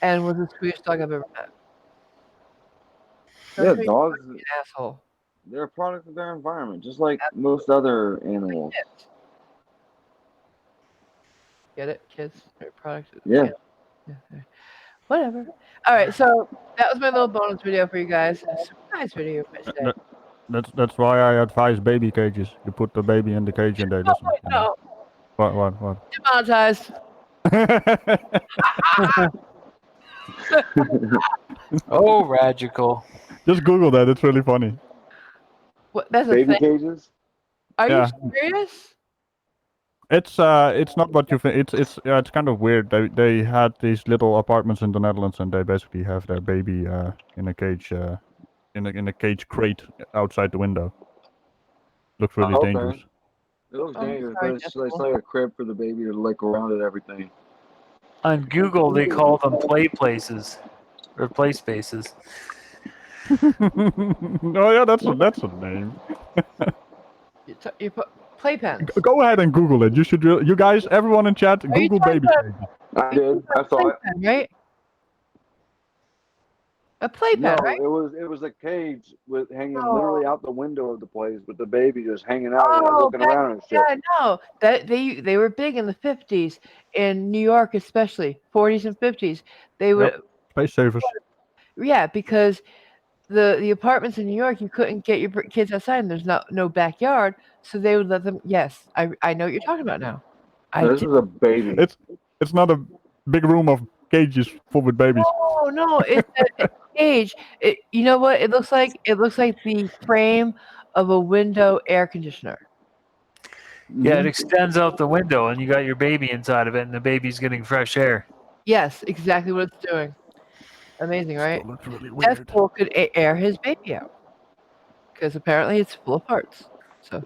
and was the sweetest dog I've ever met. Yeah, dogs. An asshole. They're a product of their environment, just like most other animals. Get it, kids? They're a product of Yeah. Whatever. All right, so that was my little bonus video for you guys. A surprise video for today. That's why I advise baby cages. You put the baby in the cage and they listen. You know. No, What? demonetized. Oh, radical. Just Google that. It's really funny. What? That's a Baby thing. cages? Are Yeah. you serious? It's not what you think. It's kind of weird. They had these little apartments in the Netherlands, and they basically have their baby in a cage in a cage crate outside the window. Looks really Okay. dangerous. It looks dangerous, sorry, but it's like a crib for the baby to lick around and everything. On Google, they call them play places or play spaces. Oh yeah, that's a name. You put playpens. Go ahead and Google it. You should. You guys, everyone in chat, Google baby cage. I did. I saw it. Right? A playpen, No, right? it was a cage with hanging literally out the window of the place with the baby just hanging out and looking around and shit. Yeah, no. That they were big in the 50s in New York, especially 40s and 50s. They would Space savers. Yeah, because the apartments in New York, you couldn't get your kids outside, and there's no backyard, so they would let them. Yes, I know what you're talking about now. This is a baby. It's not a big room of cages full with babies. Oh no, it's a cage. You know what? It looks like the frame of a window air conditioner. Yeah, it extends out the window, and you got your baby inside of it, and the baby's getting fresh air. Yes, exactly what it's doing. Amazing, right? Looks really weird. Deathpool could air his baby out because apparently it's full of parts. So.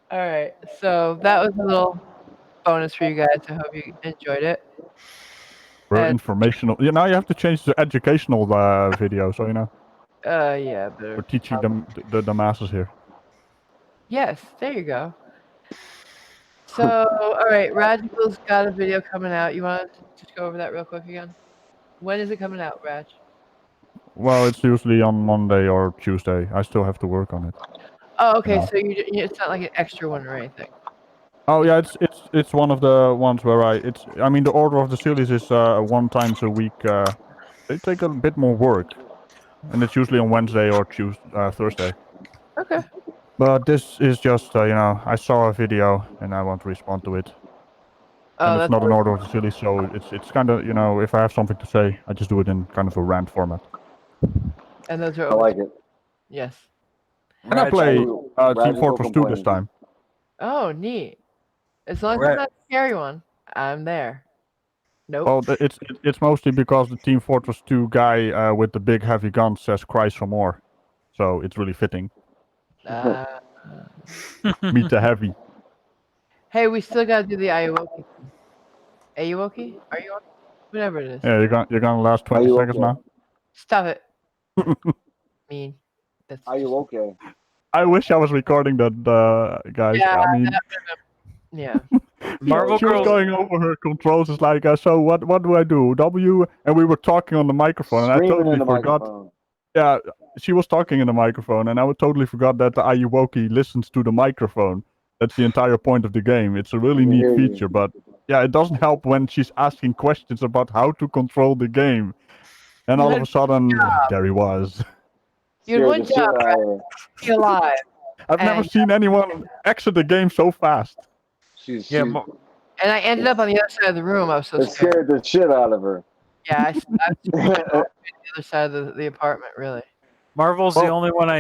All right, so that was a little bonus for you guys. I hope you enjoyed it. We're informational. Now you have to change the educational video, so you know. Yeah, but We're teaching the masses here. yes, there you go. So, all right, Radical's got a video coming out. You want to just go over that real quick again? When is it coming out, Raj? Well, it's usually on Monday or Tuesday. I still have to work on it. Oh, okay. Yeah. So it's not like an extra one or anything. Oh yeah, it's one of the ones where I mean the order of the series is 1 time a week. They take a bit more work, and it's usually on Wednesday or Thursday. Okay. But this is just I saw a video and I want to respond to it. And it's not an order of the series, so it's kind of if I have something to say, I just do it in kind of a rant format. And those are. I like it. Yes. And I play Team Fortress 2 this time. Oh, neat. As long as it's not a scary one, I'm there. Nope. Well, it's mostly because the Team Fortress 2 guy with the big heavy gun says "cries for more," so it's really fitting. Meet the heavy. Hey, we still gotta do the Ayuwoki. Ayuwoki? Are you? Whatever it is. Yeah, you're gonna last 20 seconds now. Stop it. Mean. Are you okay? I wish I was recording that, guys. Yeah, I mean, yeah. Marvel she was Girls. going over her controls. It's like, so what do I do? W, and we were talking on the microphone, and I Screaming totally in the forgot. microphone. Yeah, she was talking in the microphone, and I totally forgot that the Ayuwoki listens to the microphone. That's the entire point of the game. It's a really neat feature, but yeah, it doesn't help when she's asking questions about how to control the game. And all of a sudden, there he was. You had one job, right? Be alive. I've never seen anyone exit the game so fast. And I ended up on the other side of the room. I was so It scared. scared the shit out of her. Yeah, I was on the other side of the apartment, really. Marvel's the only one I